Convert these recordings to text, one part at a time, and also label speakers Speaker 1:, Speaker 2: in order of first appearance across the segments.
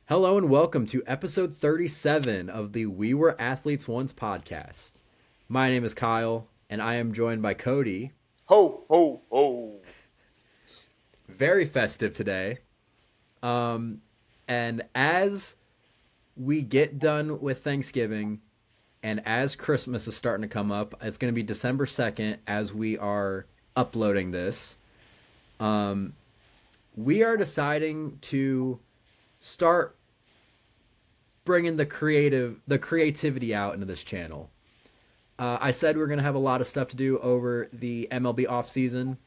Speaker 1: Hello and welcome to episode 37 of the We Were Athletes Once podcast. My name is Kyle, and I am joined by Cody.
Speaker 2: Ho, ho, ho.
Speaker 1: Very festive today. Um, and as we get done with Thanksgiving and as Christmas is starting to come up, it's going to be December 2nd as we are uploading this. Um, we are deciding to start bringing the creativity out into this channel. I said we're going to have a lot of stuff to do over the MLB offseason.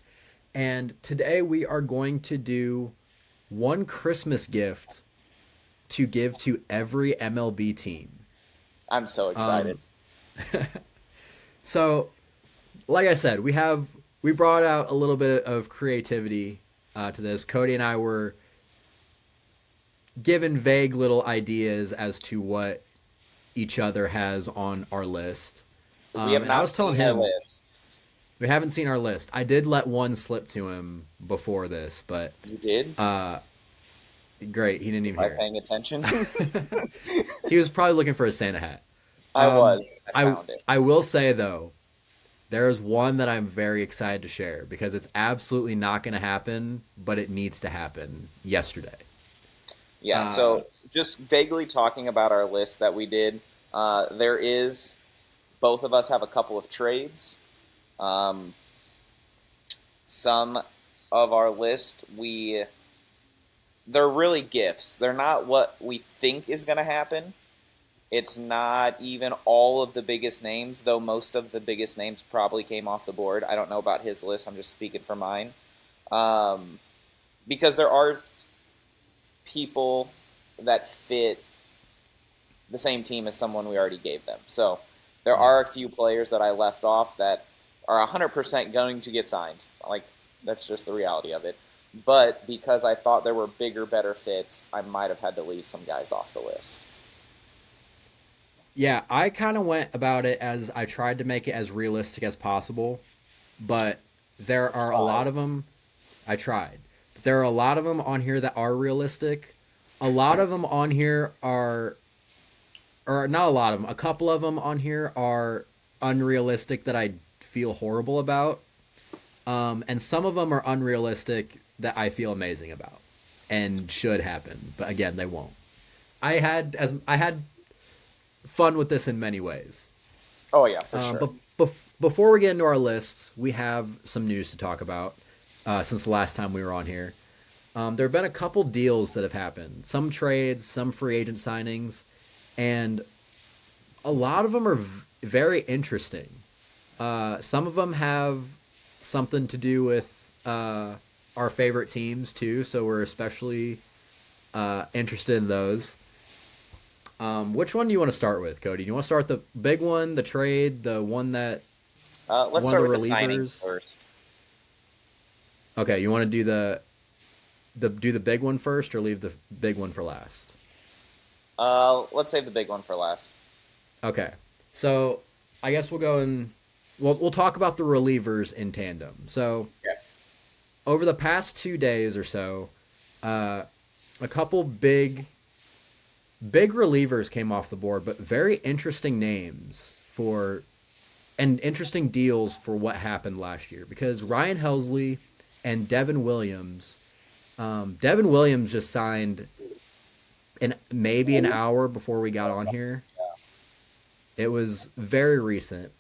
Speaker 1: And today we are going to do one Christmas gift to give to every MLB team.
Speaker 2: I'm so excited.
Speaker 1: Um, so, like I said, we brought out a little bit of creativity to this. Cody and I were given vague little ideas as to what each other has on our list.
Speaker 2: We have
Speaker 1: And I
Speaker 2: not
Speaker 1: was telling
Speaker 2: seen our
Speaker 1: him
Speaker 2: list.
Speaker 1: we haven't seen our list. I did let one slip to him before this, but
Speaker 2: You did?
Speaker 1: uh, great, he didn't
Speaker 2: Am
Speaker 1: even
Speaker 2: I
Speaker 1: hear
Speaker 2: paying attention?
Speaker 1: it. He was probably looking for a Santa hat.
Speaker 2: I
Speaker 1: Um,
Speaker 2: was. I
Speaker 1: I
Speaker 2: found it.
Speaker 1: I will say though, there is one that I'm very excited to share because it's absolutely not going to happen, but it needs to happen yesterday.
Speaker 2: Yeah,
Speaker 1: Uh,
Speaker 2: so just vaguely talking about our list that we did, there is, both of us have a couple of trades. Um, some of our list, they're really gifts. They're not what we think is going to happen. It's not even all of the biggest names, though most of the biggest names probably came off the board. I don't know about his list. I'm just speaking for mine. Um, because there are people that fit the same team as someone we already gave them. So there
Speaker 1: yeah.
Speaker 2: are a few players that I left off that are 100% going to get signed. Like, that's just the reality of it. But because I thought there were bigger, better fits, I might have had to leave some guys off the list.
Speaker 1: Yeah, I kind of went about it as I tried to make it as realistic as possible, but there are a lot
Speaker 2: Tried.
Speaker 1: of them. I tried. But there are a lot of them on here that are realistic. A lot of them on here are, or not a lot of them, a couple of them on here are unrealistic that I feel horrible about. And some of them are unrealistic that I feel amazing about and should happen. But again, they won't. I had fun with this in many ways.
Speaker 2: Oh, yeah, for
Speaker 1: But
Speaker 2: sure.
Speaker 1: before we get into our lists, we have some news to talk about since the last time we were on here. There have been a couple deals that have happened, some trades, some free agent signings, and a lot of them are very interesting. Some of them have something to do with our favorite teams too, so we're especially interested in those. Which one do you want to start with, Cody? Do you want to start the big one, the trade, the
Speaker 2: Let's
Speaker 1: one of
Speaker 2: start
Speaker 1: the
Speaker 2: with the signings
Speaker 1: relievers?
Speaker 2: first.
Speaker 1: Okay, you want to do the big one first, or leave the big one for last?
Speaker 2: Let's save the big one for last.
Speaker 1: Okay, so I guess we'll go and we'll talk about the relievers in tandem. So
Speaker 2: Okay.
Speaker 1: over the past 2 days or so, uh, a couple big relievers came off the board, but very interesting names for and interesting deals for what happened last year because Ryan Helsley and Devin Williams. Devin Williams just signed in maybe an hour before we got on here. It was very recent.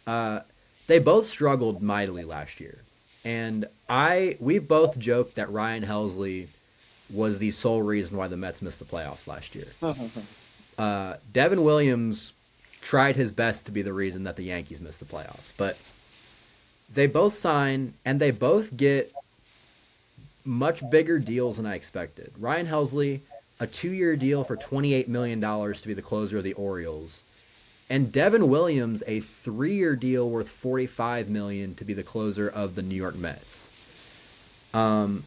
Speaker 1: Uh, they both struggled mightily last year, and we both joked that Ryan Helsley was the sole reason why the Mets missed the playoffs last year. Devin Williams tried his best to be the reason that the Yankees missed the playoffs, but they both sign and they both get much bigger deals than I expected. Ryan Helsley, a 2-year deal for $28 million to be the closer of the Orioles, and Devin Williams, a 3-year deal worth $45 million to be the closer of the New York Mets. Um,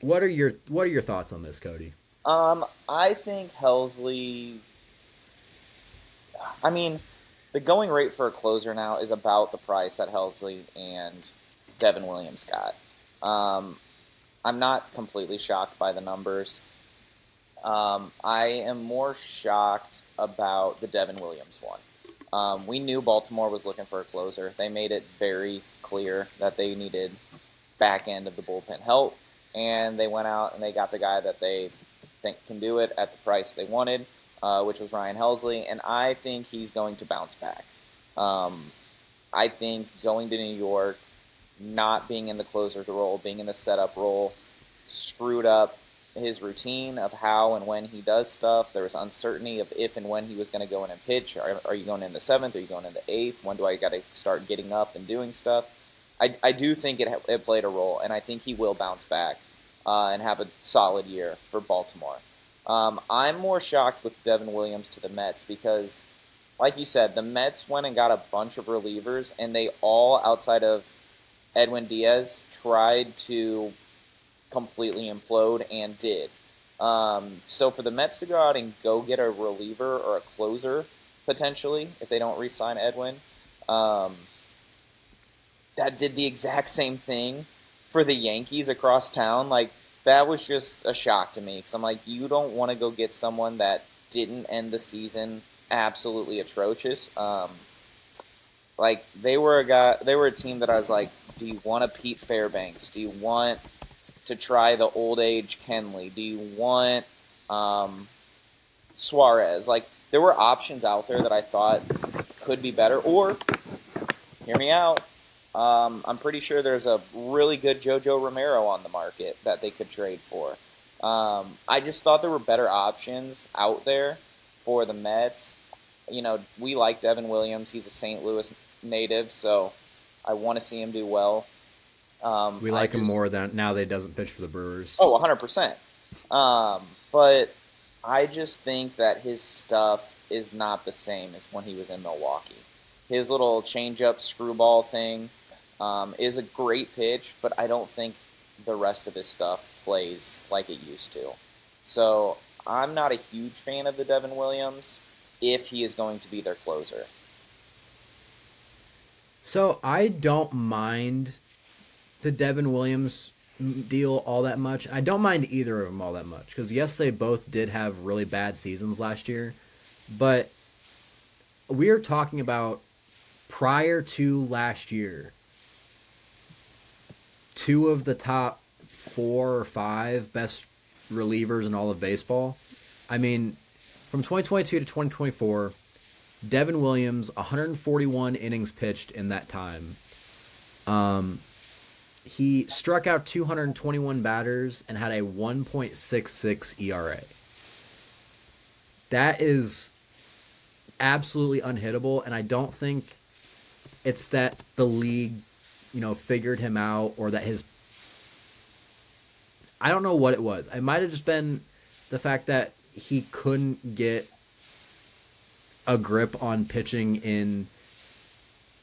Speaker 1: what are your thoughts on this, Cody?
Speaker 2: I think Helsley. I mean, the going rate for a closer now is about the price that Helsley and Devin Williams got. Um, I'm not completely shocked by the numbers. I am more shocked about the Devin Williams one. We knew Baltimore was looking for a closer. They made it very clear that they needed back end of the bullpen help, and they went out and they got the guy that they think can do it at the price they wanted, which was Ryan Helsley, and I think he's going to bounce back. Um, I think going to New York, not being in the closer role, being in the setup role, screwed up his routine of how and when he does stuff. There was uncertainty of if and when he was going to go in and pitch. Are you going in the seventh? Are you going in the eighth? When do I got to start getting up and doing stuff? I do think it played a role, and I think he will bounce back and have a solid year for Baltimore. I'm more shocked with Devin Williams to the Mets because, like you said, the Mets went and got a bunch of relievers, and they all, outside of Edwin Diaz, tried to completely implode and did. So for the Mets to go out and go get a reliever or a closer potentially, if they don't re-sign Edwin, um, that did the exact same thing for the Yankees across town. Like that was just a shock to me because I'm like, you don't want to go get someone that didn't end the season absolutely atrocious. Like they were a team that I was like, do you want a Pete Fairbanks? Do you want to try the old age Kenley? Do you want Suarez? Like there were options out there that I thought could be better. Or hear me out. I'm pretty sure there's a really good JoJo Romero on the market that they could trade for. I just thought there were better options out there for the Mets. You know, we like Devin Williams. He's a St. Louis native, so I want to see him do well.
Speaker 1: We like him more than now that he doesn't pitch for the Brewers.
Speaker 2: Oh, 100%. But I just think that his stuff is not the same as when he was in Milwaukee. His little changeup screwball thing is a great pitch, but I don't think the rest of his stuff plays like it used to. So I'm not a huge fan of the Devin Williams if he is going to be their closer.
Speaker 1: So I don't mind the Devin Williams deal all that much. I don't mind either of them all that much because yes, they both did have really bad seasons last year, but we are talking about prior to last year, two of the top 4 or 5 best relievers in all of baseball. I mean, from 2022 to 2024, Devin Williams, 141 innings pitched in that time. He struck out 221 batters and had a 1.66 ERA. That is absolutely unhittable, and I don't think it's that the league, figured him out or that his. I don't know what it was. It might have just been the fact that he couldn't get a grip on pitching in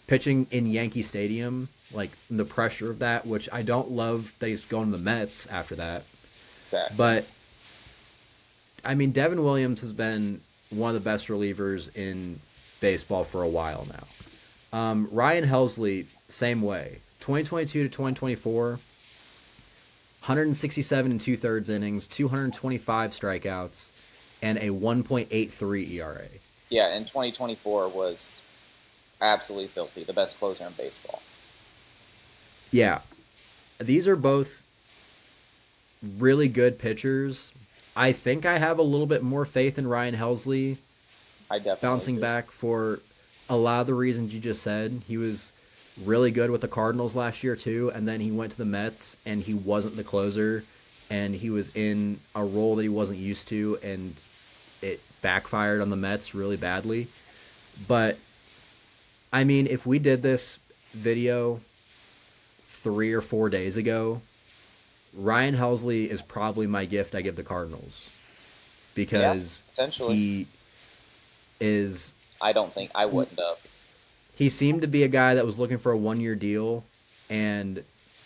Speaker 1: Yankee Stadium, like the pressure of that, which I don't love that he's going to the Mets after that.
Speaker 2: Exactly.
Speaker 1: But I mean, Devin Williams has been one of the best relievers in baseball for a while now. Ryan Helsley, same way. 2022 to 2024, 167 and 2/3 innings, 225 strikeouts, and a 1.83 ERA.
Speaker 2: Yeah, and 2024 was absolutely filthy. The best closer in baseball.
Speaker 1: Yeah. These are both really good pitchers. I think I have a little bit more faith in Ryan Helsley
Speaker 2: I definitely
Speaker 1: bouncing
Speaker 2: do.
Speaker 1: back for a lot of the reasons you just said. He was really good with the Cardinals last year too, and then he went to the Mets and he wasn't the closer, and he was in a role that he wasn't used to, and it backfired on the Mets really badly. But I mean, if we did this video 3 or 4 days ago, Ryan Helsley is probably my gift I give the Cardinals because
Speaker 2: potentially.
Speaker 1: he is.
Speaker 2: I don't think I wouldn't have.
Speaker 1: He seemed to be a guy that was looking for a 1-year deal and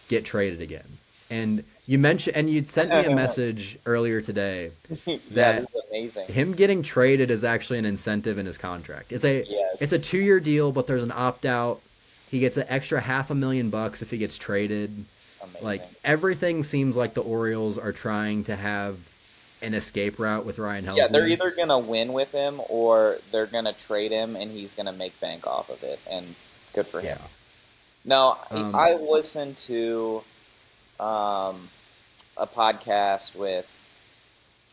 Speaker 1: get traded again. And you mentioned, and you'd sent me a message earlier today
Speaker 2: Yeah,
Speaker 1: that
Speaker 2: this is amazing.
Speaker 1: him getting traded is actually an incentive in his contract. It's a
Speaker 2: Yes.
Speaker 1: 2-year deal, but there's an opt out. He gets an extra $500,000 if he gets traded.
Speaker 2: Amazing.
Speaker 1: Like everything seems like the Orioles are trying to have an escape route with Ryan
Speaker 2: Yeah, they're
Speaker 1: Helsley.
Speaker 2: either gonna win with him or they're gonna trade him, and he's gonna make bank off of it. And good for him.
Speaker 1: Yeah.
Speaker 2: No,
Speaker 1: Um,
Speaker 2: I listened to um, a podcast with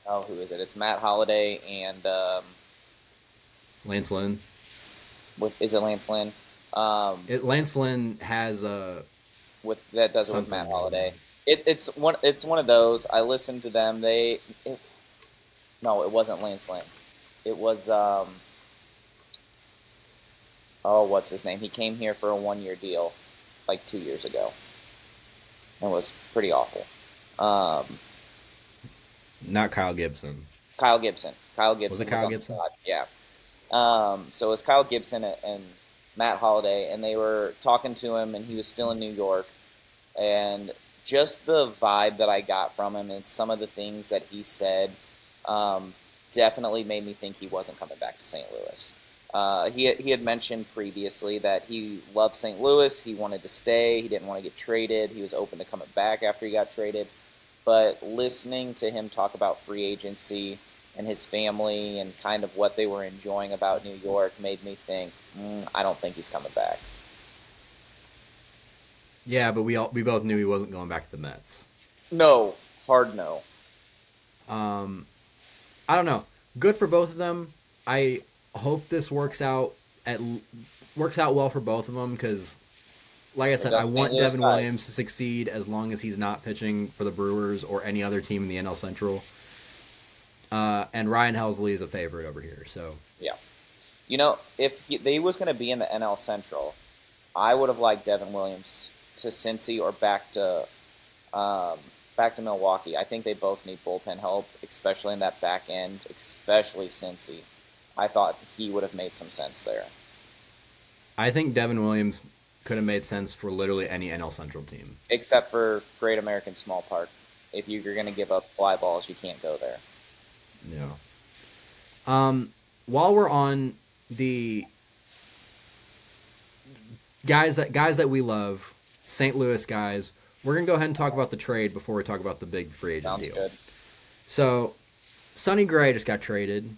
Speaker 2: who is it? It's Matt Holliday and
Speaker 1: Lance Lynn.
Speaker 2: with is it Lance Lynn? Um,
Speaker 1: Lance Lynn has
Speaker 2: with that does it with
Speaker 1: something
Speaker 2: Matt
Speaker 1: going
Speaker 2: Holliday.
Speaker 1: on.
Speaker 2: It's one of those. I listened to them. No, it wasn't Lance Lynn. It was what's his name? He came here for a 1 year deal like 2 years ago. It was pretty awful. Um,
Speaker 1: Not Kyle Gibson.
Speaker 2: Kyle Gibson. Kyle
Speaker 1: Was it
Speaker 2: Gibson was
Speaker 1: Kyle
Speaker 2: on the
Speaker 1: Gibson?
Speaker 2: pod. Yeah. So it was Kyle Gibson and Matt Holliday, and they were talking to him, and he was still in New York. And just the vibe that I got from him and some of the things that he said um, definitely made me think he wasn't coming back to St. Louis. He had mentioned previously that he loved St. Louis. He wanted to stay. He didn't want to get traded. He was open to coming back after he got traded. But listening to him talk about free agency and his family and kind of what they were enjoying about New York made me think, I don't think he's coming back.
Speaker 1: Yeah, but we both knew he wasn't going back to the Mets.
Speaker 2: No, hard no.
Speaker 1: Um, I don't know. Good for both of them. I hope this works out well for both of them because, like I said, I want Devin Williams to succeed as long as he's not pitching for the Brewers or any other team in the NL Central. And Ryan Helsley is a favorite over here. So
Speaker 2: Yeah. If they was going to be in the NL Central, I would have liked Devin Williams to Cincy or back to Milwaukee. I think they both need bullpen help, especially in that back end, especially Cincy. I thought he would have made some sense there.
Speaker 1: I think Devin Williams could have made sense for literally any NL Central team.
Speaker 2: Except for Great American Small Park. If you're going to give up fly balls, you can't go there.
Speaker 1: Yeah. While we're on the guys that we love, St. Louis guys, we're gonna go ahead and talk about the trade before we talk about the big free agent
Speaker 2: Sounds
Speaker 1: deal.
Speaker 2: good.
Speaker 1: So, Sonny Gray just got traded.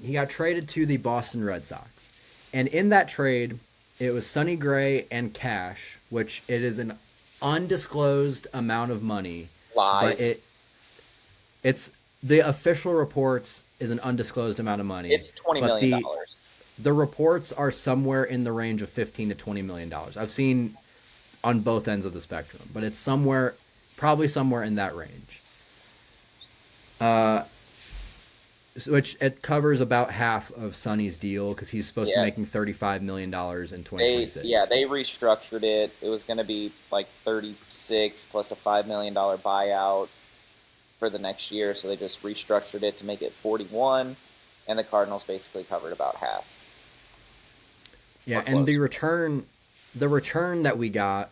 Speaker 1: He got traded to the Boston Red Sox, and in that trade, it was Sonny Gray and cash, which it is an undisclosed amount of money.
Speaker 2: Lies.
Speaker 1: But it's the official reports is an undisclosed amount of money.
Speaker 2: It's $20 million.
Speaker 1: The reports are somewhere in the range of $15 to $20 million. I've seen on both ends of the spectrum, but it's probably somewhere in that range. Which it covers about half of Sonny's deal because he's supposed to be making $35 million in 2026.
Speaker 2: They restructured it. It was going to be like 36 plus a $5 million buyout for the next year, so they just restructured it to make it 41, and the Cardinals basically covered about half.
Speaker 1: Yeah, and the return that we got,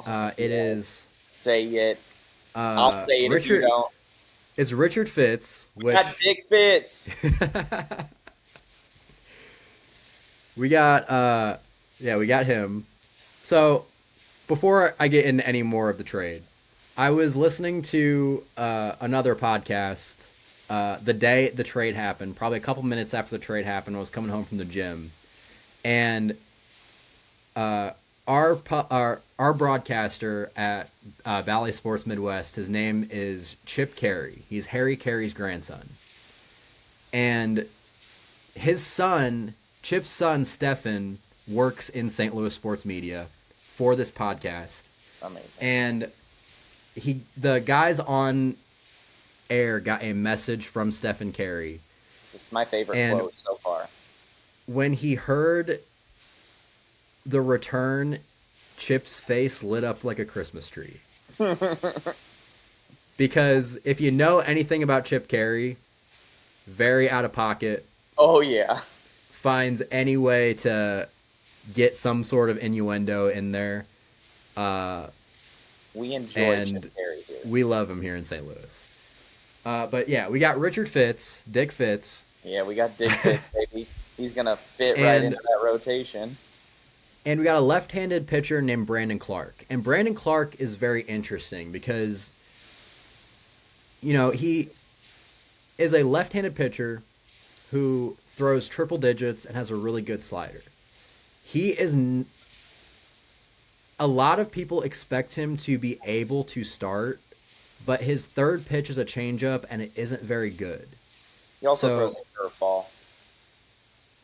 Speaker 1: it is.
Speaker 2: Say it. I'll say it if you don't.
Speaker 1: It's Richard Fitz.
Speaker 2: Got Dick Fitz.
Speaker 1: we got him. So before I get into any more of the trade, I was listening to another podcast the day the trade happened, probably a couple minutes after the trade happened. I was coming home from the gym, and our broadcaster at Valley Sports Midwest, his name is Chip Carey. He's Harry Carey's grandson, and his son, Chip's son, Stefan, works in St. Louis sports media for this podcast.
Speaker 2: Amazing.
Speaker 1: And the guys on air got a message from Stephen Carey.
Speaker 2: This is my favorite quote so far.
Speaker 1: When he heard the return, Chip's face lit up like a Christmas tree. Because if you know anything about Chip Carey, very out of pocket.
Speaker 2: Oh, yeah.
Speaker 1: Finds any way to get some sort of innuendo in there.
Speaker 2: We enjoy Chip Carey here.
Speaker 1: We love him here in St. Louis. But yeah, we got Richard Fitz, Dick Fitz.
Speaker 2: Yeah, we got Dick Fitz, baby. He's going to fit right into that rotation.
Speaker 1: And we got a left-handed pitcher named Brandon Clark. And Brandon Clark is very interesting because, you know, is a left-handed pitcher who throws triple digits and has a really good slider. He is a lot of people expect him to be able to start, but his third pitch is a changeup and it isn't very good.
Speaker 2: He also throws
Speaker 1: So
Speaker 2: a curveball.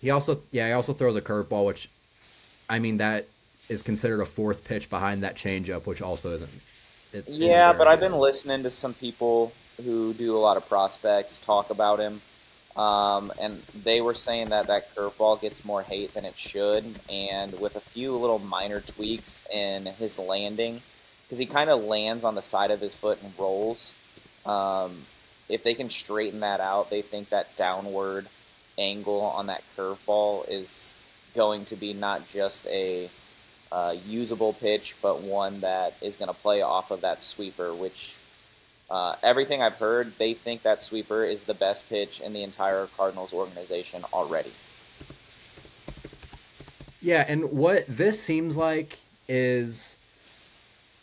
Speaker 1: he also throws a curveball, which I mean that is considered a fourth pitch behind that changeup, which also isn't
Speaker 2: Yeah, but
Speaker 1: very
Speaker 2: I've been
Speaker 1: good.
Speaker 2: listening to some people who do a lot of prospects talk about him, and they were saying that that curveball gets more hate than it should, and with a few little minor tweaks in his landing, because he kind of lands on the side of his foot and rolls. Um, if they can straighten that out, they think that downward angle on that curveball is going to be not just a usable pitch, but one that is going to play off of that sweeper, which everything I've heard, they think that sweeper is the best pitch in the entire Cardinals organization already.
Speaker 1: Yeah, and what this seems like is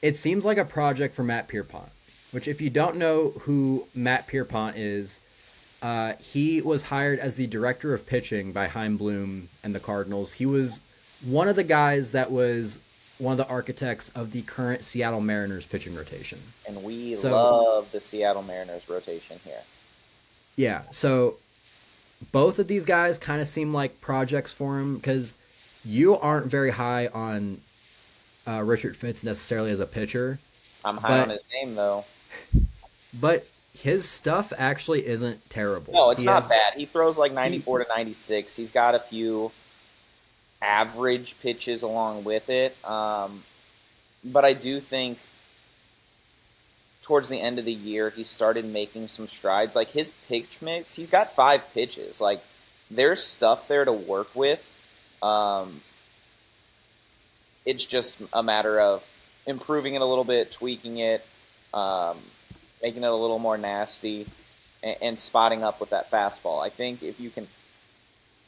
Speaker 1: it seems like a project for Matt Pierpont, which if you don't know who Matt Pierpont is, he was hired as the director of pitching by Heim Bloom and the Cardinals. He was one of the guys that was one of the architects of the current Seattle Mariners pitching rotation.
Speaker 2: And we
Speaker 1: So,
Speaker 2: love the Seattle Mariners rotation here.
Speaker 1: yeah, so both of these guys kind of seem like projects for him because you aren't very high on Richard Fitz necessarily as a pitcher,
Speaker 2: I'm high on
Speaker 1: but
Speaker 2: his name, though.
Speaker 1: his stuff actually isn't terrible.
Speaker 2: No, it's not bad. He throws like
Speaker 1: He
Speaker 2: 94 to 96. He's got a few average pitches along with it. But I do think towards the end of the year, he started making some strides. Like his pitch mix, he's got 5 pitches. Like there's stuff there to work with. Um, it's just a matter of improving it a little bit, tweaking it, um, making it a little more nasty, and spotting up with that fastball. I think if you can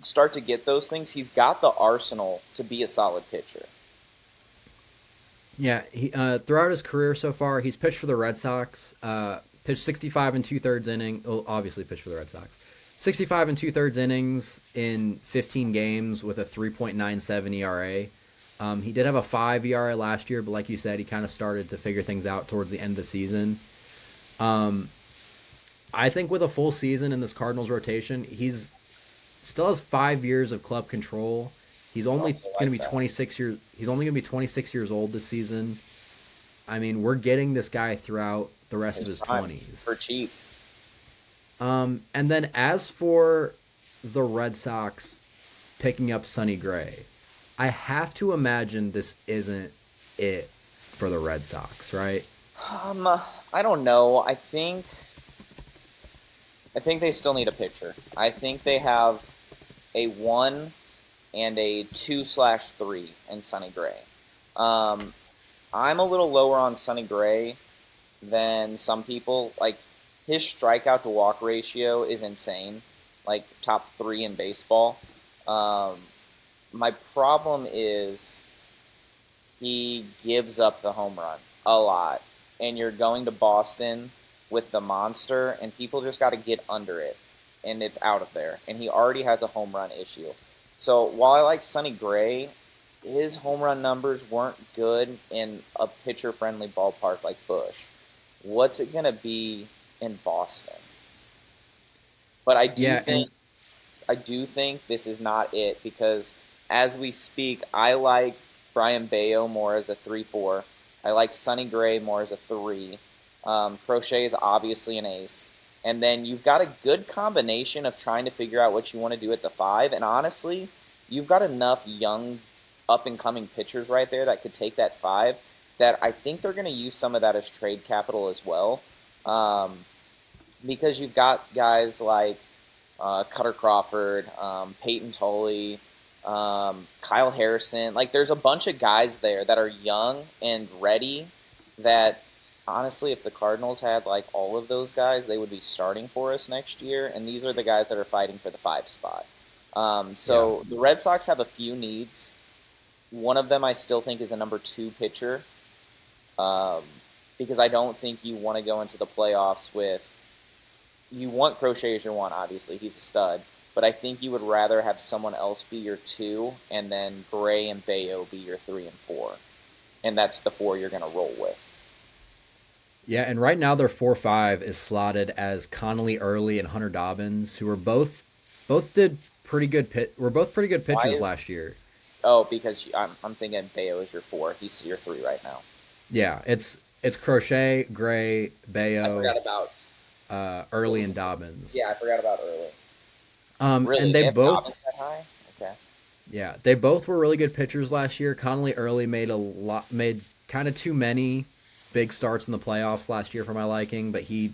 Speaker 2: start to get those things, he's got the arsenal to be a solid pitcher.
Speaker 1: Yeah, he throughout his career so far, he's pitched for the Red Sox. Pitched 65 and two thirds inning. Well, obviously pitched for the Red Sox. 65 and two thirds innings in 15 games with a 3.97 ERA. He did have a 5 ERA last year, but like you said, he kind of started to figure things out towards the end of the season. Um, I think with a full season in this Cardinals rotation, he's still has 5 years of club control. He's
Speaker 2: I
Speaker 1: only
Speaker 2: also
Speaker 1: going to
Speaker 2: like
Speaker 1: be
Speaker 2: that
Speaker 1: 26 years. He's only going to be 26 years old this season. I mean, we're getting this guy throughout the rest of
Speaker 2: his
Speaker 1: his
Speaker 2: prime
Speaker 1: 20s.
Speaker 2: for cheap.
Speaker 1: And then as for the Red Sox picking up Sonny Gray, I have to imagine this isn't it for the Red Sox, right?
Speaker 2: Um, I don't know. I think they still need a pitcher. I think they have a 1 and a 2/3 in Sonny Gray. Um, I'm a little lower on Sonny Gray than some people. Like his strikeout to walk ratio is insane, like top 3 in baseball. Um, my problem is he gives up the home run a lot, and you're going to Boston with the monster, and people just got to get under it, and it's out of there. And he already has a home run issue. So while I like Sonny Gray, his home run numbers weren't good in a pitcher friendly ballpark like Bush. What's it going to be in Boston? But
Speaker 1: Yeah, and
Speaker 2: I do think this is not it because as we speak, I like Brian Bayo more as a 3/4. I like Sonny Gray more as a 3. Crochet is obviously an ace. And then you've got a good combination of trying to figure out what you want to do at the 5. And honestly, you've got enough young, up and coming pitchers right there that could take that 5 that I think they're going to use some of that as trade capital as well. Um, because you've got guys like Cutter Crawford, Peyton Tully, Kyle Harrison. Like, there's a bunch of guys there that are young and ready that, honestly, if the Cardinals had, like, all of those guys, they would be starting for us next year. And these are the guys that are fighting for the 5 spot.
Speaker 1: yeah.
Speaker 2: So the Red Sox have a few needs. One of them I still think is a number 2 pitcher um, because I don't think you want to go into the playoffs with you want Crochet as your one, obviously. He's a stud. But I think you would rather have someone else be your two, and then Gray and Bayo be your three and four. And that's the four you're going to roll with.
Speaker 1: Yeah, and right now their 4-5 is slotted as Connolly Early and Hunter Dobbins, who are both did pretty good were both pretty good
Speaker 2: Why
Speaker 1: pitchers
Speaker 2: is
Speaker 1: last year.
Speaker 2: Oh, because I'm thinking Bayo is your four. He's your three right now.
Speaker 1: Yeah, it's Crochet, Gray,
Speaker 2: I
Speaker 1: Bayo,
Speaker 2: forgot about
Speaker 1: Early, and Dobbins.
Speaker 2: Yeah, I forgot about early.
Speaker 1: And
Speaker 2: Really,
Speaker 1: they
Speaker 2: they have
Speaker 1: both
Speaker 2: Dobbins that high? Okay.
Speaker 1: yeah, they both were really good pitchers last year. Connolly Early made kind of too many big starts in the playoffs last year for my liking, but he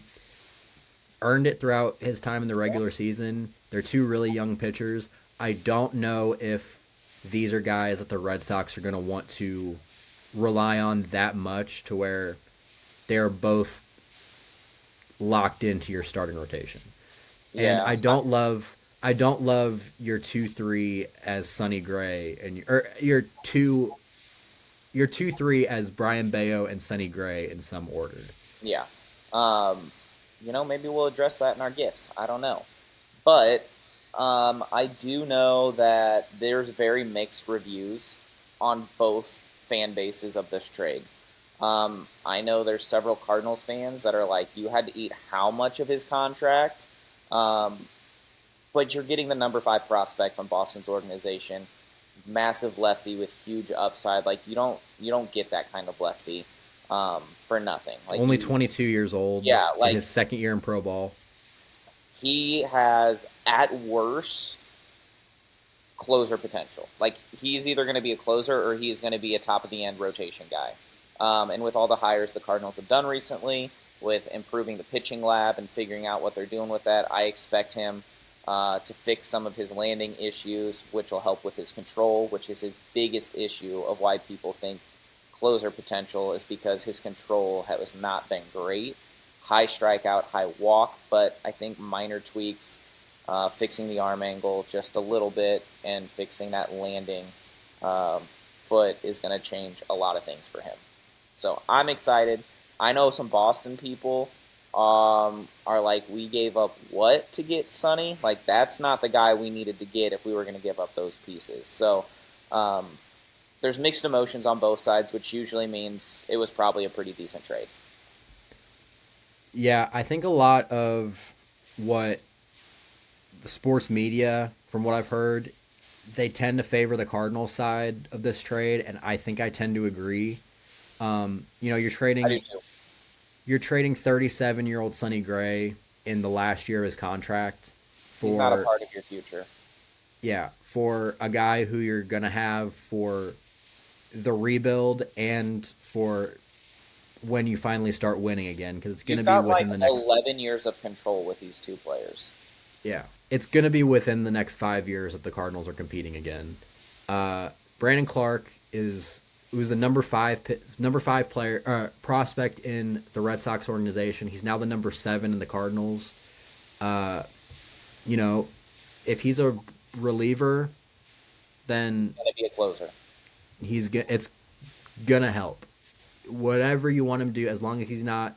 Speaker 1: earned it throughout his time in the regular season. They're two really young pitchers. I don't know if these are guys that the Red Sox are going to want to rely on that much to where they're both locked into your starting rotation. And
Speaker 2: Yeah.
Speaker 1: I don't love your 2-3 as Sonny Gray and your 2-3 as Brian Bayo and Sonny Gray in some order.
Speaker 2: Yeah. Maybe we'll address that in our gifts. I don't know. But I do know that there's very mixed reviews on both fan bases of this trade. I know there's several Cardinals fans that are like, you had to eat how much of his contract? Um, but you're getting the number five prospect from Boston's organization, massive lefty with huge upside. Like you don't get that kind of lefty for nothing.
Speaker 1: Only 22 years old
Speaker 2: Yeah,
Speaker 1: in
Speaker 2: like
Speaker 1: his second year in pro ball.
Speaker 2: he has at worst closer potential. Like he's either going to be a closer or he's going to be a top of the end rotation guy. And with all the hires the Cardinals have done recently, with improving the pitching lab and figuring out what they're doing with that, I expect him to fix some of his landing issues, which will help with his control, which is his biggest issue of why people think closer potential is because his control has not been great. High strikeout, high walk, but I think minor tweaks, fixing the arm angle just a little bit, and fixing that landing foot is going to change a lot of things for him. So I'm excited. I know some Boston people are like, we gave up what to get Sonny? Like, that's not the guy we needed to get if we were going to give up those pieces. So um, there's mixed emotions on both sides, which usually means it was probably a pretty decent trade.
Speaker 1: Yeah, I think a lot of what the sports media, from what I've heard, they tend to favor the Cardinals side of this trade, and I think I tend to agree. You're
Speaker 2: I do
Speaker 1: trading
Speaker 2: too.
Speaker 1: 37-year-old Sonny Gray in the last year of his contract
Speaker 2: He's not a
Speaker 1: for
Speaker 2: part of your future.
Speaker 1: for a guy who you're gonna have for the rebuild and for when you finally start winning again, because it's gonna
Speaker 2: You've
Speaker 1: be
Speaker 2: got like
Speaker 1: within the next
Speaker 2: 11 years of control with these two players.
Speaker 1: yeah, it's gonna be within the next 5 years that the Cardinals are competing again. Brandon Clark is who's the number five player prospect in the Red Sox organization. He's now the number 7 in the Cardinals. Uh, you know, if he's a reliever, then
Speaker 2: Going to be a closer.
Speaker 1: it's gonna help. Whatever you want him to do, as long as he's not,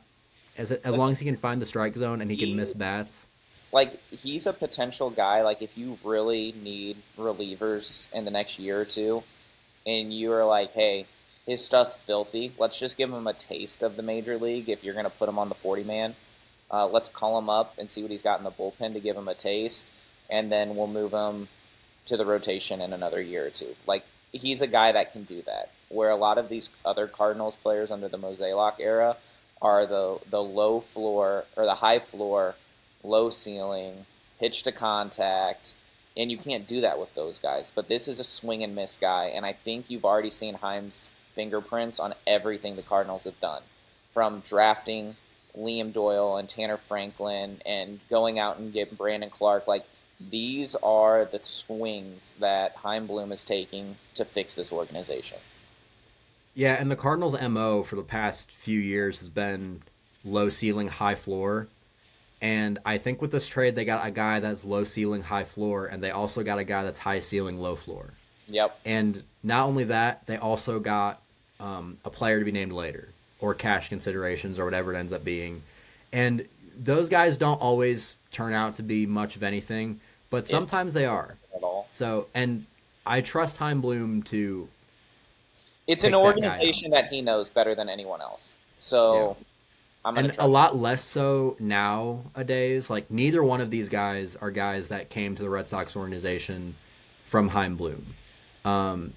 Speaker 1: as long as he can find the strike zone and he can miss bats.
Speaker 2: Like he's a potential guy. Like if you really need relievers in the next year or two, and you are like, hey, his stuff's filthy. Let's just give him a taste of the major league. If you're going to put him on the 40 man, let's call him up and see what he's got in the bullpen to give him a taste, and then we'll move him to the rotation in another year or two. Like he's a guy that can do that. Where a lot of these other Cardinals players under the Mozeliak era are the low floor or the high floor, low ceiling, pitch to contact, and you can't do that with those guys. But this is a swing and miss guy, and I think you've already seen Heim's fingerprints on everything the Cardinals have done, from drafting Liam Doyle and Tanner Franklin and going out and getting Brandon Clark. Like these are the swings that Heim Bloom is taking to fix this organization.
Speaker 1: Yeah, and the Cardinals' MO for the past few years has been low ceiling, high floor. And I think with this trade, they got a guy that's low ceiling, high floor, and they also got a guy that's high ceiling, low floor.
Speaker 2: Yep.
Speaker 1: And not only that, they also got a player to be named later, or cash considerations, or whatever it ends up being. And those guys don't always turn out to be much of anything, but
Speaker 2: If
Speaker 1: sometimes they are.
Speaker 2: at all.
Speaker 1: So, and I trust Heim Bloom to
Speaker 2: It's an
Speaker 1: pick that guy out.
Speaker 2: organization that he knows better than anyone else.
Speaker 1: Yeah.
Speaker 2: So I'm gonna
Speaker 1: And a
Speaker 2: trust him.
Speaker 1: lot less so nowadays. Like, neither one of these guys are guys that came to the Red Sox organization from Heim Bloom. Um,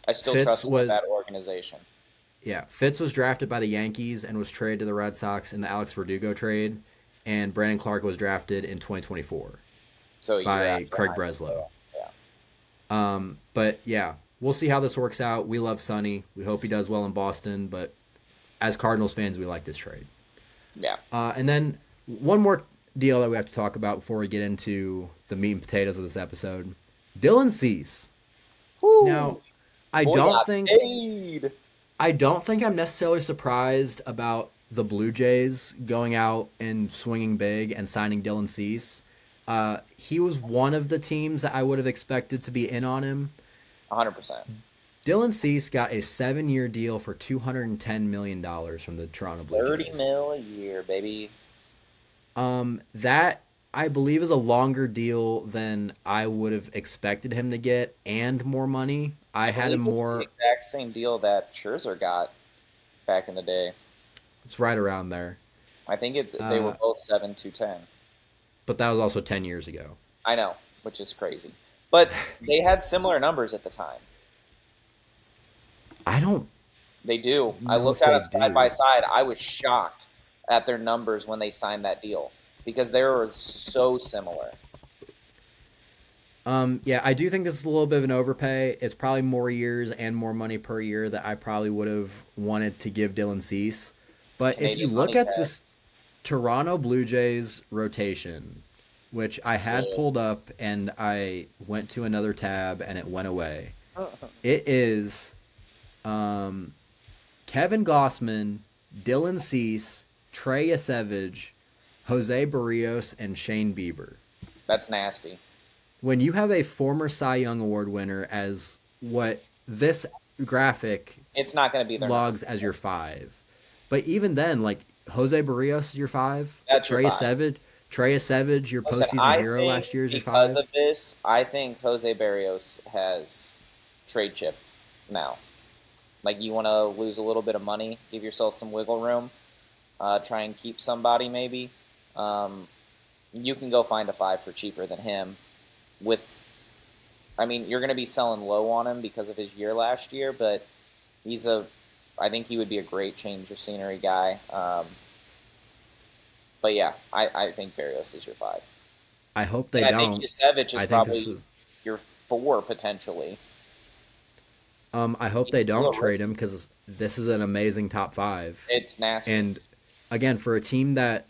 Speaker 2: I still
Speaker 1: Fitz
Speaker 2: trust him with
Speaker 1: was
Speaker 2: that organization.
Speaker 1: Yeah, Fitz was drafted by the Yankees and was traded to the Red Sox in the Alex Verdugo trade, and Brandon Clark was drafted in 2024
Speaker 2: So a year
Speaker 1: by
Speaker 2: after
Speaker 1: Craig
Speaker 2: Hyman.
Speaker 1: Breslow.
Speaker 2: Yeah.
Speaker 1: But yeah, we'll see how this works out. We love Sonny. We hope he does well in Boston, but as Cardinals fans, we like this trade.
Speaker 2: Yeah.
Speaker 1: And then one more deal that we have to talk about before we get into the meat and potatoes of this episode. Dylan Cease.
Speaker 2: Woo.
Speaker 1: Now, I
Speaker 2: Boy
Speaker 1: don't
Speaker 2: got
Speaker 1: think
Speaker 2: paid.
Speaker 1: I don't think I'm necessarily surprised about the Blue Jays going out and swinging big and signing Dylan Cease. He was one of the teams that I would have expected to be in on him.
Speaker 2: 100%.
Speaker 1: Dylan Cease got a 7-year deal for $210 million from the Toronto Blue
Speaker 2: 30
Speaker 1: Jays.
Speaker 2: mil a year, baby.
Speaker 1: That I believe is a longer deal than I would have expected him to get, and more money. I had him
Speaker 2: believe it's
Speaker 1: more.
Speaker 2: the exact same deal that Scherzer got back in the day.
Speaker 1: It's right around there,
Speaker 2: I think they were both 7 to 10.
Speaker 1: but that was also 10 years ago.
Speaker 2: I know, which is crazy. But they had similar numbers at the time.
Speaker 1: I don't
Speaker 2: They do. I
Speaker 1: know
Speaker 2: looked
Speaker 1: if
Speaker 2: at
Speaker 1: they
Speaker 2: them side
Speaker 1: do.
Speaker 2: by side. I was shocked at their numbers when they signed that deal because they were so similar.
Speaker 1: Yeah, I do think this is a little bit of an overpay. It's probably more years and more money per year that I probably would have wanted to give Dylan Cease. But if you
Speaker 2: Canadian
Speaker 1: look
Speaker 2: money
Speaker 1: at
Speaker 2: tax.
Speaker 1: this Toronto Blue Jays rotation, which I had
Speaker 2: good.
Speaker 1: pulled up and I went to another tab and it went away. It is Kevin Gossman, Dylan Cease, Trey Acevich, Jose Barrios, and Shane Bieber.
Speaker 2: That's nasty.
Speaker 1: When you have a former Cy Young Award winner as what this graphic
Speaker 2: It's not going to be their
Speaker 1: logs
Speaker 2: number.
Speaker 1: as your 5, but even then, like Jose Barrios is your 5,
Speaker 2: That's your
Speaker 1: Trey
Speaker 2: 5.
Speaker 1: Acevich, your
Speaker 2: Listen,
Speaker 1: postseason
Speaker 2: I
Speaker 1: hero
Speaker 2: think
Speaker 1: last year is your
Speaker 2: because
Speaker 1: 5.
Speaker 2: of this, I think Jose Barrios has trade chip now. Like you want to lose a little bit of money, give yourself some wiggle room, try and keep somebody maybe. You can go find a 5 for cheaper than him. I mean, you're going to be selling low on him because of his year last year, but I think he would be a great change of scenery guy. But yeah, I think Barrios is your 5.
Speaker 1: I hope they
Speaker 2: And I
Speaker 1: don't.
Speaker 2: think Yusevich
Speaker 1: I
Speaker 2: is
Speaker 1: think this
Speaker 2: probably
Speaker 1: is.
Speaker 2: your 4 potentially.
Speaker 1: I hope
Speaker 2: He's
Speaker 1: they
Speaker 2: still
Speaker 1: don't
Speaker 2: a
Speaker 1: trade
Speaker 2: rookie.
Speaker 1: him because this is an amazing top 5.
Speaker 2: It's nasty.
Speaker 1: And again, for a team that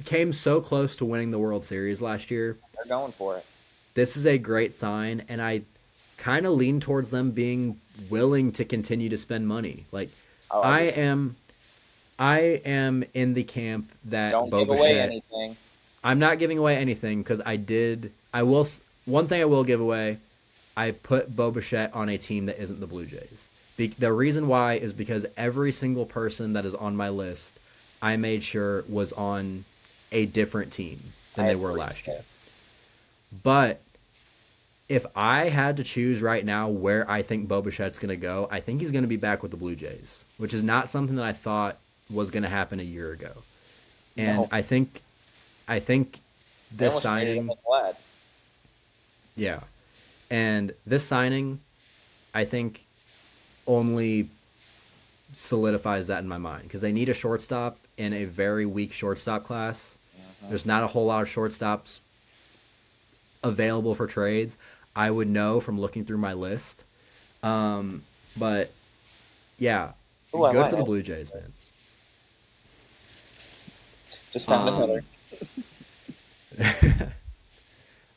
Speaker 1: came so close to winning the World Series last year,
Speaker 2: They're going for it.
Speaker 1: this is a great sign, and I kind of lean towards them being willing to continue to spend money. Like
Speaker 2: Oh,
Speaker 1: I
Speaker 2: do.
Speaker 1: am in the camp that
Speaker 2: Don't
Speaker 1: Bo
Speaker 2: give away
Speaker 1: Bichette.
Speaker 2: anything.
Speaker 1: I'm not giving away anything because I will. One thing I will give away. I put Bo Bichette on a team that isn't the Blue Jays. The reason why is because every single person that is on my list, I made sure was on a different team than
Speaker 2: I
Speaker 1: they were
Speaker 2: agree,
Speaker 1: last year.
Speaker 2: Steph.
Speaker 1: But if I had to choose right now where I think Bo Bichette's going to go, I think he's going to be back with the Blue Jays, which is not something that I thought was going to happen a year ago. And
Speaker 2: No.
Speaker 1: I think
Speaker 2: They
Speaker 1: this
Speaker 2: almost traded him
Speaker 1: signing,
Speaker 2: with Vlad.
Speaker 1: yeah, and this signing, I think only solidifies that in my mind because they need a shortstop in a very weak shortstop class. There's not a whole lot of shortstops available for trades. I would know from looking through my list. But yeah,
Speaker 2: Ooh, I
Speaker 1: good
Speaker 2: like
Speaker 1: for the
Speaker 2: it.
Speaker 1: Blue Jays, man.
Speaker 2: Just found
Speaker 1: Um,
Speaker 2: another.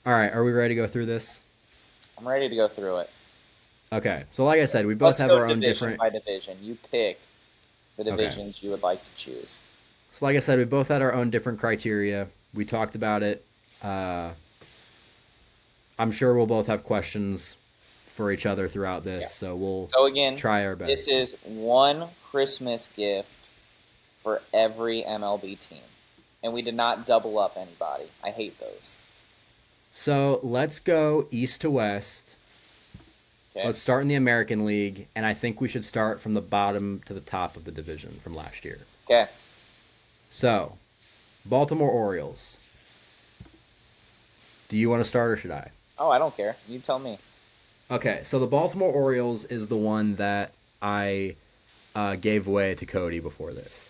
Speaker 1: All right, are we ready to go through this?
Speaker 2: I'm ready to go through it.
Speaker 1: Okay, so like I said, we both
Speaker 2: Let's
Speaker 1: have
Speaker 2: go
Speaker 1: our own
Speaker 2: division
Speaker 1: different.
Speaker 2: by division. You pick the divisions you would like to choose.
Speaker 1: So like I said, we both had our own different criteria. We talked about it. I'm sure we'll both have questions for each other throughout this,
Speaker 2: Yeah.
Speaker 1: so we'll
Speaker 2: So again,
Speaker 1: try our best.
Speaker 2: this is one Christmas gift for every MLB team. And we did not double up anybody. I hate those.
Speaker 1: So let's go east to west.
Speaker 2: Okay.
Speaker 1: Let's start in the American League, and I think we should start from the bottom to the top of the division from last year.
Speaker 2: Okay.
Speaker 1: So, Baltimore Orioles. Do you want to start or should I?
Speaker 2: Oh, I don't care. You tell me.
Speaker 1: Okay, so the Baltimore Orioles is the one that I gave away to Cody before this.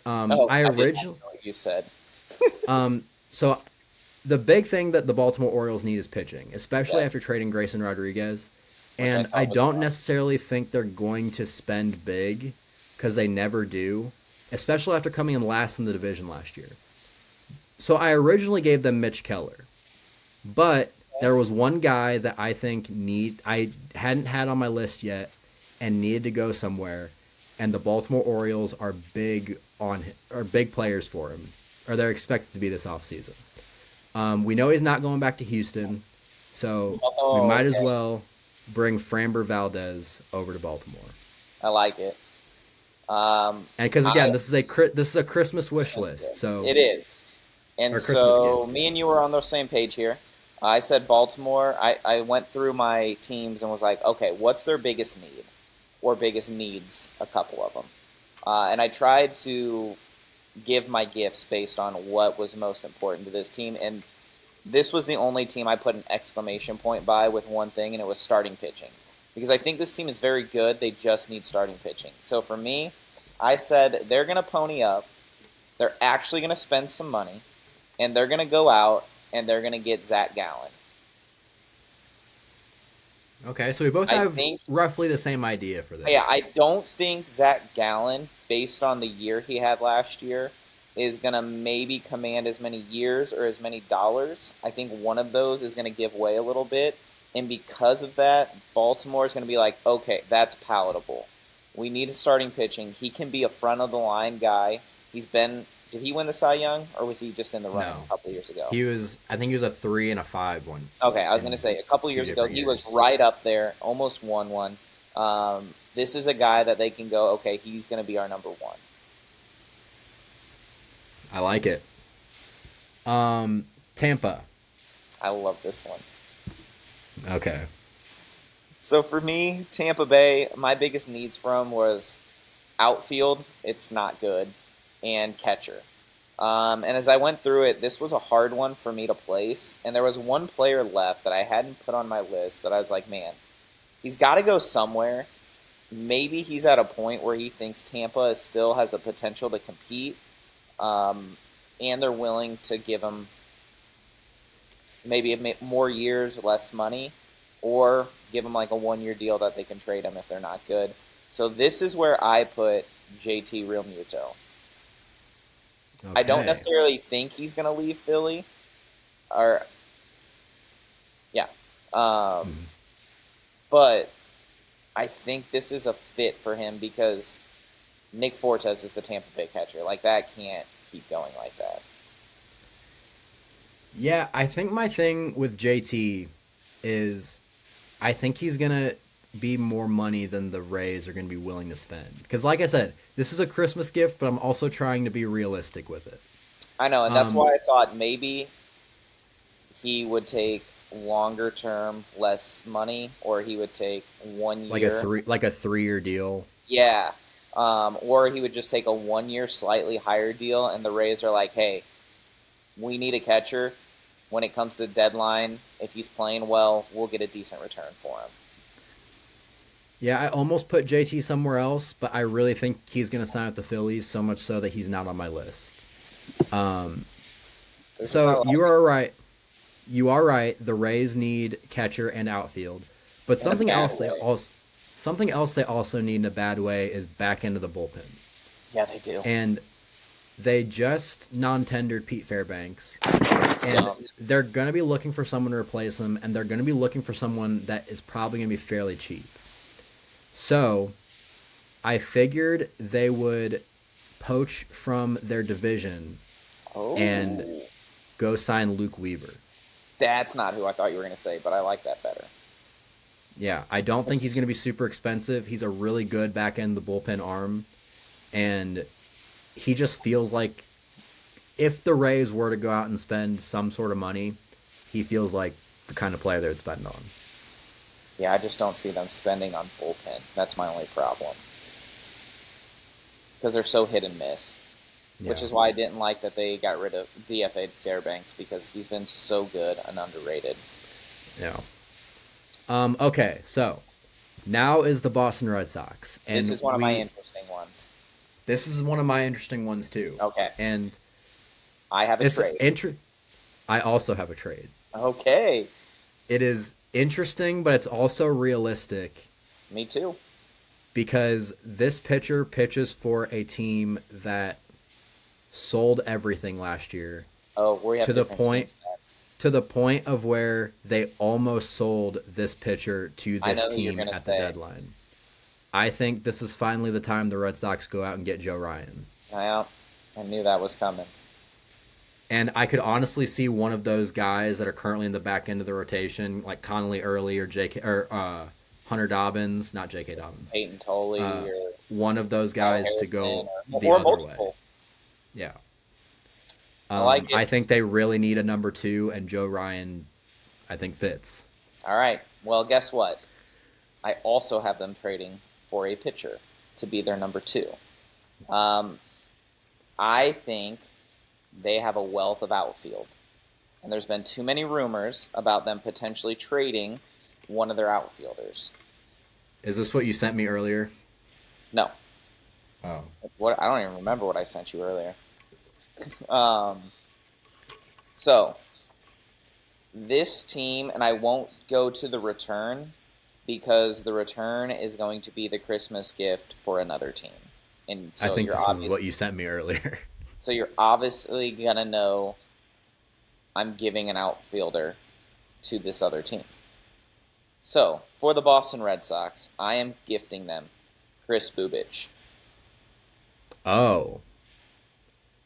Speaker 2: Oh,
Speaker 1: I
Speaker 2: I did not
Speaker 1: originally
Speaker 2: know what you said.
Speaker 1: so the big thing that the Baltimore Orioles need is pitching, especially
Speaker 2: Yes.
Speaker 1: after trading Grayson Rodriguez.
Speaker 2: Which I
Speaker 1: And
Speaker 2: thought
Speaker 1: I
Speaker 2: was
Speaker 1: don't
Speaker 2: fun.
Speaker 1: necessarily think they're going to spend big because they never do, especially after coming in last in the division last year. So I originally gave them Mitch Keller, but there was one guy that I hadn't had on my list yet and needed to go somewhere, and the Baltimore Orioles are big players for him, or they're expected to be this offseason. We know he's not going back to Houston, so we
Speaker 2: Oh,
Speaker 1: might as
Speaker 2: okay.
Speaker 1: well bring Framber Valdez over to Baltimore.
Speaker 2: I like it.
Speaker 1: And because again,
Speaker 2: I
Speaker 1: this is a Christmas wish list, so
Speaker 2: it is. And
Speaker 1: or Christmas
Speaker 2: so
Speaker 1: gift.
Speaker 2: me and you were on the same page here. I said Baltimore. I went through my teams and was like, okay, what's their biggest need or biggest needs? A couple of them. And I tried to give my gifts based on what was most important to this team. And this was the only team I put an exclamation point by with one thing, and it was starting pitching. Because I think this team is very good. They just need starting pitching. So for me, I said they're going to pony up. They're actually going to spend some money, and they're going to go out and they're going to get Zach Gallen.
Speaker 1: Okay, so we both
Speaker 2: I
Speaker 1: have
Speaker 2: think,
Speaker 1: roughly the same idea for
Speaker 2: yeah,
Speaker 1: this.
Speaker 2: I don't think Zach Gallen, based on the year he had last year, is going to maybe command as many years or as many dollars. I think one of those is going to give way a little bit. And because of that, Baltimore is going to be like, okay, that's palatable. We need a starting pitching. He can be a front of the line guy. Did he win the Cy Young, or was he just in the running
Speaker 1: No,
Speaker 2: a couple of years ago?
Speaker 1: I think he was a 3 and a 5 one
Speaker 2: Okay, I was going to
Speaker 1: in
Speaker 2: say a couple of
Speaker 1: two
Speaker 2: years ago,
Speaker 1: different
Speaker 2: he was
Speaker 1: years.
Speaker 2: right up there, almost won one. This is a guy that they can go, okay, he's going to be our number one.
Speaker 1: I like it. Tampa.
Speaker 2: I love this one.
Speaker 1: Okay.
Speaker 2: So for me, Tampa Bay, my biggest needs from was outfield. It's not good, and catcher. And as I went through it, this was a hard one for me to place. And there was one player left that I hadn't put on my list that I was like, man, he's got to go somewhere. Maybe he's at a point where he thinks Tampa still has the potential to compete, and they're willing to give him maybe more years, less money, or give him like a 1 year deal that they can trade him if they're not good. So this is where I put JT Realmuto. I don't
Speaker 1: Okay.
Speaker 2: necessarily think he's going to leave Philly, or yeah, um,
Speaker 1: Mhm.
Speaker 2: but I think this is a fit for him because Nick Fortes is the Tampa Bay catcher. Like that can't keep going like that.
Speaker 1: Yeah, I think my thing with JT is I think he's going to be more money than the Rays are going to be willing to spend. Because, like I said, this is a Christmas gift, but I'm also trying to be realistic with it.
Speaker 2: I know, and that's
Speaker 1: Um,
Speaker 2: why I thought maybe he would take longer term, less money, or he would take 1 year.
Speaker 1: like a 3-year deal.
Speaker 2: Yeah. Or he would just take a 1 year, slightly higher deal, and the Rays are like, hey, we need a catcher. When it comes to the deadline, if he's playing well, we'll get a decent return for him.
Speaker 1: Yeah, I almost put JT somewhere else, but I really think he's going to sign with the Phillies, so much so that he's not on my list. Um,
Speaker 2: There's just not a
Speaker 1: so
Speaker 2: lot
Speaker 1: you
Speaker 2: of
Speaker 1: are right. You are right. The Rays need catcher and outfield, but
Speaker 2: in a bad way.
Speaker 1: something else they also need in a bad way is back into the bullpen.
Speaker 2: Yeah, they do.
Speaker 1: And they just non-tendered Pete Fairbanks, and
Speaker 2: Dumb.
Speaker 1: they're going to be looking for someone to replace him, and they're going to be looking for someone that is probably going to be fairly cheap. So I figured they would poach from their division and
Speaker 2: Oh,
Speaker 1: go sign Luke Weaver.
Speaker 2: that's not who I thought you were going to say, but I like that better.
Speaker 1: Yeah, I don't think he's going to be super expensive. He's a really good back end of the bullpen arm, and he just feels like if the Rays were to go out and spend some sort of money, he feels like the kind of player they would spend on.
Speaker 2: Yeah, I just don't see them spending on bullpen. That's my only problem because they're so hit and miss. Which
Speaker 1: Yeah.
Speaker 2: is why I didn't like that they got rid of DFA Fairbanks because he's been so good and underrated.
Speaker 1: Yeah. Okay, so now is the Boston Red Sox,
Speaker 2: This
Speaker 1: and
Speaker 2: is one of my interesting ones.
Speaker 1: this is one of my interesting ones too.
Speaker 2: Okay,
Speaker 1: And
Speaker 2: I have a
Speaker 1: it's
Speaker 2: trade.
Speaker 1: I also have a trade.
Speaker 2: Okay,
Speaker 1: It is interesting, but it's also realistic
Speaker 2: me too.
Speaker 1: because this pitcher pitches for a team that sold everything last year
Speaker 2: Oh, we have
Speaker 1: to the
Speaker 2: different
Speaker 1: point
Speaker 2: teams. Then.
Speaker 1: to the point of where they almost sold this pitcher to
Speaker 2: I
Speaker 1: this
Speaker 2: know who you're
Speaker 1: team
Speaker 2: gonna
Speaker 1: at the
Speaker 2: say.
Speaker 1: deadline. I think this is finally the time the Red Sox go out and get Joe Ryan.
Speaker 2: I knew that was coming.
Speaker 1: And I could honestly see one of those guys that are currently in the back end of the rotation, like Connolly Early or JK or Hunter Dobbins, not JK Dobbins.
Speaker 2: Peyton Tolley
Speaker 1: Uh,
Speaker 2: or
Speaker 1: one of those
Speaker 2: Kyle
Speaker 1: guys to go
Speaker 2: Harrison
Speaker 1: the
Speaker 2: or
Speaker 1: other way.
Speaker 2: multiple.
Speaker 1: Yeah.
Speaker 2: I like
Speaker 1: I
Speaker 2: it.
Speaker 1: think they really need a number two, and Joe Ryan, I think, fits.
Speaker 2: All right. Well, guess what? I also have them trading for a pitcher to be their number two. Um, I think they have a wealth of outfield. And there's been too many rumors about them potentially trading one of their outfielders.
Speaker 1: Is this what you sent me earlier?
Speaker 2: No.
Speaker 1: Oh.
Speaker 2: What I don't even remember what I sent you earlier. Um, so this team, and I won't go to the return because the return is going to be the Christmas gift for another team. And
Speaker 1: I
Speaker 2: so
Speaker 1: think this is what you sent me earlier.
Speaker 2: you're obviously gonna know I'm giving an outfielder to this other team. So for the Boston Red Sox, I am gifting them Chris Bubich.
Speaker 1: Oh.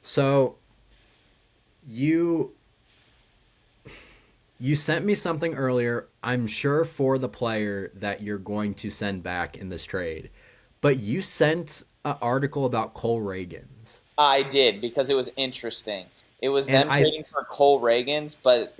Speaker 1: So you you sent me something earlier, I'm sure for the player that you're going to send back in this trade. But you sent an article about Cole Reagans.
Speaker 2: I did because it was interesting. It was
Speaker 1: And
Speaker 2: them trading for Cole Reagans, but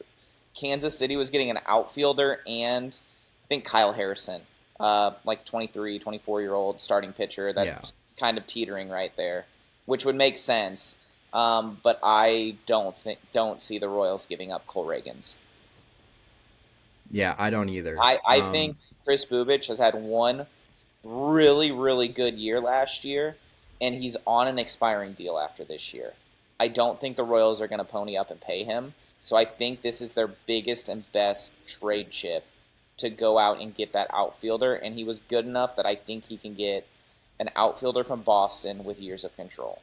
Speaker 2: Kansas City was getting an outfielder and I think Kyle Harrison, like 23, 24-year-old starting pitcher that's
Speaker 1: yeah.
Speaker 2: kind of teetering right there, which would make sense. But I don't see the Royals giving up Cole Reagans.
Speaker 1: Yeah, I don't either.
Speaker 2: I think Chris Bubich has had one really, really good year last year, and he's on an expiring deal after this year. I don't think the Royals are going to pony up and pay him, so I think this is their biggest and best trade chip to go out and get that outfielder, and he was good enough that I think he can get an outfielder from Boston with years of control.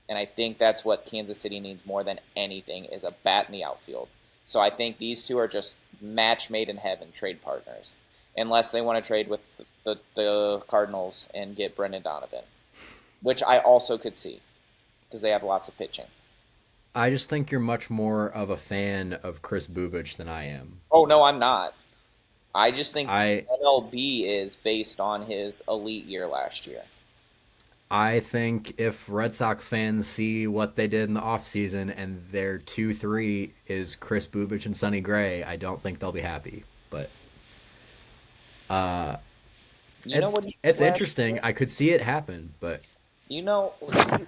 Speaker 2: And I think that's what Kansas City needs more than anything is a bat in the outfield. So I think these two are just match made in heaven trade partners, unless they want to trade with the Cardinals and get Brendan Donovan, which I also could see because they have lots of pitching.
Speaker 1: I just think you're much more of a fan of Chris Bubich than I am.
Speaker 2: Oh, no, I'm not. I just think
Speaker 1: I
Speaker 2: MLB is based on his elite year last year.
Speaker 1: I think if Red Sox fans see what they did in the offseason and their 2-3 is Chris Bubich and Sonny Gray, I don't think they'll be happy. But
Speaker 2: You know what
Speaker 1: it's
Speaker 2: last
Speaker 1: interesting.
Speaker 2: year?
Speaker 1: I could see it happen, but
Speaker 2: You know,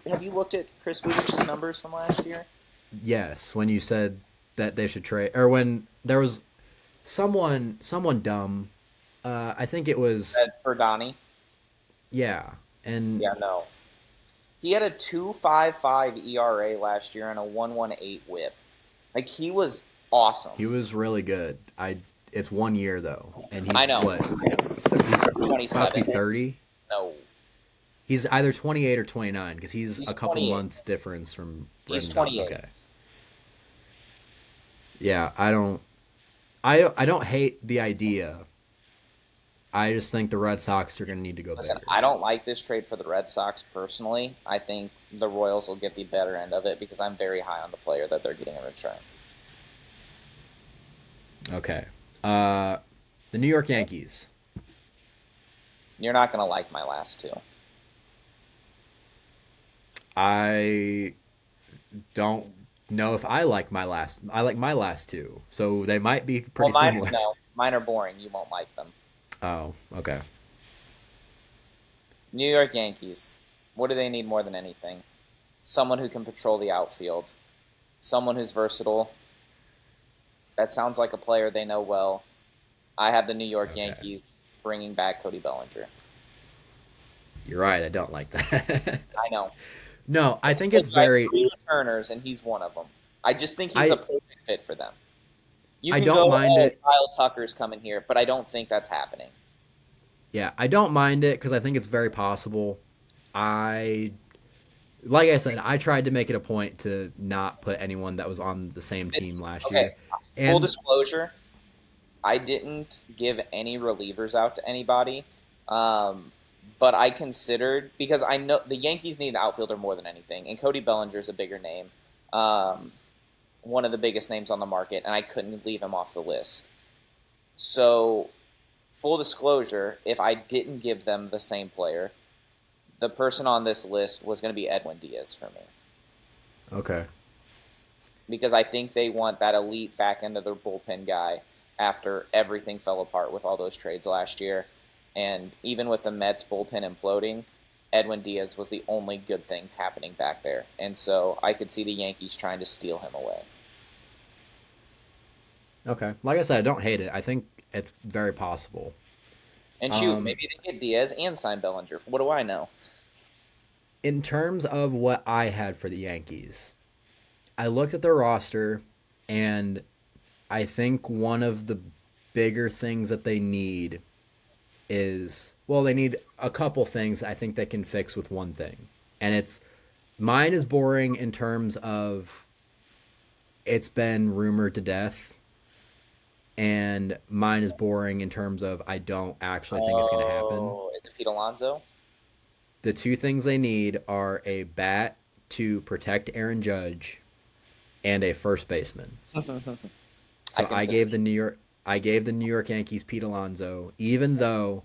Speaker 2: have you looked at Chris Bubich's numbers from last year?
Speaker 1: yes, when you said that they should trade, or when there was someone dumb, I think it was
Speaker 2: For Donnie?
Speaker 1: yeah, and
Speaker 2: Yeah, no. He had a 2.55 ERA last year and a 1.18 WHIP. Like he was awesome.
Speaker 1: he was really good. It's 1 year though, and he's
Speaker 2: I know.
Speaker 1: what? He's about to be
Speaker 2: 27.
Speaker 1: 30.
Speaker 2: No,
Speaker 1: He's either 28 or 29 because he's
Speaker 2: he's
Speaker 1: a couple
Speaker 2: 28.
Speaker 1: months difference from
Speaker 2: He's
Speaker 1: Brendan.
Speaker 2: 28.
Speaker 1: Okay. Yeah, I don't hate the idea. I just think the Red Sox are going to need to go
Speaker 2: Listen,
Speaker 1: bigger.
Speaker 2: I don't like this trade for the Red Sox personally. I think the Royals will get the better end of it because I'm very high on the player that they're getting in return.
Speaker 1: Okay. The New York Yankees.
Speaker 2: You're not going to like my last two.
Speaker 1: I don't know if I like my last. I like my last two, so they might be
Speaker 2: Well,
Speaker 1: pretty similar.
Speaker 2: mine are boring. You won't like them.
Speaker 1: Oh, okay.
Speaker 2: New York Yankees. What do they need more than anything? Someone who can patrol the outfield. Someone who's versatile. That sounds like a player they know well. I have the New York
Speaker 1: Okay.
Speaker 2: Yankees bringing back Cody Bellinger.
Speaker 1: You're right. I don't like that.
Speaker 2: I know.
Speaker 1: No, I think it's
Speaker 2: Because I have
Speaker 1: very.
Speaker 2: three returners, and he's one of them. I just think he's a
Speaker 1: I
Speaker 2: perfect fit for them. You
Speaker 1: I
Speaker 2: can
Speaker 1: don't
Speaker 2: go,
Speaker 1: mind
Speaker 2: oh,
Speaker 1: it.
Speaker 2: Kyle Tucker's coming here, but I don't think that's happening.
Speaker 1: Yeah, I don't mind it because I think it's very possible. I like I said, I tried to make it a point to not put anyone that was on the same team
Speaker 2: It's
Speaker 1: last
Speaker 2: okay.
Speaker 1: year,
Speaker 2: Full
Speaker 1: and
Speaker 2: disclosure, I didn't give any relievers out to anybody, um, but I considered because I know the Yankees need an outfielder more than anything, and Cody Bellinger is a bigger name, um, one of the biggest names on the market, and I couldn't leave him off the list. So, full disclosure, if I didn't give them the same player, the person on this list was going to be Edwin Diaz for me
Speaker 1: okay,
Speaker 2: because I think they want that elite back end of their bullpen guy after everything fell apart with all those trades last year. And even with the Mets bullpen imploding, Edwin Diaz was the only good thing happening back there. And so I could see the Yankees trying to steal him away.
Speaker 1: okay. Like I said, I don't hate it. I think it's very possible.
Speaker 2: And shoot,
Speaker 1: Um,
Speaker 2: maybe they get Diaz and sign Bellinger. What do I know?
Speaker 1: in terms of what I had for the Yankees, I looked at their roster, and I think one of the bigger things that they need is well, they need a couple things I think they can fix with one thing. And it's mine is boring in terms of it's been rumored to death, and mine is boring in terms of I don't actually think it's going to happen.
Speaker 2: Oh, is it Pete Alonso?
Speaker 1: The two things they need are a bat to protect Aaron Judge and a first baseman.
Speaker 2: I
Speaker 1: So
Speaker 2: can say
Speaker 1: I gave the New York Yankees Pete Alonso, even though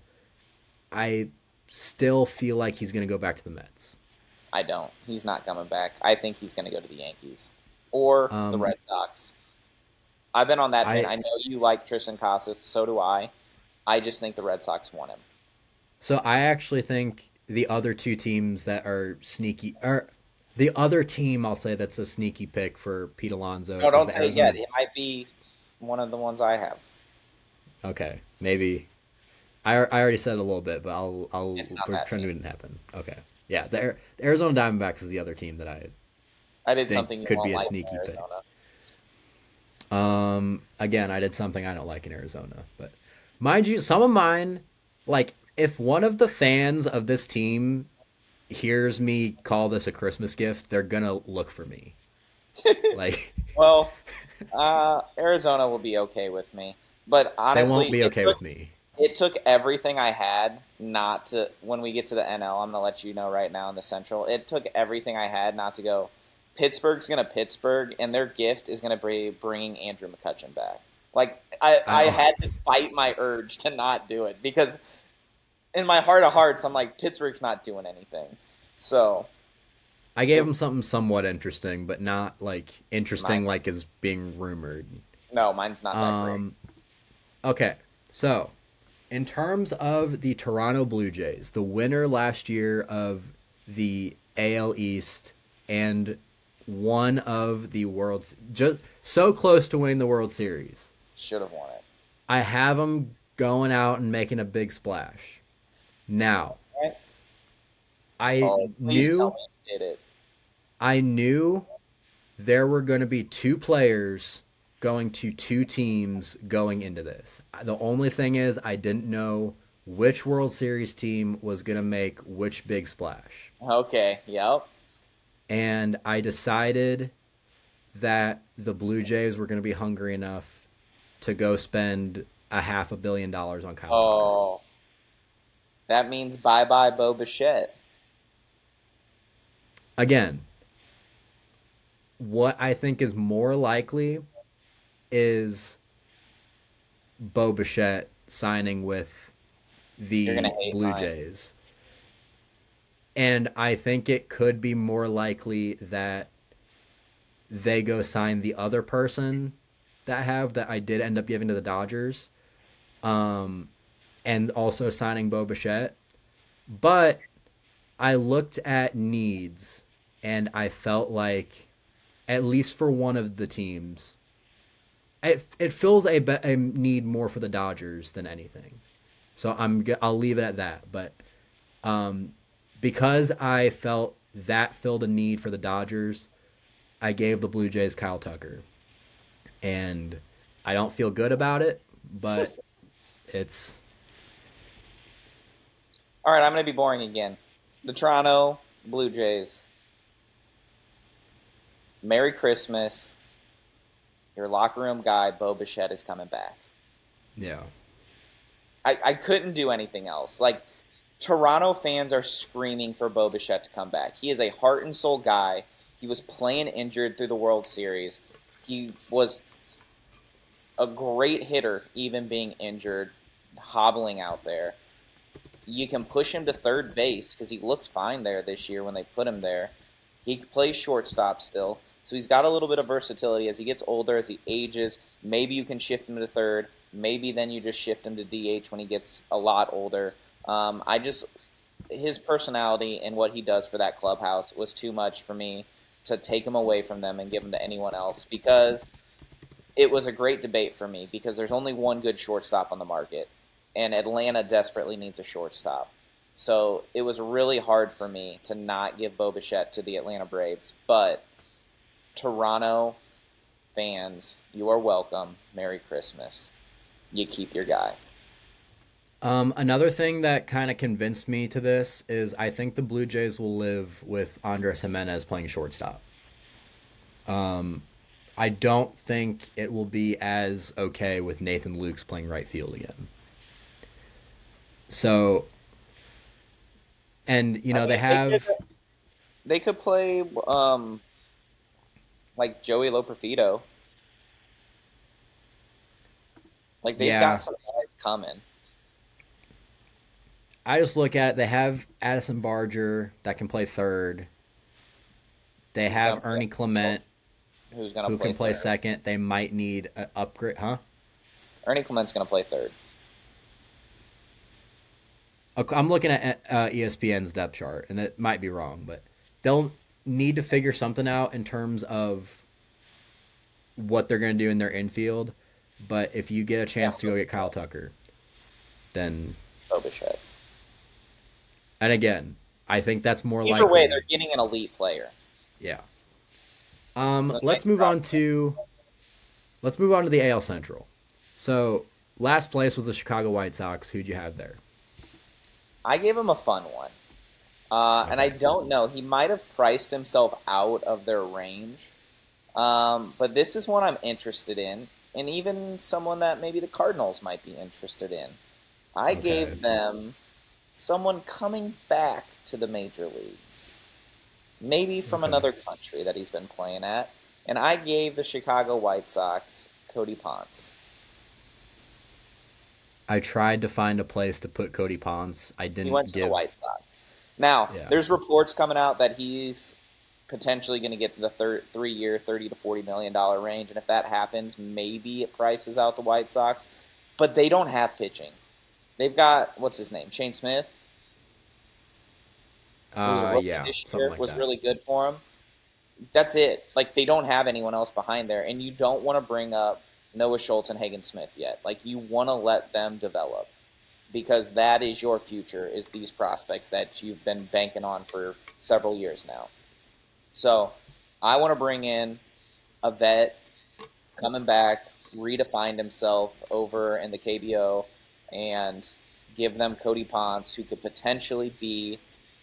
Speaker 1: I still feel like he's going to go back to the Mets.
Speaker 2: I don't. He's not coming back. I think he's going to go to the Yankees or the
Speaker 1: Um,
Speaker 2: Red Sox. I've been on that train.
Speaker 1: I
Speaker 2: I know you like Tristan Casas, so do I. I just think the Red Sox want him.
Speaker 1: so I actually think the other two teams that are sneaky or the other team I'll say that's a sneaky pick for Pete Alonso
Speaker 2: No,
Speaker 1: is
Speaker 2: don't
Speaker 1: the
Speaker 2: say it yet.
Speaker 1: Arizona.
Speaker 2: It might be one of the ones I have.
Speaker 1: Okay, maybe I already said a little bit, but I'll
Speaker 2: It's not that
Speaker 1: pretend
Speaker 2: team.
Speaker 1: it didn't happen. Okay, yeah, the Arizona Diamondbacks is the other team that I
Speaker 2: I did
Speaker 1: think
Speaker 2: something you
Speaker 1: could
Speaker 2: won't
Speaker 1: be a
Speaker 2: like in
Speaker 1: sneaky pick.
Speaker 2: Arizona.
Speaker 1: Again, I did something I don't like in Arizona, but mind you, some of mine, like if one of the fans of this team hears me call this a Christmas gift, they're gonna look for me. Like
Speaker 2: Well, Arizona will be okay with me, but
Speaker 1: they won't
Speaker 2: honestly,
Speaker 1: be okay with me.
Speaker 2: it took everything I had not to. When we get to the NL, I'm gonna let you know right now in the Central. It took everything I had not to go. Pittsburgh's gonna Pittsburgh, and their gift is gonna be bringing Andrew McCutchen back. Like I
Speaker 1: I
Speaker 2: had to fight my urge to not do it because in my heart of hearts, I'm like Pittsburgh's not doing anything. So
Speaker 1: I gave
Speaker 2: it,
Speaker 1: him something somewhat interesting, but not like
Speaker 2: mine,
Speaker 1: interesting like is being rumored.
Speaker 2: no, mine's not that great.
Speaker 1: Um, okay, so in terms of the Toronto Blue Jays, the winner last year of the AL East and one of the world's just so close to winning the World Series.
Speaker 2: Should have won it.
Speaker 1: I have them going out and making a big splash. Now,
Speaker 2: Right?
Speaker 1: I
Speaker 2: Oh, please tell
Speaker 1: knew
Speaker 2: me you did it.
Speaker 1: I knew there were going to be two players going to two teams going into this. The only thing is I didn't know which World Series team was going to make which big splash.
Speaker 2: Okay. Yep.
Speaker 1: And I decided that the Blue Jays were going to be hungry enough to go spend a $500 million on Kyle Tucker.
Speaker 2: Oh, that means bye bye Bo Bichette.
Speaker 1: Again, what I think is more likely is Bo Bichette signing with
Speaker 2: You're gonna
Speaker 1: the
Speaker 2: hate
Speaker 1: Blue
Speaker 2: mine.
Speaker 1: Jays. And I think it could be more likely that they go sign the other person that I did end up giving to the Dodgers, um, and also signing Bo Bichette. But I looked at needs, and I felt like, at least for one of the teams, it fills a need more for the Dodgers than anything. So I'll leave it at that. But um, because I felt that filled a need for the Dodgers, I gave the Blue Jays Kyle Tucker, and I don't feel good about it, but it's
Speaker 2: All right, I'm going to be boring again. The Toronto Blue Jays. Merry Christmas. Your locker room guy, Bo Bichette, is coming back.
Speaker 1: yeah.
Speaker 2: I couldn't do anything else. Like, Toronto fans are screaming for Bo Bichette to come back. He is a heart and soul guy. He was playing injured through the World Series. He was a great hitter, even being injured, hobbling out there. You can push him to third base because he looked fine there this year when they put him there. He plays shortstop still, so he's got a little bit of versatility as he gets older, as he ages. Maybe you can shift him to third. Maybe then you just shift him to DH when he gets a lot older. I just his personality and what he does for that clubhouse was too much for me to take him away from them and give him to anyone else because it was a great debate for me because there's only one good shortstop on the market, and Atlanta desperately needs a shortstop. So it was really hard for me to not give Bo Bichette to the Atlanta Braves. But Toronto fans, you are welcome. Merry Christmas. You keep your guy.
Speaker 1: Another thing that kind of convinced me to this is I think the Blue Jays will live with Andres Jimenez playing shortstop. I don't think it will be as okay with Nathan Lukes playing right field again. So, and
Speaker 2: I
Speaker 1: they
Speaker 2: mean,
Speaker 1: have,
Speaker 2: they could play like Joey Loperfido. Like they've got
Speaker 1: yeah.
Speaker 2: some guys coming.
Speaker 1: I just look at it. They have Addison Barger that can play third. They
Speaker 2: He's gonna
Speaker 1: have
Speaker 2: play.
Speaker 1: Ernie Clement
Speaker 2: Who's gonna
Speaker 1: who
Speaker 2: play
Speaker 1: can play
Speaker 2: third?
Speaker 1: second. They might need an upgrade, huh?
Speaker 2: Ernie Clement's gonna play third.
Speaker 1: I'm looking at ESPN's depth chart, and it might be wrong, but they'll need to figure something out in terms of what they're going to do in their infield. But if you get a
Speaker 2: Yeah,
Speaker 1: chance to go get Kyle Tucker, then
Speaker 2: Bo Bichette.
Speaker 1: and again, I think that's more
Speaker 2: Either way, they're
Speaker 1: likely.
Speaker 2: getting an elite player.
Speaker 1: Yeah.
Speaker 2: So nice
Speaker 1: Let's move
Speaker 2: job.
Speaker 1: on to the AL Central. So last place was the Chicago White Sox. Who'd you have there?
Speaker 2: I gave him a fun one. And I
Speaker 1: Okay.
Speaker 2: don't know. He might have priced himself out of their range. But this is one I'm interested in, and even someone that maybe the Cardinals might be interested in. I
Speaker 1: Okay.
Speaker 2: gave them someone coming back to the major leagues, maybe from
Speaker 1: Okay.
Speaker 2: another country that he's been playing at, and I gave the Chicago White Sox Cody Ponce.
Speaker 1: I tried to find a place to put Cody Ponce. I
Speaker 2: He went
Speaker 1: didn't
Speaker 2: to the
Speaker 1: give.
Speaker 2: White Sox. Now,
Speaker 1: Yeah.
Speaker 2: there's reports coming out that he's potentially going to get to the 3 year, $30 to $40 million range, and if that happens, maybe it prices out the White Sox. But they don't have pitching. They've got what's his name, Shane Smith, who was a rookie
Speaker 1: Yeah,
Speaker 2: this
Speaker 1: something
Speaker 2: year,
Speaker 1: like
Speaker 2: was
Speaker 1: that.
Speaker 2: really good for him. That's it. Like they don't have anyone else behind there, and you don't want to bring up Noah Schultz and Hagen Smith yet. Like you want to let them develop because that is your future. Is these prospects that you've been banking on for several years now. So I want to bring in a vet coming back, redefined himself over in the KBO, and give them Cody Ponce, who could potentially be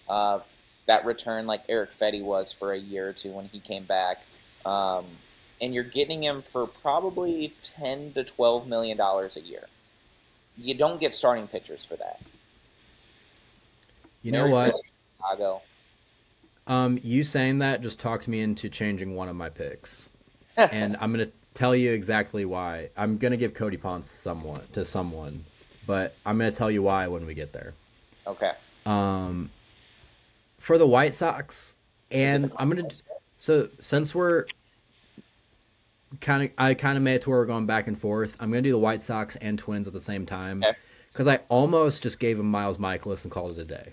Speaker 2: uh, that return like Eric Fetty was for a year or two when he came back. Um, and you're getting him for probably $10 to $12 million a year. You don't get starting pitchers for that.
Speaker 1: You know
Speaker 2: Merry
Speaker 1: what?
Speaker 2: Christmas, Chicago.
Speaker 1: You saying that just talked me into changing one of my picks, and I'm gonna tell you exactly why. I'm gonna give Cody Ponce someone, but I'm gonna tell you why when we get there.
Speaker 2: Okay.
Speaker 1: Um, for the White Sox,
Speaker 2: Is it the
Speaker 1: and I'm gonna.
Speaker 2: Cardinals?
Speaker 1: So since we're I kind of made it to where we're going back and forth. I'm gonna do the White Sox and Twins at the same time
Speaker 2: Okay.
Speaker 1: because I almost just gave him Miles Michaelis and called it a day.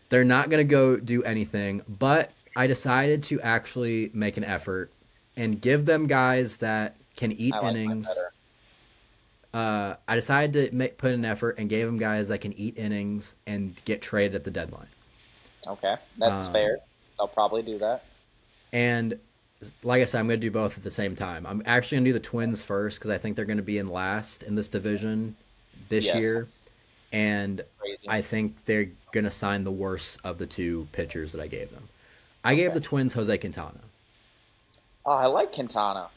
Speaker 1: They're not gonna go do anything, but I decided to actually make an effort and give them guys that can eat
Speaker 2: I like mine
Speaker 1: innings.
Speaker 2: better.
Speaker 1: I decided to put an effort and gave them guys that can eat innings and get traded at the deadline.
Speaker 2: Okay, that's fair. I'll probably do that.
Speaker 1: And like I said, I'm going to do both at the same time. I'm actually going to do the Twins first because I think they're going to be in last in this division this
Speaker 2: Yes,
Speaker 1: year. And
Speaker 2: crazy.
Speaker 1: I think they're going to sign the worst of the two pitchers that I gave them. I gave
Speaker 2: Okay.
Speaker 1: the Twins Jose Quintana.
Speaker 2: Oh, I like Quintana.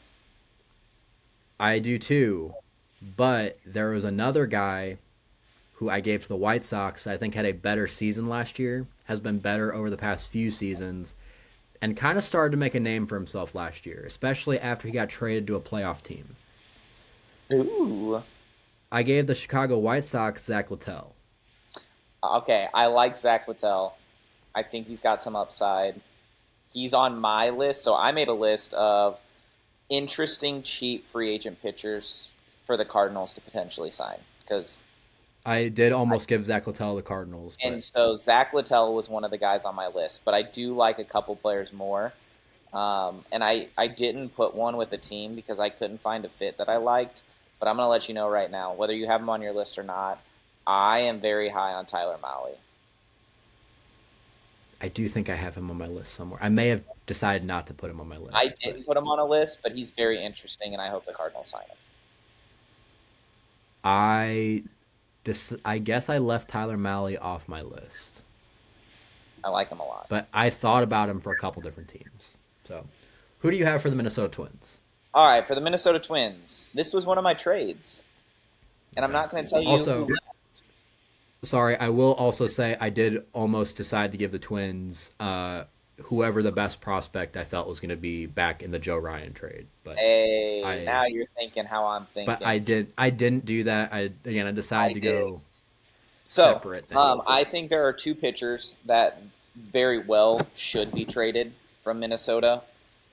Speaker 1: I do too. But there was another guy who I gave to the White Sox that I think had a better season last year, has been better over the past few seasons, and kind of started to make a name for himself last year, especially after he got traded to a playoff team.
Speaker 2: Ooh.
Speaker 1: I gave the Chicago White Sox Zach Littell.
Speaker 2: Okay, I like Zach Littell. I think he's got some upside. He's on my list, so I made a list of interesting cheap free agent pitchers for the Cardinals to potentially sign. Because
Speaker 1: I did almost give Zach Littell the Cardinals, but
Speaker 2: and so Zach Littell was one of the guys on my list, but I do like a couple players more. And I didn't put one with a team because I couldn't find a fit that I liked. But I'm going to let you know right now, whether you have him on your list or not, I am very high on Tyler Mahle.
Speaker 1: I do think I have him on my list somewhere. I may have decided not to put him on my
Speaker 2: I
Speaker 1: list, but
Speaker 2: didn't put him on a list, but he's very interesting, and I hope the Cardinals sign him.
Speaker 1: I I guess I left Tyler Mahle off my list.
Speaker 2: I like him a lot.
Speaker 1: But I thought about him for a couple different teams. So, who do you have for the Minnesota Twins?
Speaker 2: All right, for the Minnesota Twins, this was one of my trades, and I'm
Speaker 1: Okay.
Speaker 2: not going to tell you
Speaker 1: Also,
Speaker 2: who.
Speaker 1: sorry, I will also say I did almost decide to give the Twins whoever the best prospect I felt was going to be back in the Joe Ryan trade,
Speaker 2: Hey,
Speaker 1: I
Speaker 2: now you're thinking how I'm
Speaker 1: but
Speaker 2: thinking.
Speaker 1: I didn't do that. I
Speaker 2: I
Speaker 1: decided to
Speaker 2: did.
Speaker 1: go
Speaker 2: So,
Speaker 1: separate things.
Speaker 2: I think there are two pitchers that very well should be traded from Minnesota.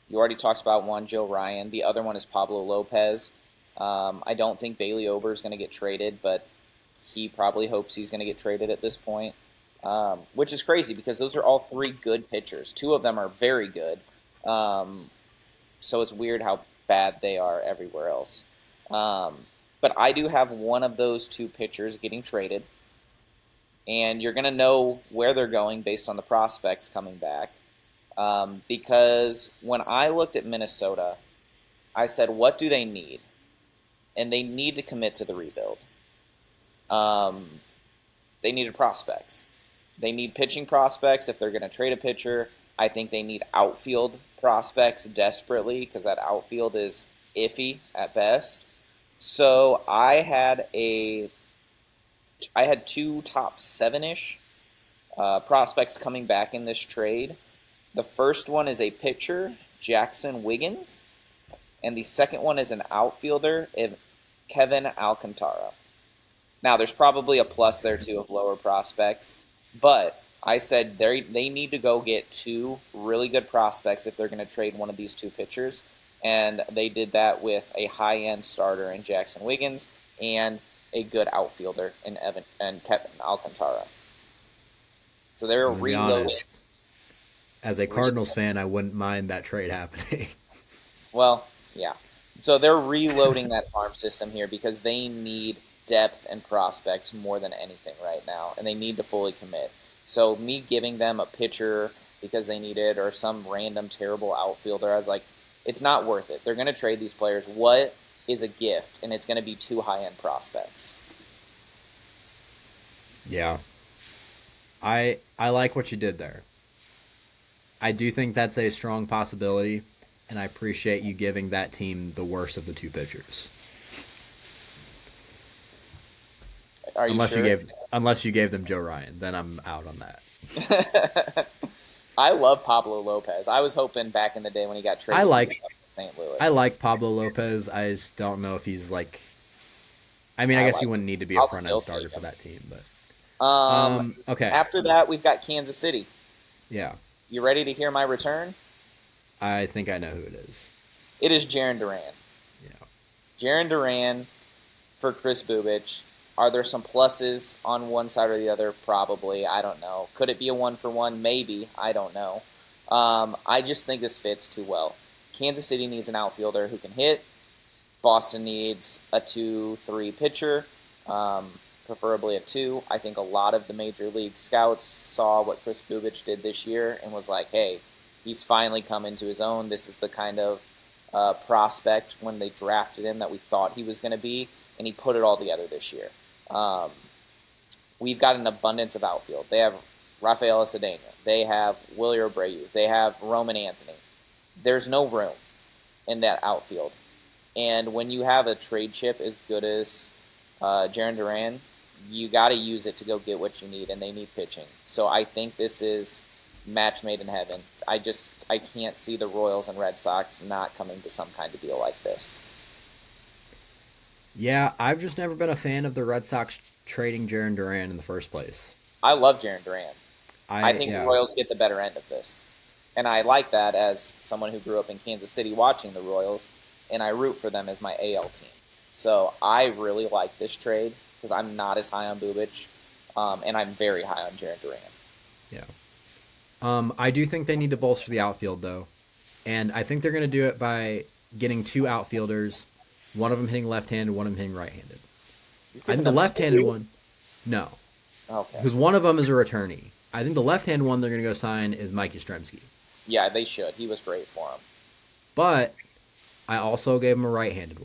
Speaker 2: You already talked about one, Joe Ryan. The other one is Pablo Lopez. I don't think Bailey Ober is going to get traded, but he probably hopes he's going to get traded at this point, which is crazy because those are all three good pitchers. Two of them are very good. Um, so it's weird how bad they are everywhere else. Um, but I do have one of those two pitchers getting traded, and you're going to know where they're going based on the prospects coming back. Because when I looked at Minnesota, I said, what do they need? And they need to commit to the rebuild. Um, they needed prospects. They need pitching prospects if they're going to trade a pitcher. I think they need outfield prospects desperately because that outfield is iffy at best. So I had two top seven-ish prospects coming back in this trade. The first one is a pitcher, Jackson Wiggins, and the second one is an outfielder, Kevin Alcantara. Now, there's probably a plus there too of lower prospects, but I said they need to go get two really good prospects if they're going to trade one of these two pitchers, and they did that with a high-end starter in Jackson Wiggins and a good outfielder in Kevin Alcantara. So they're
Speaker 1: I'm gonna be
Speaker 2: reloading.
Speaker 1: honest. As a Cardinals fan, I wouldn't mind that trade happening.
Speaker 2: Well, yeah. So they're reloading that farm system here because they need depth and prospects more than anything right now, and they need to fully commit. So me giving them a pitcher because they need it or some random terrible outfielder, I was like, it's not worth it. They're going to trade these players. What is a gift? And it's going to be two high-end prospects.
Speaker 1: Yeah. I like what you did there. I do think that's a strong possibility, and I appreciate you giving that team the worst of the two pitchers.
Speaker 2: Are you sure?
Speaker 1: Unless you gave them Joe Ryan, then I'm out on that.
Speaker 2: I love Pablo Lopez. I was hoping back in the day when he got
Speaker 1: I
Speaker 2: traded
Speaker 1: like
Speaker 2: to St. Louis.
Speaker 1: I like Pablo Lopez. I just don't know if he's like. I mean, I
Speaker 2: I
Speaker 1: guess he
Speaker 2: like.
Speaker 1: wouldn't need to be a
Speaker 2: I'll
Speaker 1: front
Speaker 2: still
Speaker 1: end starter
Speaker 2: take
Speaker 1: for
Speaker 2: him.
Speaker 1: that team, but Okay.
Speaker 2: After that, we've got Kansas City.
Speaker 1: Yeah.
Speaker 2: You ready to hear my return?
Speaker 1: I think I know who it is.
Speaker 2: It is Jaron Duran.
Speaker 1: Yeah.
Speaker 2: Jaron Duran for Chris Bubich. Are there some pluses on one side or the other? Probably. I don't know. Could it be a 1-for-1? Maybe. I don't know. I just think this fits too well. Kansas City needs an outfielder who can hit. Boston needs a 2-3 pitcher, preferably a 2. I think a lot of the major league scouts saw what Chris Bubich did this year and was like, hey, he's finally come into his own. This is the kind of prospect when they drafted him that we thought he was going to be, and he put it all together this year. Um, we've got an abundance of outfield. They have Rafael Cedeno. They have Willie Abreu. They have Roman Anthony. There's no room in that outfield. And when you have a trade chip as good as Jaron Duran, you got to use it to go get what you need, and they need pitching. So I think this is match made in heaven. I can't see the Royals and Red Sox not coming to some kind of deal like this.
Speaker 1: Yeah, I've just never been a fan of the Red Sox trading Jaron Duran in the first place.
Speaker 2: I love Jaron Duran. I think the
Speaker 1: Yeah.
Speaker 2: Royals get the better end of this. And I like that as someone who grew up in Kansas City watching the Royals, and I root for them as my AL team. So I really like this trade because I'm not as high on Bubich, and I'm very high on Jaron Duran.
Speaker 1: Yeah. I do think they need to bolster the outfield though, and I think they're going to do it by getting two outfielders, one of them hitting left-handed, one of them hitting right-handed.
Speaker 2: You're
Speaker 1: I
Speaker 2: giving
Speaker 1: think the
Speaker 2: them
Speaker 1: left-handed
Speaker 2: two?
Speaker 1: one, no,
Speaker 2: Okay.
Speaker 1: because one of them is a returnee. I think the left-handed one they're going to go sign is Mike Yastrzemski.
Speaker 2: Yeah, they should. He was great for him.
Speaker 1: But I also gave him a right-handed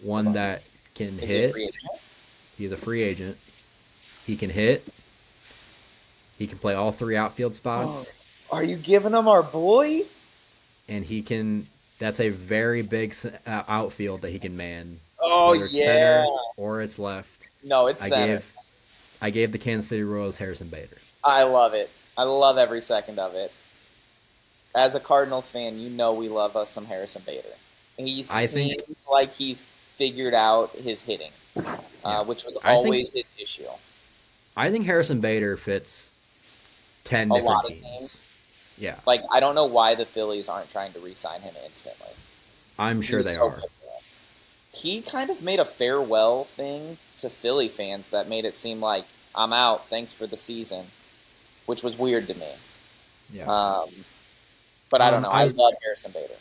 Speaker 1: one that can
Speaker 2: Is he a
Speaker 1: hit.
Speaker 2: free agent?
Speaker 1: He's a free agent. He can hit. He can play all three outfield spots,
Speaker 2: Are you giving him our boy?
Speaker 1: and he can. That's a very big outfield that he can man,
Speaker 2: Oh
Speaker 1: whether it's
Speaker 2: yeah.
Speaker 1: center or it's left.
Speaker 2: No, it's
Speaker 1: I
Speaker 2: center.
Speaker 1: gave I gave the Kansas City Royals Harrison Bader.
Speaker 2: I love it. I love every second of it. As a Cardinals fan, you know we love us some Harrison Bader. He
Speaker 1: I
Speaker 2: seems
Speaker 1: think
Speaker 2: like he's figured out his hitting,
Speaker 1: yeah.
Speaker 2: which was
Speaker 1: I think
Speaker 2: always his issue.
Speaker 1: I think Harrison Bader fits 10
Speaker 2: A
Speaker 1: different
Speaker 2: lot of
Speaker 1: teams.
Speaker 2: teams.
Speaker 1: Yeah,
Speaker 2: Like, I don't know why the Phillies aren't trying to re-sign him instantly.
Speaker 1: I'm
Speaker 2: He
Speaker 1: sure
Speaker 2: was
Speaker 1: they
Speaker 2: so
Speaker 1: are.
Speaker 2: good for them. He kind of made a farewell thing to Philly fans that made it seem like, I'm out, thanks for the season, which was weird to me.
Speaker 1: Yeah.
Speaker 2: Um, but I don't know.
Speaker 1: I
Speaker 2: I
Speaker 1: was
Speaker 2: love Harrison Bader.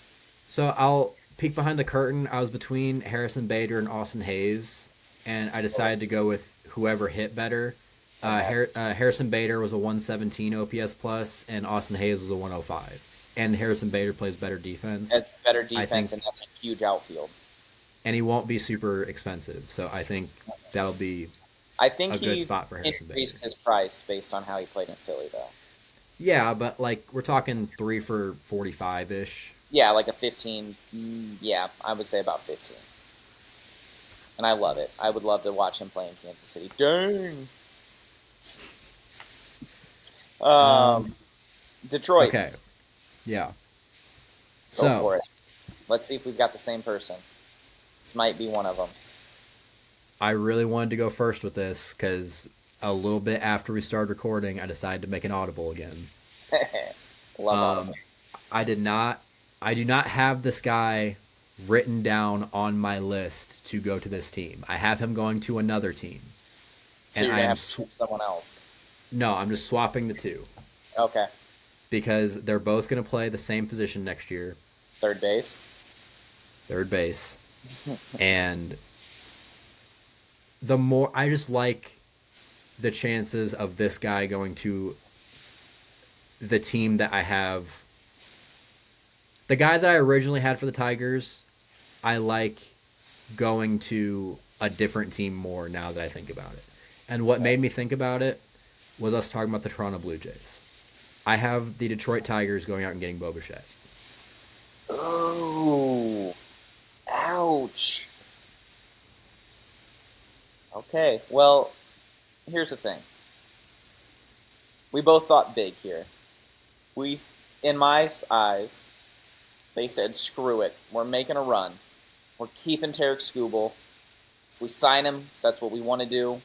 Speaker 1: So I'll peek behind the curtain. I was between Harrison Bader and Austin Hayes, and I decided to go with whoever hit better.
Speaker 2: Okay.
Speaker 1: Harrison Bader was a 117 OPS plus, and Austin Hayes was a 105. And Harrison Bader plays better defense,
Speaker 2: That's better
Speaker 1: I
Speaker 2: defense,
Speaker 1: think,
Speaker 2: and that's a huge outfield.
Speaker 1: and he won't be super expensive. So I think that'll be
Speaker 2: I think
Speaker 1: a good
Speaker 2: he
Speaker 1: spot for Harrison Bader.
Speaker 2: increased his price based on how he played in Philly, though.
Speaker 1: Yeah, but like we're talking 3 for 45 ish.
Speaker 2: Yeah, like a 15. Yeah, I would say about 15. And I love it. I would love to watch him play in Kansas City. Dang.
Speaker 1: Um,
Speaker 2: Detroit,
Speaker 1: okay, yeah.
Speaker 2: go
Speaker 1: So
Speaker 2: for it. Let's see if we've got the same person. This might be one of them.
Speaker 1: I really wanted to go first with this because a little bit after we started recording, I decided to make an audible again.
Speaker 2: Love all of
Speaker 1: Um,
Speaker 2: them.
Speaker 1: I did not. I do not have this guy written down on my list to go to this team. I have him going to another team,
Speaker 2: So
Speaker 1: and
Speaker 2: you're
Speaker 1: I
Speaker 2: going to
Speaker 1: am
Speaker 2: have to pick someone else.
Speaker 1: no. I'm just swapping the two
Speaker 2: Okay.
Speaker 1: because they're both going to play the same position next year,
Speaker 2: Third base.
Speaker 1: third base, and the more I just like the chances of this guy going to the team that I have. The guy that I originally had for the Tigers, I like going to a different team more now that I think about it. And what made me think about it was us talking about the Toronto Blue Jays. I have the Detroit Tigers going out and getting Bo Bichette.
Speaker 2: Ooh. Ouch. Okay. Well, here's the thing. We both thought big here. We, in my eyes, they said, screw it. We're making a run. We're keeping Tarek Skubal. If we sign him, that's what we want to do.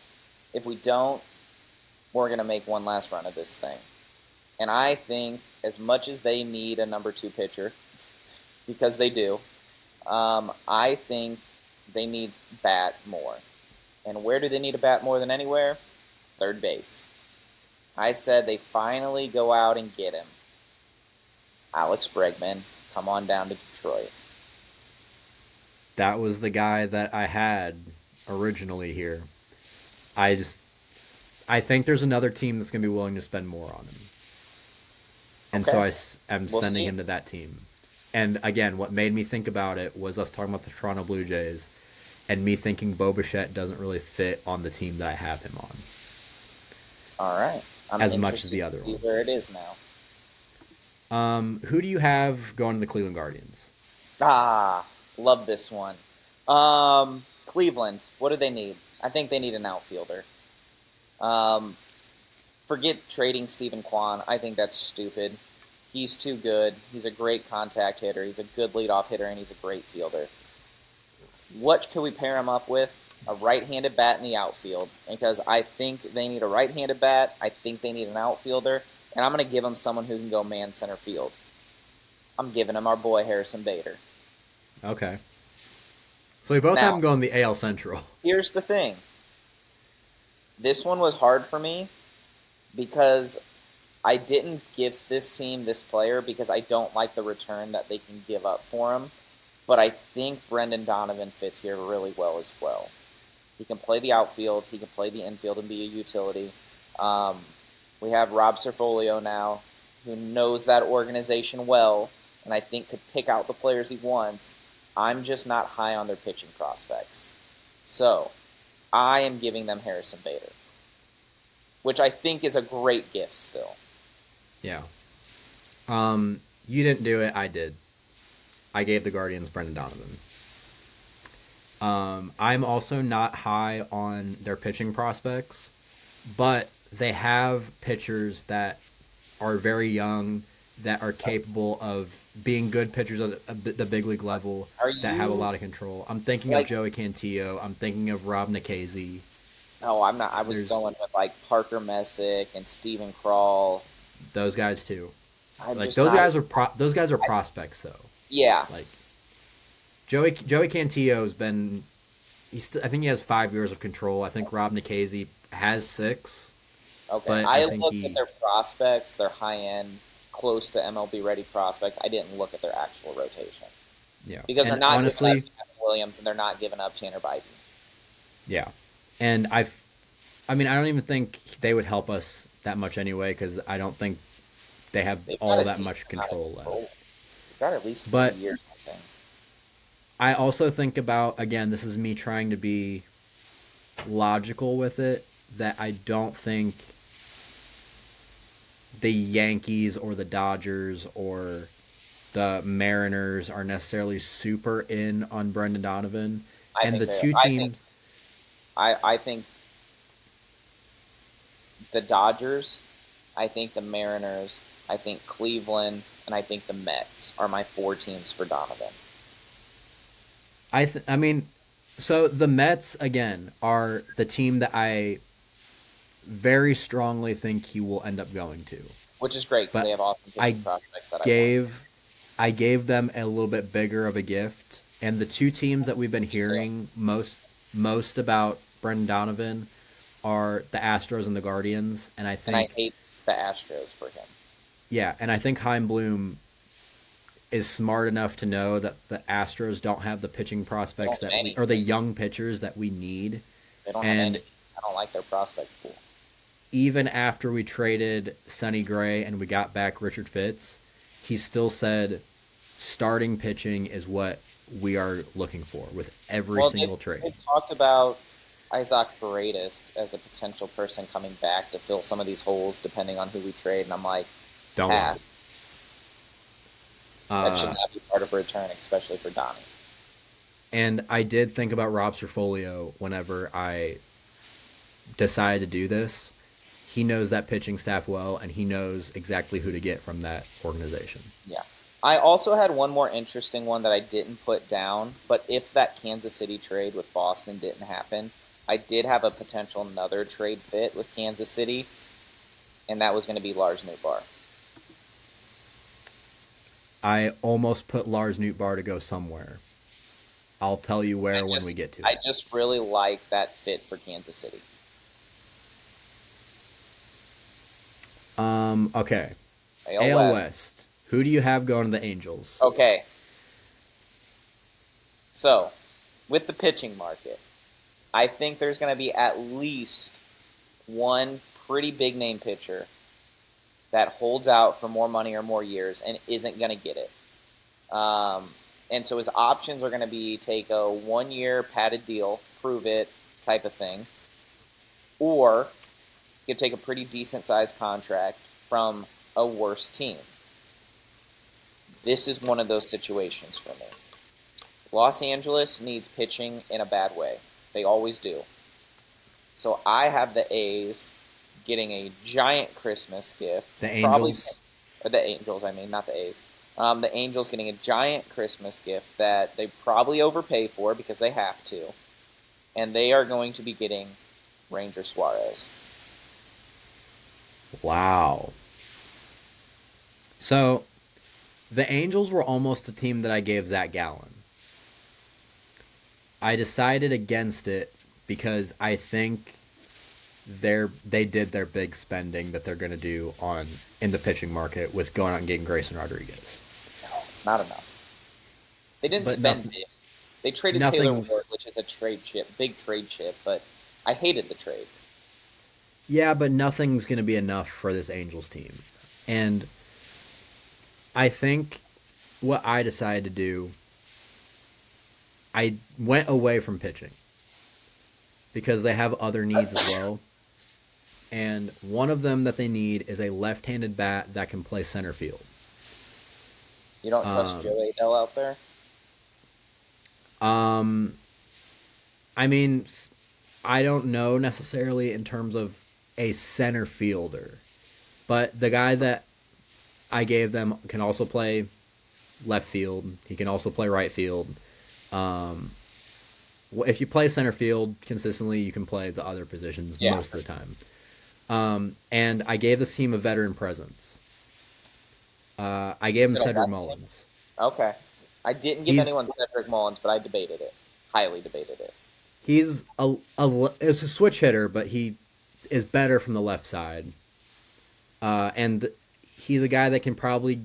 Speaker 2: If we don't, we're going to make one last run of this thing. And I think as much as they need a number two pitcher, because they do, I think they need bat more. And where do they need a bat more than anywhere? Third base. I said they finally go out and get him. Alex Bregman, come on down to Detroit.
Speaker 1: That was the guy that I had originally here. I just I think there's another team that's going to be willing to spend more on him. And so
Speaker 2: Okay,
Speaker 1: am
Speaker 2: we'll
Speaker 1: sending
Speaker 2: see.
Speaker 1: him to that team. And again, what made me think about it was us talking about the Toronto Blue Jays and me thinking Bo Bichette doesn't really fit on the team that I have him on
Speaker 2: All right. I'm
Speaker 1: as much as
Speaker 2: interested
Speaker 1: the
Speaker 2: to
Speaker 1: other
Speaker 2: see
Speaker 1: one.
Speaker 2: where it is now.
Speaker 1: Who do you have going to the Cleveland Guardians?
Speaker 2: Ah, love this one. Cleveland, what do they need? I think they need an outfielder. Um, Forget trading Stephen Kwan. I think that's stupid. He's too good. He's a great contact hitter. He's a good leadoff hitter, and he's a great fielder. What could we pair him up with? A right-handed bat in the outfield, because I think they need a right-handed bat. I think they need an outfielder, and I'm going to give them someone who can go man center field. I'm giving him our boy Harrison Bader.
Speaker 1: Okay. So we both have him
Speaker 2: Now,
Speaker 1: going the AL Central.
Speaker 2: here's the thing. This one was hard for me because I didn't give this team this player because I don't like the return that they can give up for him. But I think Brendan Donovan fits here really well as well. He can play the outfield, he can play the infield and be a utility. Um, we have Rob Cerfolio now, who knows that organization well, and I think could pick out the players he wants. I'm just not high on their pitching prospects. So I am giving them Harrison Bader, which I think is a great gift still.
Speaker 1: Yeah. You didn't do it. I did. I gave the Guardians Brendan Donovan. I'm also not high on their pitching prospects, but they have pitchers that are very young, that are capable of being good pitchers at the big league level,
Speaker 2: Are
Speaker 1: that have a
Speaker 2: you
Speaker 1: lot of control. I'm thinking of
Speaker 2: like?
Speaker 1: Joey Cantillo. I'm thinking of Rob Nikhazy.
Speaker 2: No, I'm not. I was
Speaker 1: There's
Speaker 2: going with like Parker Messick and Steven Crawl.
Speaker 1: those guys too.
Speaker 2: I'm
Speaker 1: Like
Speaker 2: just not.
Speaker 1: those guys are
Speaker 2: I,
Speaker 1: prospects though.
Speaker 2: yeah.
Speaker 1: Like Joey Cantillo's been I think he has 5 years of control. I think Rob Nikhazy has 6,
Speaker 2: Okay.
Speaker 1: but I
Speaker 2: I
Speaker 1: think
Speaker 2: looked at
Speaker 1: he
Speaker 2: their prospects, their high end, close to MLB ready prospects. I didn't look at their actual rotation
Speaker 1: yeah.
Speaker 2: because they're
Speaker 1: And
Speaker 2: not giving up
Speaker 1: honestly,
Speaker 2: Jeff Williams and they're not giving up Tanner Bybee.
Speaker 1: yeah. And I mean I don't even think they would help us that much anyway cuz I don't think they have
Speaker 2: They've got
Speaker 1: all
Speaker 2: a
Speaker 1: that
Speaker 2: decent
Speaker 1: much
Speaker 2: amount of
Speaker 1: control left.
Speaker 2: control. They've got at least three
Speaker 1: But
Speaker 2: years, I think.
Speaker 1: I also think about again this is me trying to be logical with it that I don't think the Yankees or the Dodgers or the Mariners are necessarily super in on Brendan Donovan.
Speaker 2: I
Speaker 1: And
Speaker 2: think
Speaker 1: the
Speaker 2: they.
Speaker 1: two
Speaker 2: I think.
Speaker 1: teams,
Speaker 2: I think the Dodgers. I think the Mariners. I think Cleveland, and I think the Mets are my four teams for Donovan.
Speaker 1: I mean, so the Mets again are the team that I very strongly think he will end up going to.
Speaker 2: Which is great because they
Speaker 1: But
Speaker 2: have awesome pitching
Speaker 1: I
Speaker 2: prospects that I want.
Speaker 1: gave I gave them a little bit bigger of a gift, and the two teams that we've been
Speaker 2: Me too.
Speaker 1: hearing most about Brendan Donovan are the Astros and the Guardians, and I
Speaker 2: And I
Speaker 1: think
Speaker 2: hate the Astros for him.
Speaker 1: yeah, and I think Heim Bloom is smart enough to know that the Astros don't have the pitching
Speaker 2: They don't
Speaker 1: prospects
Speaker 2: have
Speaker 1: that we or the
Speaker 2: anything.
Speaker 1: young pitchers that we need.
Speaker 2: They don't have
Speaker 1: And
Speaker 2: anything. I don't like their prospect pool.
Speaker 1: even after we traded Sonny Gray and we got back Richard Fitz, he still said starting pitching is what we are looking for with every
Speaker 2: Well,
Speaker 1: single trade.
Speaker 2: they've talked about Isaac Paredes as a potential person coming back to fill some of these holes depending on who we trade, and I'm like,
Speaker 1: Don't want it.
Speaker 2: pass. That should
Speaker 1: Uh,
Speaker 2: not be part of a return, especially for Donnie.
Speaker 1: and I did think about Rob Cerfolio whenever I decided to do this. He knows that pitching staff well, and he knows exactly who to get from that organization.
Speaker 2: Yeah. I also had one more interesting one that I didn't put down, but if that Kansas City trade with Boston didn't happen, I did have a potential another trade fit with Kansas City, and that was going to be Lars Nootbaar.
Speaker 1: I almost put Lars Nootbaar to go somewhere. I'll tell you where when we get to
Speaker 2: I
Speaker 1: it.
Speaker 2: just really like that fit for Kansas City.
Speaker 1: Okay.
Speaker 2: AL
Speaker 1: AL
Speaker 2: West.
Speaker 1: West. Who do you have going to the Angels?
Speaker 2: Okay, so with the pitching market, I think there's going to be at least one pretty big name pitcher that holds out for more money or more years and isn't going to get it. Um, and so his options are going to be take a 1 year padded deal, prove it type of thing, or you could take a pretty decent sized contract from a worse team. This is one of those situations for me. Los Angeles needs pitching in a bad way. They always do. So I have the A's getting a giant Christmas gift.
Speaker 1: The
Speaker 2: Probably,
Speaker 1: Angels.
Speaker 2: or the Angels, I mean, not the A's. The Angels getting a giant Christmas gift that they probably overpay for because they have to. And they are going to be getting Ranger Suarez.
Speaker 1: Wow. So the Angels were almost the team that I gave Zach Gallen. I decided against it because I think they did their big spending that they're going to do on in the pitching market with going out and getting Grayson Rodriguez.
Speaker 2: No, it's not enough. They didn't
Speaker 1: But
Speaker 2: spend
Speaker 1: nothing,
Speaker 2: big. They traded Taylor
Speaker 1: nothing's
Speaker 2: Ward, which is a trade chip, big trade chip, but I hated the trade.
Speaker 1: yeah, but nothing's going to be enough for this Angels team. And I think what I decided to do, I went away from pitching because they have other needs as well. And one of them that they need is a left-handed bat that can play center field.
Speaker 2: You don't trust
Speaker 1: Um,
Speaker 2: Joe Adell out there?
Speaker 1: um, I mean, I don't know necessarily in terms of a center fielder, but the guy that I gave them can also play left field. He can also play right field. Um, if you play center field consistently, you can play the other positions
Speaker 2: Yeah.
Speaker 1: most of the time. And I gave this team a veteran presence. I gave him
Speaker 2: Is it a
Speaker 1: Cedric
Speaker 2: left name?
Speaker 1: Mullins.
Speaker 2: Okay. I didn't give
Speaker 1: He's
Speaker 2: anyone Cedric Mullins, but I debated it. Highly debated it.
Speaker 1: he's is a switch hitter, but he is better from the left side. And he's a guy that can probably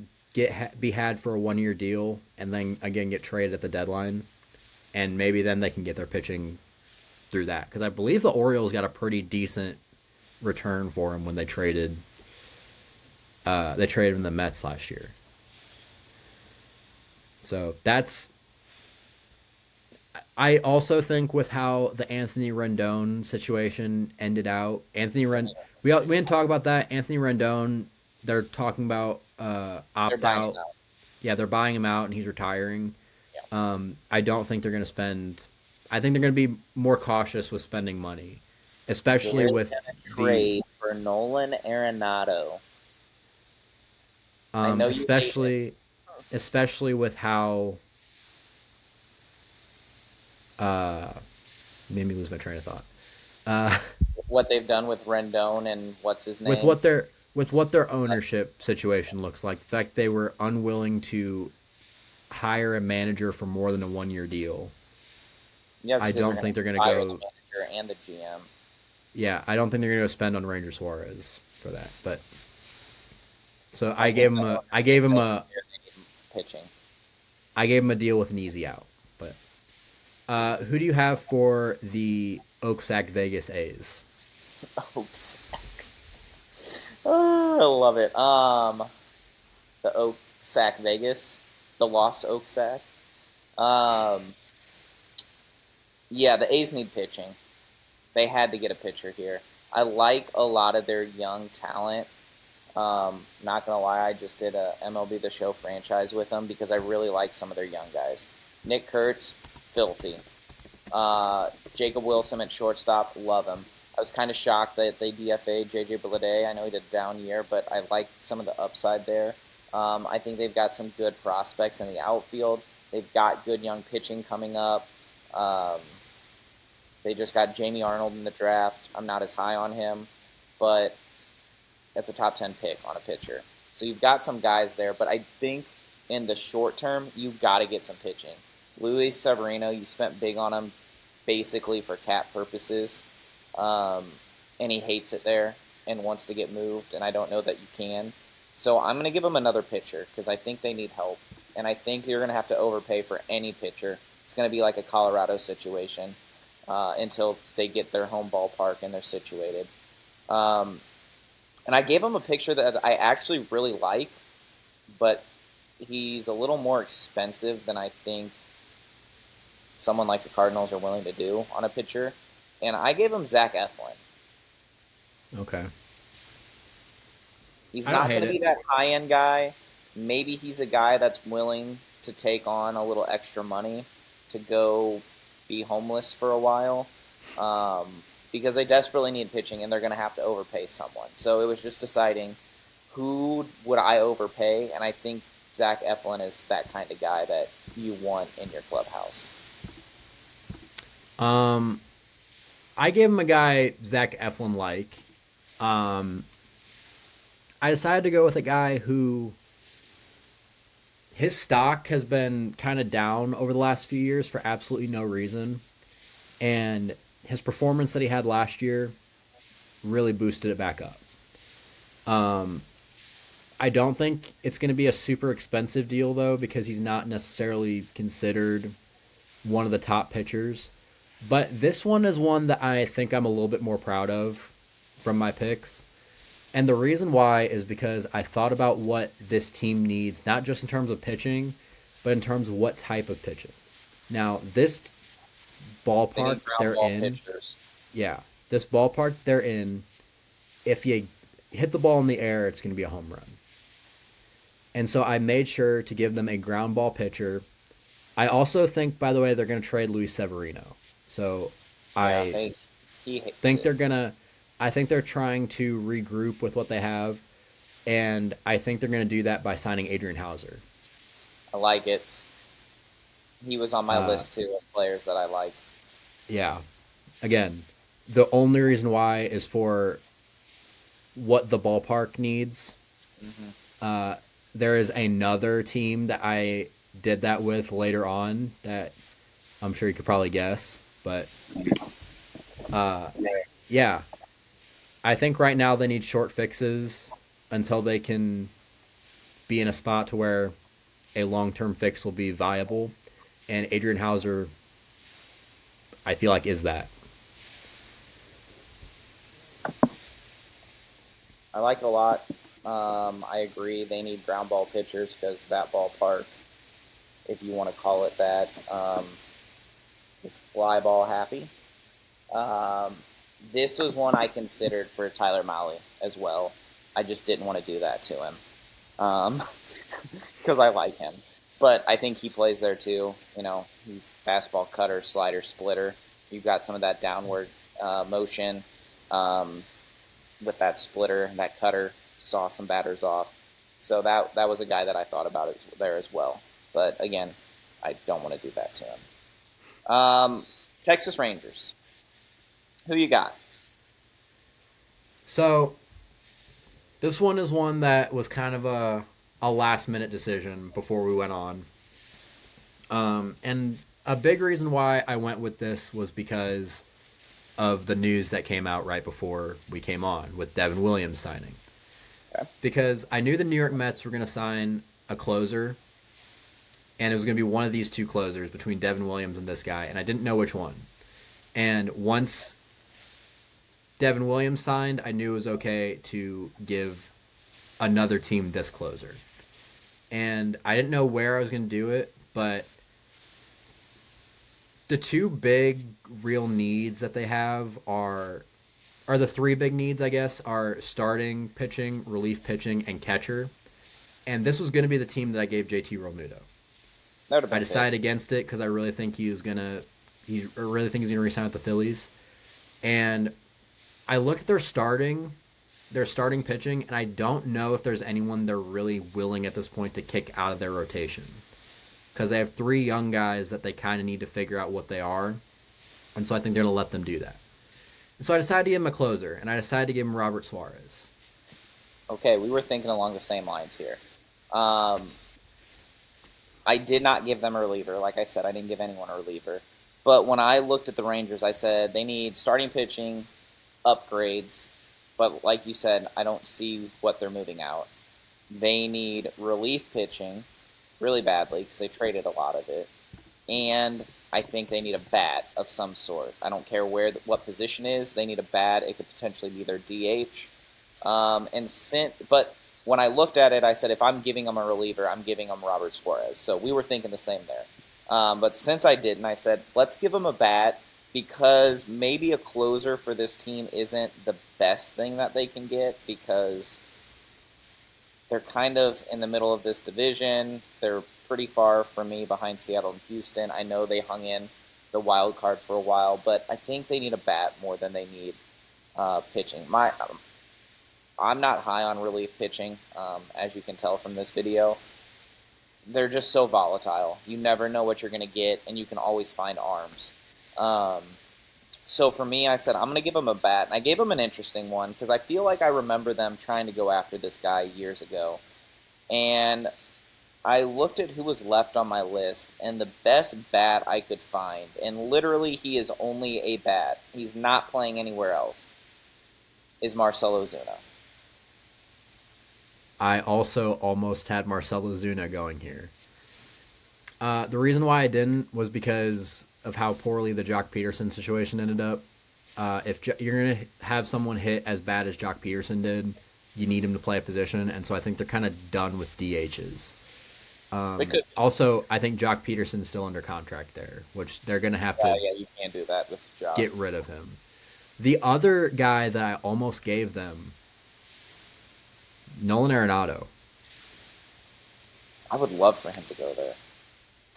Speaker 1: be had for a 1 year deal, and then again get traded at the deadline, and maybe then they can get their pitching through that. Because I believe the Orioles got a pretty decent return for him when they traded him the Mets last year. So that's. I also think with how the Anthony Rendon situation ended out, we didn't talk about that. Anthony Rendon, they're talking about
Speaker 2: They're
Speaker 1: opt
Speaker 2: buying him
Speaker 1: out.
Speaker 2: out.
Speaker 1: Yeah, they're buying him out and he's retiring.
Speaker 2: Yeah.
Speaker 1: I don't think they're going to spend. I think they're going to be more cautious with spending money, especially
Speaker 2: They're
Speaker 1: with
Speaker 2: gonna
Speaker 1: the
Speaker 2: trade for Nolan Arenado. I know you hate him.
Speaker 1: especially with how uh made me lose my train of thought. Uh,
Speaker 2: What they've done with Rendon and what's his
Speaker 1: with
Speaker 2: name?
Speaker 1: what their ownership situation looks like, the fact they were unwilling to hire a manager for more than a 1 year deal.
Speaker 2: Yeah, it's
Speaker 1: I
Speaker 2: because they're
Speaker 1: don't
Speaker 2: going
Speaker 1: think
Speaker 2: to
Speaker 1: they're going to
Speaker 2: fire the
Speaker 1: go.
Speaker 2: manager and the GM.
Speaker 1: Yeah, I don't think they're going to spend on Ranger Suarez for that. But so
Speaker 2: I think so.
Speaker 1: I gave him
Speaker 2: Next
Speaker 1: a
Speaker 2: year they need pitching.
Speaker 1: deal with an easy out. But who do you have for the Oaksack Vegas A's?
Speaker 2: Oops. Oh, I love it. The Oak Sack Vegas, the Lost Oak Sack. Um, yeah, the A's need pitching. They had to get a pitcher here. I like a lot of their young talent. Not gonna lie, I just did a MLB The Show franchise with them because I really like some of their young guys. Nick Kurtz, filthy. Jacob Wilson at shortstop, love him. I was kind of shocked that they DFA'd JJ Bleday. I know he did a down year, but I like some of the upside there. I think they've got some good prospects in the outfield. They've got good young pitching coming up. Um, They just got Jamie Arnold in the draft. I'm not as high on him, but that's a top 10 pick on a pitcher. So you've got some guys there, but I think in the short term, you've got to get some pitching. Luis Severino, you spent big on him basically for cap purposes, um, and he hates it there and wants to get moved, and I don't know that you can. So I'm going to give him another pitcher because I think they need help, and I think you're going to have to overpay for any pitcher. It's going to be like a Colorado situation until they get their home ballpark and they're situated. Um, and I gave him a picture that I actually really like, but he's a little more expensive than I think someone like the Cardinals are willing to do on a pitcher. And I gave him Zach Eflin.
Speaker 1: Okay.
Speaker 2: He's
Speaker 1: I don't
Speaker 2: not going
Speaker 1: hate
Speaker 2: to be
Speaker 1: it.
Speaker 2: that high end guy. Maybe he's a guy that's willing to take on a little extra money to go be homeless for a while because they desperately need pitching and they're going to have to overpay someone. So it was just deciding who would I overpay, and I think Zach Eflin is that kind of guy that you want in your clubhouse.
Speaker 1: Um, I gave him a guy Zach Eflin like. Um, I decided to go with a guy who his stock has been kind of down over the last few years for absolutely no reason, and his performance that he had last year really boosted it back up. Um, I don't think it's going to be a super expensive deal though because he's not necessarily considered one of the top pitchers. But this one is one that I think I'm a little bit more proud of from my picks. And the reason why is because I thought about what this team needs, not just in terms of pitching, but in terms of what type of pitching. Now, this
Speaker 2: They
Speaker 1: ballpark
Speaker 2: need ground
Speaker 1: they're
Speaker 2: ball
Speaker 1: in,
Speaker 2: pitchers.
Speaker 1: yeah, this ballpark they're in, if you hit the ball in the air, it's going to be a home run. And so I made sure to give them a ground ball pitcher. I also think, by the way, they're going to trade Luis Severino. So
Speaker 2: Yeah,
Speaker 1: I
Speaker 2: he hates
Speaker 1: think
Speaker 2: it.
Speaker 1: they're gonna. I think they're trying to regroup with what they have, and I think they're gonna do that by signing Adrian Hauser.
Speaker 2: I like it. He was on my
Speaker 1: Uh,
Speaker 2: list too of players that I like.
Speaker 1: yeah. Again, the only reason why is for what the ballpark needs.
Speaker 2: Hmm.
Speaker 1: Uh, there is another team that I did that with later on that I'm sure you could probably guess, but uh, yeah, I think right now they need short fixes until they can be in a spot to where a long term fix will be viable. And Adrian Hauser, I feel like, is that.
Speaker 2: I like it a lot. I agree. They need ground ball pitchers because that ballpark, if you want to call it that, is fly ball happy. Um, this was one I considered for Tyler Mahle as well. I just didn't want to do that to him because I like him. But I think he plays there too. You know, he's fastball cutter, slider, splitter. You've got some of that downward motion um, with that splitter, that cutter. Saw some batters off. So that was a guy that I thought about there as well. But again, I don't want to do that to him. Texas Rangers. Who you got?
Speaker 1: So this one is one that was kind of a last minute decision before we went on. And a big reason why I went with this was because of the news that came out right before we came on with Devin Williams signing.
Speaker 2: Okay.
Speaker 1: Because I knew the New York Mets were going to sign a closer, and it was going to be one of these two closers between Devin Williams and this guy, and I didn't know which one. And once Devin Williams signed, I knew it was okay to give another team this closer. And I didn't know where I was going to do it, but the two big real needs that they have are the three big needs, I guess, are starting pitching, relief pitching, and catcher. And this was going to be the team that I gave JT Realmuto.
Speaker 2: That would have
Speaker 1: I
Speaker 2: been good.
Speaker 1: decided against it because I really think he really think he's gonna resign with the Phillies. And I looked at their starting pitching, and I don't know if there's anyone they're really willing at this point to kick out of their rotation because they have three young guys that they kind of need to figure out what they are. And so I think they're going to let them do that. And so I decided to give him a closer, and I decided to give him Robert Suarez.
Speaker 2: Okay, we were thinking along the same lines here. Um, I did not give them a reliever. Like I said, I didn't give anyone a reliever. But when I looked at the Rangers, I said they need starting pitching, upgrades. But like you said, I don't see what they're moving out. They need relief pitching really badly because they traded a lot of it. And I think they need a bat of some sort. I don't care what position is. They need a bat. It could potentially be their DH. But when I looked at it, I said if I'm giving them a reliever, I'm giving them Robert Suarez. So we were thinking the same there. But since I didn't, I said let's give them a bat because maybe a closer for this team isn't the best thing that they can get because they're kind of in the middle of this division. They're pretty far from me behind Seattle and Houston. I know they hung in the wild card for a while, but I think they need a bat more than they need pitching. I'm not high on relief pitching, as you can tell from this video. They're just so volatile. You never know what you're going to get, and you can always find arms. So for me, I said I'm going to give him a bat, and I gave him an interesting one because I feel like I remember them trying to go after this guy years ago. And I looked at who was left on my list, and the best bat I could find, and literally he is only a bat, he's not playing anywhere else, is Marcell Ozuna.
Speaker 1: I also almost had Marcell Ozuna going here. The reason why I didn't was because of how poorly the Jock Peterson situation ended up. If you're going to have someone hit as bad as Jock Peterson did, you need him to play a position, and so I think they're kind of done with DHs. Also, I think Jock Peterson's still under contract there, which they're going to have to
Speaker 2: you can't do that with Jock.
Speaker 1: get rid of him. The other guy that I almost gave them, Nolan Arenado.
Speaker 2: I would love for him to go there.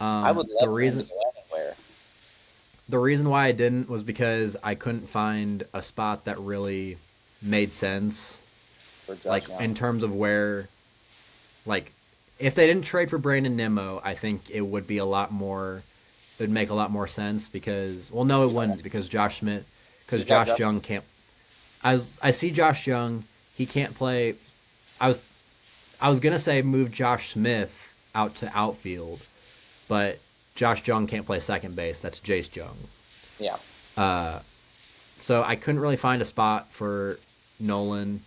Speaker 2: I would love for him to go anywhere.
Speaker 1: The reason why I didn't was because I couldn't find a spot that really made sense. Like, in terms of where, like, if they didn't trade for Brandon Nimmo, I think it would be a lot more, it would make a lot more sense because, well, no, it wouldn't because Josh Jung can't, I see Josh Jung, he can't play, I was going to say move Josh Smith out to outfield, but Josh Jung can't play second base. That's Jace Jung.
Speaker 2: Yeah.
Speaker 1: So I couldn't really find a spot for Nolan.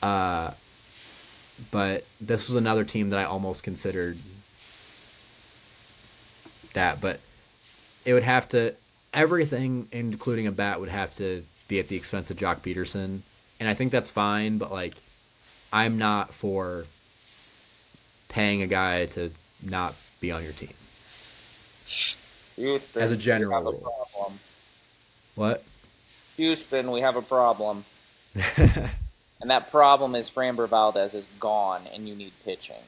Speaker 1: But this was another team that I almost considered that. But it would have to, everything, including a bat, would have to be at the expense of Jock Peterson. And I think that's fine, but, like, I'm not for paying a guy to not be on your team.
Speaker 2: Houston,
Speaker 1: as a general
Speaker 2: we have
Speaker 1: rule.
Speaker 2: a problem.
Speaker 1: What?
Speaker 2: Houston, we have a problem. And that problem is Framber Valdez is gone, and you need pitching.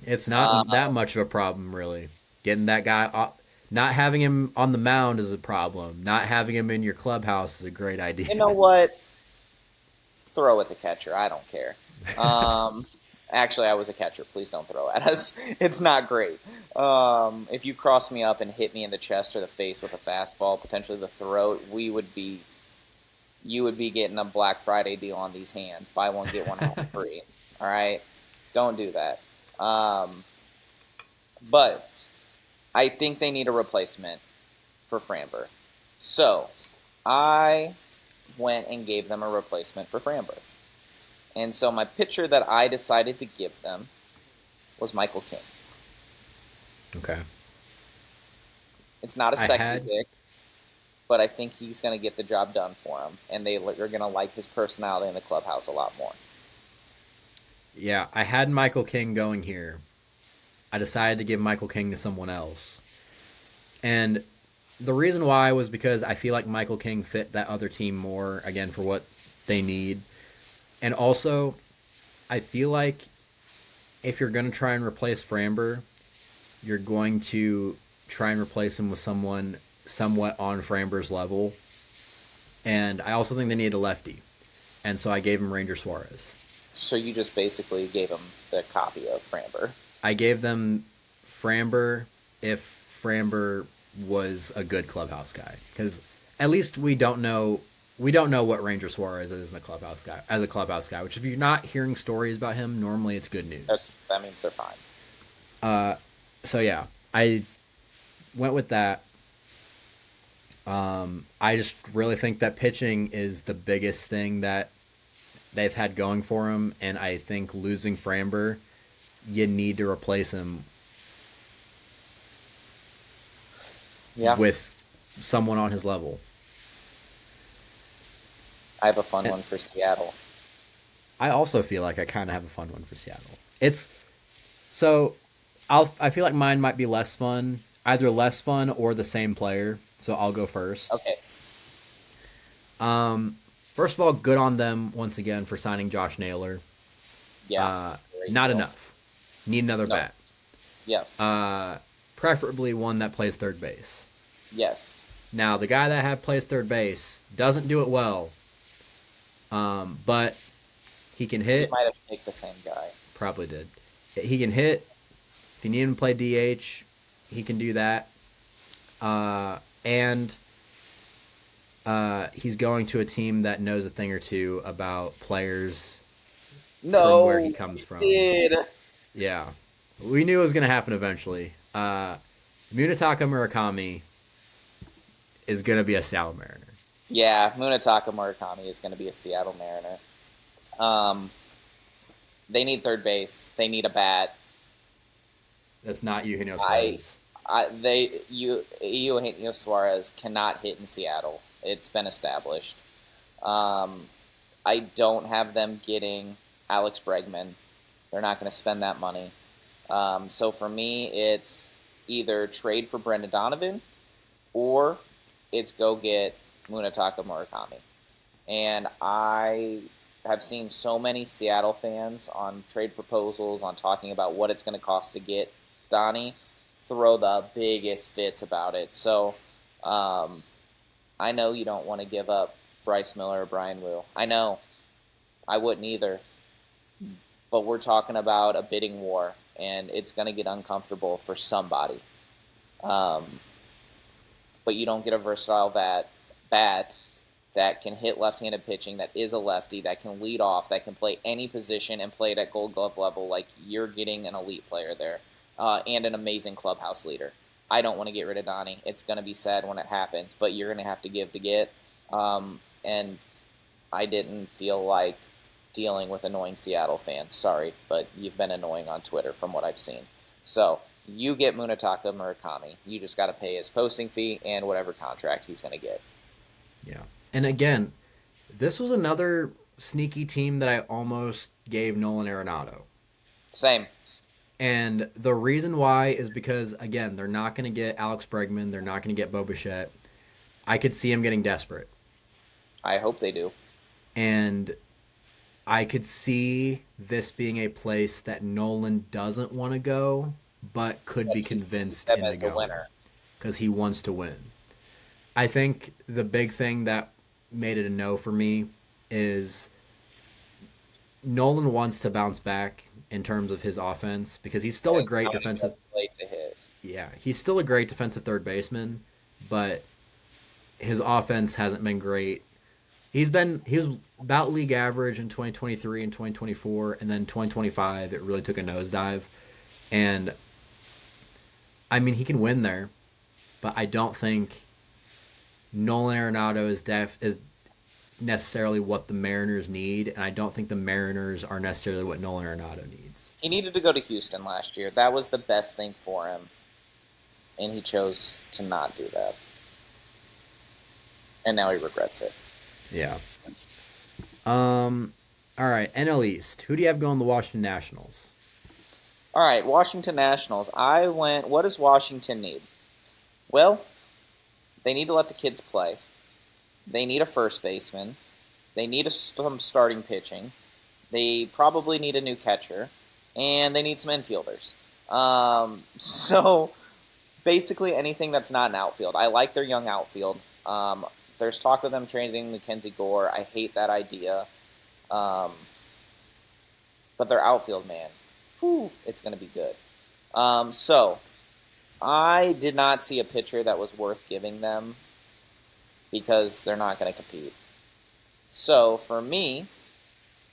Speaker 1: It's not that much of a problem, really. Getting that guy off, not having him on the mound is a problem. Not having him in your clubhouse is a great idea.
Speaker 2: You know what? Throw at the catcher. I don't care. Actually, I was a catcher. Please don't throw at us. It's not great. If you cross me up and hit me in the chest or the face with a fastball, potentially the throat, you would be getting a Black Friday deal on these hands. Buy one, get one half free. All right? Don't do that. But I think they need a replacement for Framber. So I went and gave them a replacement for Framber. And so my pitcher that I decided to give them was Michael King.
Speaker 1: Okay.
Speaker 2: It's not a sexy pick, but I think he's going to get the job done for him, and they're going to like his personality in the clubhouse a lot more.
Speaker 1: Yeah, I had Michael King going here. I decided to give Michael King to someone else. And the reason why was because I feel like Michael King fit that other team more, again, for what they need. And also, I feel like if you're going to try and replace Framber, you're going to try and replace him with someone somewhat on Framber's level. And I also think they need a lefty. And so I gave him Ranger Suarez.
Speaker 2: So you just basically gave him the copy of Framber.
Speaker 1: I gave them Framber if Framber was a good clubhouse guy. Because at least we don't know. We don't know what Ranger Suarez is in the clubhouse guy as a clubhouse guy. Which, if you're not hearing stories about him, normally it's good news.
Speaker 2: That means they're fine.
Speaker 1: So yeah, I went with that. I just really think that pitching is the biggest thing that they've had going for him, and I think losing Framber, you need to replace him
Speaker 2: Yeah,
Speaker 1: with someone on his level.
Speaker 2: I have a fun
Speaker 1: And
Speaker 2: one for Seattle.
Speaker 1: I also feel like I kind of have a fun one for Seattle. It's so I feel like mine might be less fun, either less fun or the same player. So I'll go first.
Speaker 2: Okay.
Speaker 1: First of all, good on them once again for signing Josh Naylor.
Speaker 2: Yeah. Great
Speaker 1: Not
Speaker 2: deal.
Speaker 1: enough. Need another
Speaker 2: No.
Speaker 1: bat.
Speaker 2: Yes.
Speaker 1: Preferably one that plays third base.
Speaker 2: Yes.
Speaker 1: Now, the guy that plays third base doesn't do it well, but he can
Speaker 2: You
Speaker 1: hit.
Speaker 2: might have picked the same guy.
Speaker 1: Probably did. He can hit. If you need him to play DH, he can do that. And he's going to a team that knows a thing or two about players from where he
Speaker 2: No,
Speaker 1: comes from.
Speaker 2: did.
Speaker 1: Yeah. We knew it was going to happen eventually. Munetaka Murakami is going to be a Seattle Mariner.
Speaker 2: Yeah, Munetaka Murakami is going to be a Seattle Mariner. They need third base. They need a bat.
Speaker 1: That's not Eugenio
Speaker 2: I,
Speaker 1: Suarez.
Speaker 2: Eugenio Suarez cannot hit in Seattle. It's been established. Um, I don't have them getting Alex Bregman. They're not going to spend that money. So for me, it's either trade for Brendan Donovan or it's go get Munetaka Murakami. And I have seen so many Seattle fans on trade proposals, on talking about what it's going to cost to get Donnie, throw the biggest fits about it. So I know you don't want to give up Bryce Miller or Brian Wu. I know. I wouldn't either. But we're talking about a bidding war, and it's going to get uncomfortable for somebody. Um, but you don't get a versatile bat that can hit left-handed pitching, that is a lefty, that can lead off, that can play any position and play it at Gold Glove level. Like, you're getting an elite player there, and an amazing clubhouse leader. I don't want to get rid of Donnie. It's going to be sad when it happens, but you're going to have to give to get. And I didn't feel like dealing with annoying Seattle fans. Sorry, but you've been annoying on Twitter from what I've seen. So you get Munetaka Murakami. You just got to pay his posting fee and whatever contract he's going to get.
Speaker 1: Yeah. And again, this was another sneaky team that I almost gave Nolan Arenado.
Speaker 2: Same.
Speaker 1: And the reason why is because, again, they're not going to get Alex Bregman. They're not going to get Bo Bichette. I could see him getting desperate.
Speaker 2: I hope they do.
Speaker 1: And I could see this being a place that Nolan doesn't want to go, but could be convinced
Speaker 2: them
Speaker 1: into
Speaker 2: as the
Speaker 1: going
Speaker 2: winner.
Speaker 1: because he wants to win. I think the big thing that made it a no for me is Nolan wants to bounce back in terms of his offense because he's still a great defensive.
Speaker 2: To his.
Speaker 1: Yeah, he's still a great defensive third baseman, but his offense hasn't been great. He was about league average in 2023 and 2024, and then 2025 it really took a nosedive. And I mean, he can win there, but I don't think Nolan Arenado is necessarily what the Mariners need, and I don't think the Mariners are necessarily what Nolan Arenado needs.
Speaker 2: He needed to go to Houston last year. That was the best thing for him, and he chose to not do that. And now he regrets it.
Speaker 1: Yeah. All right, NL East. Who do you have going the Washington Nationals?
Speaker 2: All right, Washington Nationals. I went, what does Washington need? Well, they need to let the kids play. They need a first baseman. They need some starting pitching. They probably need a new catcher. And they need some infielders. So basically anything that's not an outfield. I like their young outfield. There's talk of them trading Mackenzie Gore. I hate that idea. But their outfield, man, whew, it's going to be good. So I did not see a pitcher that was worth giving them because they're not going to compete. So for me,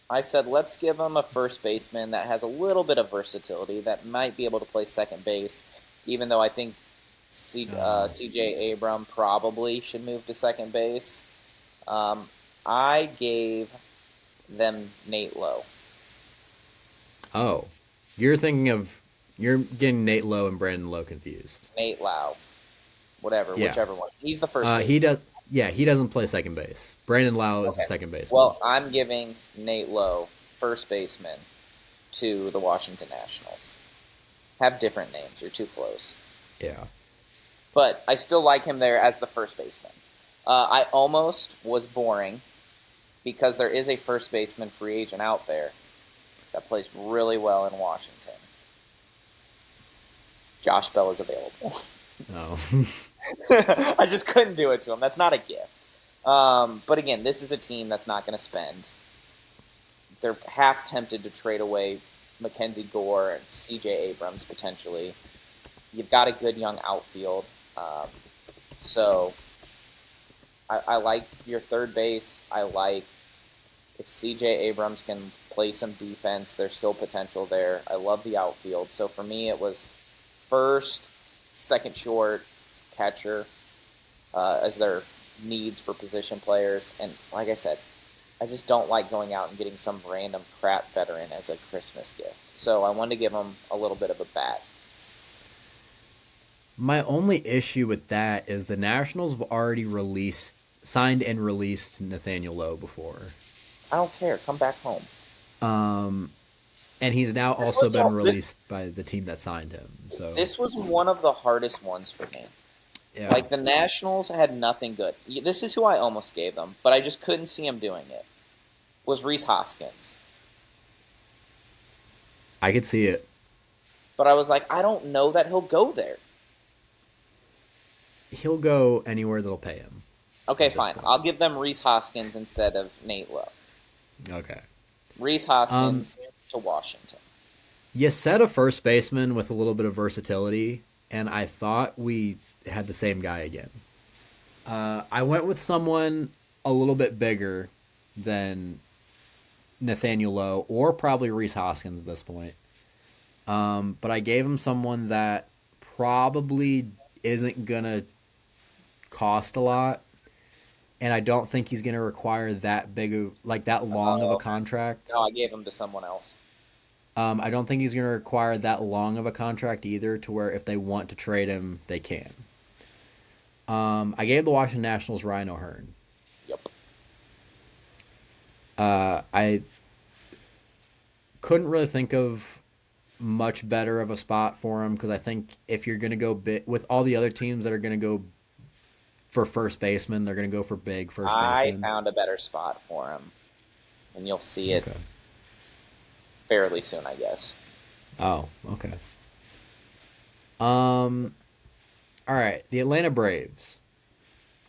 Speaker 2: I said let's give him a first baseman that has a little bit of versatility that might be able to play second base, even though I think CJ Abram probably should move to second base. Um, I gave them Nate Lowe.
Speaker 1: Oh, you're getting Nate Lowe and Brandon Lowe confused.
Speaker 2: Nate Lowe, whatever,
Speaker 1: Yeah.
Speaker 2: whichever one. He's the first
Speaker 1: He
Speaker 2: baseman.
Speaker 1: does. Yeah, he doesn't play second base. Brandon Lau is the
Speaker 2: Okay.
Speaker 1: second baseman.
Speaker 2: Well, I'm giving Nate Lowe, first baseman, to the Washington Nationals. Have different names. You're too close.
Speaker 1: Yeah.
Speaker 2: But I still like him there as the first baseman. I almost was boring because there is a first baseman free agent out there that plays really well in Washington. Josh Bell is available.
Speaker 1: Oh.
Speaker 2: I just couldn't do it to him. That's not a gift. But again, this is a team that's not going to spend. They're half tempted to trade away Mackenzie Gore and C.J. Abrams potentially. You've got a good young outfield. So I like your third base. I like if C.J. Abrams can play some defense, there's still potential there. I love the outfield. So for me, it was first, second short, catcher as their needs for position players. And like I said, I just don't like going out and getting some random crap veteran as a Christmas gift. So I wanted to give them a little bit of a bat.
Speaker 1: My only issue with that is the Nationals have already signed and released Nathaniel Lowe before.
Speaker 2: I don't care. Come back home.
Speaker 1: Um, and he's now also been released by the team that signed him. So
Speaker 2: This was one of the hardest ones for me.
Speaker 1: yeah,
Speaker 2: Like the Nationals had nothing good. This is who I almost gave them, but I just couldn't see him doing it. Was Reese Hoskins.
Speaker 1: I could see it.
Speaker 2: But I was like, I don't know that he'll go there.
Speaker 1: He'll go anywhere that'll pay him.
Speaker 2: Okay,
Speaker 1: at this
Speaker 2: fine.
Speaker 1: point.
Speaker 2: I'll give them Reese Hoskins instead of Nate Lowe.
Speaker 1: Okay.
Speaker 2: Reese Hoskins to Washington.
Speaker 1: You said a first baseman with a little bit of versatility, and I thought we had the same guy again. I went with someone a little bit bigger than Nathaniel Lowe or probably Reese Hoskins at this point. But I gave him someone that probably isn't going to cost a lot. And I don't think he's going to require that that long of a contract.
Speaker 2: No, I gave him to someone else.
Speaker 1: I don't think he's going to require that long of a contract either, to where if they want to trade him, they can. I gave the Washington Nationals Ryan O'Hearn.
Speaker 2: Yep.
Speaker 1: I couldn't really think of much better of a spot for him, because I think if you're going to go with all the other teams that are going to go for first baseman, they're going to go for big first baseman.
Speaker 2: I found a better spot for him, and you'll see it
Speaker 1: Okay.
Speaker 2: fairly soon, I guess.
Speaker 1: Oh, okay. All right, the Atlanta Braves.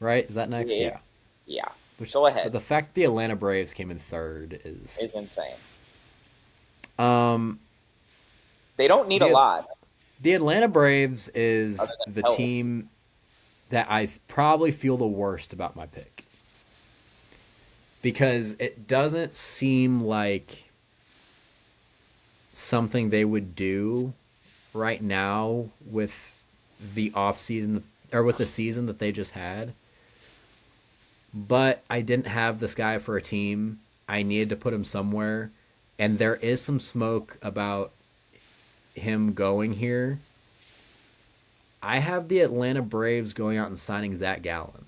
Speaker 1: Right? Is that next?
Speaker 2: Yeah. Yeah.
Speaker 1: Which,
Speaker 2: Go ahead.
Speaker 1: but the fact the Atlanta Braves came in third is
Speaker 2: It's insane.
Speaker 1: um
Speaker 2: They don't need a
Speaker 1: the
Speaker 2: lot.
Speaker 1: the Atlanta Braves is
Speaker 2: Other than
Speaker 1: the
Speaker 2: help.
Speaker 1: team that I probably feel the worst about my pick, because it doesn't seem like something they would do right now with the off season, or with the season that they just had. But I didn't have this guy for a team. I needed to put him somewhere, and there is some smoke about him going here. I have the Atlanta Braves going out and signing Zach Gallen.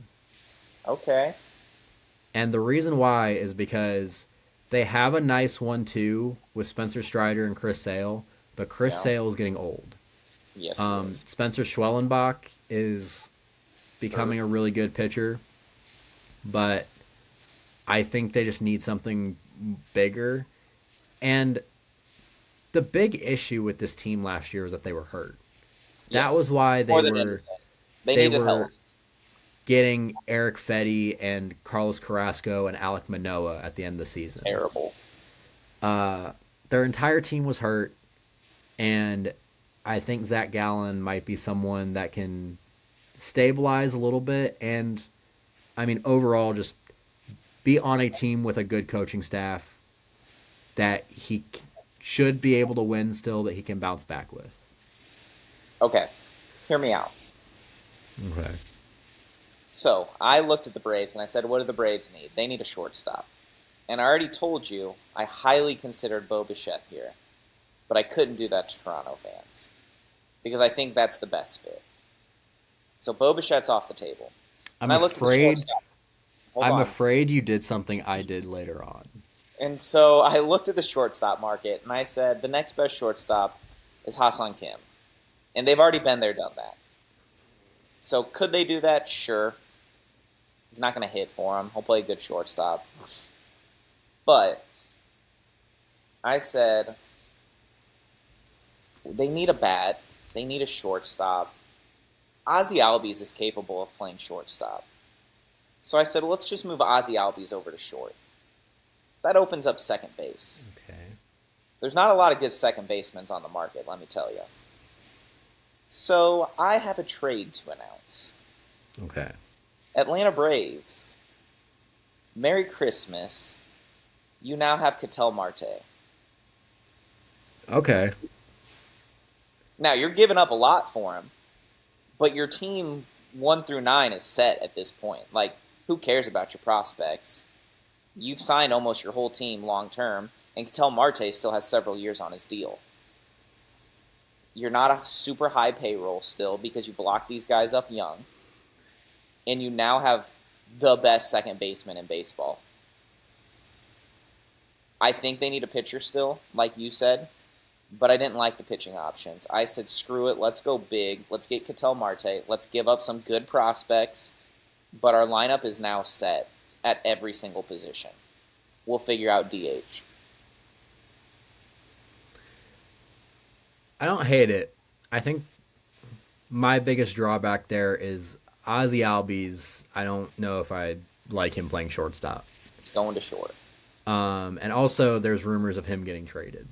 Speaker 2: Okay.
Speaker 1: And the reason why is because they have a nice 1-2 with Spencer Strider and Chris Sale, but Chris Sale is getting old.
Speaker 2: Yes. He is.
Speaker 1: Spencer Schwellenbach is becoming a really good pitcher, but I think they just need something bigger. And the big issue with this team last year was that they were hurt. That
Speaker 2: Yes.
Speaker 1: was why
Speaker 2: More than anything. They needed
Speaker 1: were
Speaker 2: help.
Speaker 1: getting Eric Fetty and Carlos Carrasco and Alek Manoah at the end of the season.
Speaker 2: Terrible.
Speaker 1: Their entire team was hurt, and I think Zach Gallen might be someone that can stabilize a little bit and I mean, overall, just be on a team with a good coaching staff that should be able to win still, that he can bounce back with.
Speaker 2: Okay, hear me out.
Speaker 1: Okay.
Speaker 2: So I looked at the Braves and I said, what do the Braves need? They need a shortstop. And I already told you I highly considered Bo Bichette here, but I couldn't do that to Toronto fans because I think that's the best fit. So Bo Bichette's off the table. And
Speaker 1: I'm
Speaker 2: I looked at the
Speaker 1: afraid.
Speaker 2: shortstop. Hold
Speaker 1: I'm
Speaker 2: on.
Speaker 1: afraid you did something I did later on.
Speaker 2: And so I looked at the shortstop market and I said the next best shortstop is Hassan Kim. And they've already been there, done that. So could they do that? Sure. He's not going to hit for him. He'll play a good shortstop. But I said they need a bat. They need a shortstop. Ozzy Albies is capable of playing shortstop. So I said, well, let's just move Ozzy Albies over to short. That opens up second base.
Speaker 1: Okay.
Speaker 2: There's not a lot of good second basemen on the market, let me tell you. So I have a trade to announce.
Speaker 1: Okay.
Speaker 2: Atlanta Braves, Merry Christmas. You now have Ketel Marte.
Speaker 1: Okay.
Speaker 2: Now, you're giving up a lot for him, but your team 1 through 9 is set at this point. Like, who cares about your prospects? You've signed almost your whole team long term, and Ketel Marte still has several years on his deal. You're not a super high payroll still because you blocked these guys up young, and you now have the best second baseman in baseball. I think they need a pitcher still, like you said, but I didn't like the pitching options. I said, screw it, let's go big. Let's get Ketel Marte. Let's give up some good prospects, but our lineup is now set at every single position. We'll figure out DH.
Speaker 1: I don't hate it. I think my biggest drawback there is Ozzy Albies. I don't know if I like him playing shortstop.
Speaker 2: It's going to short.
Speaker 1: And also, there's rumors of him getting traded.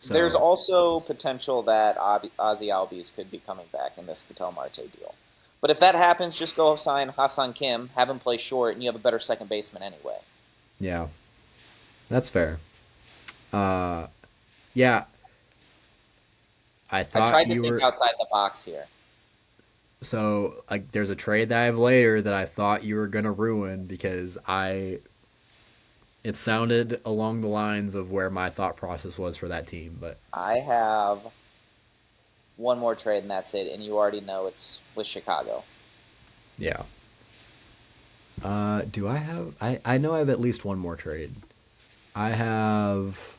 Speaker 1: So
Speaker 2: There's also potential that Ozzy Albies could be coming back in this Ketel Marte deal. But if that happens, just go sign Hassan Kim, have him play short, and you have a better second baseman anyway.
Speaker 1: yeah, that's fair. Uh, yeah, I
Speaker 2: I
Speaker 1: thought
Speaker 2: tried to
Speaker 1: you
Speaker 2: think
Speaker 1: were.
Speaker 2: outside the box here.
Speaker 1: So, like, there's a trade that I have later that I thought you were gonna ruin because I. It sounded along the lines of where my thought process was for that team, but
Speaker 2: I have one more trade, and that's it. And you already know it's with Chicago.
Speaker 1: yeah. Do I have? I know I have at least one more trade. I have,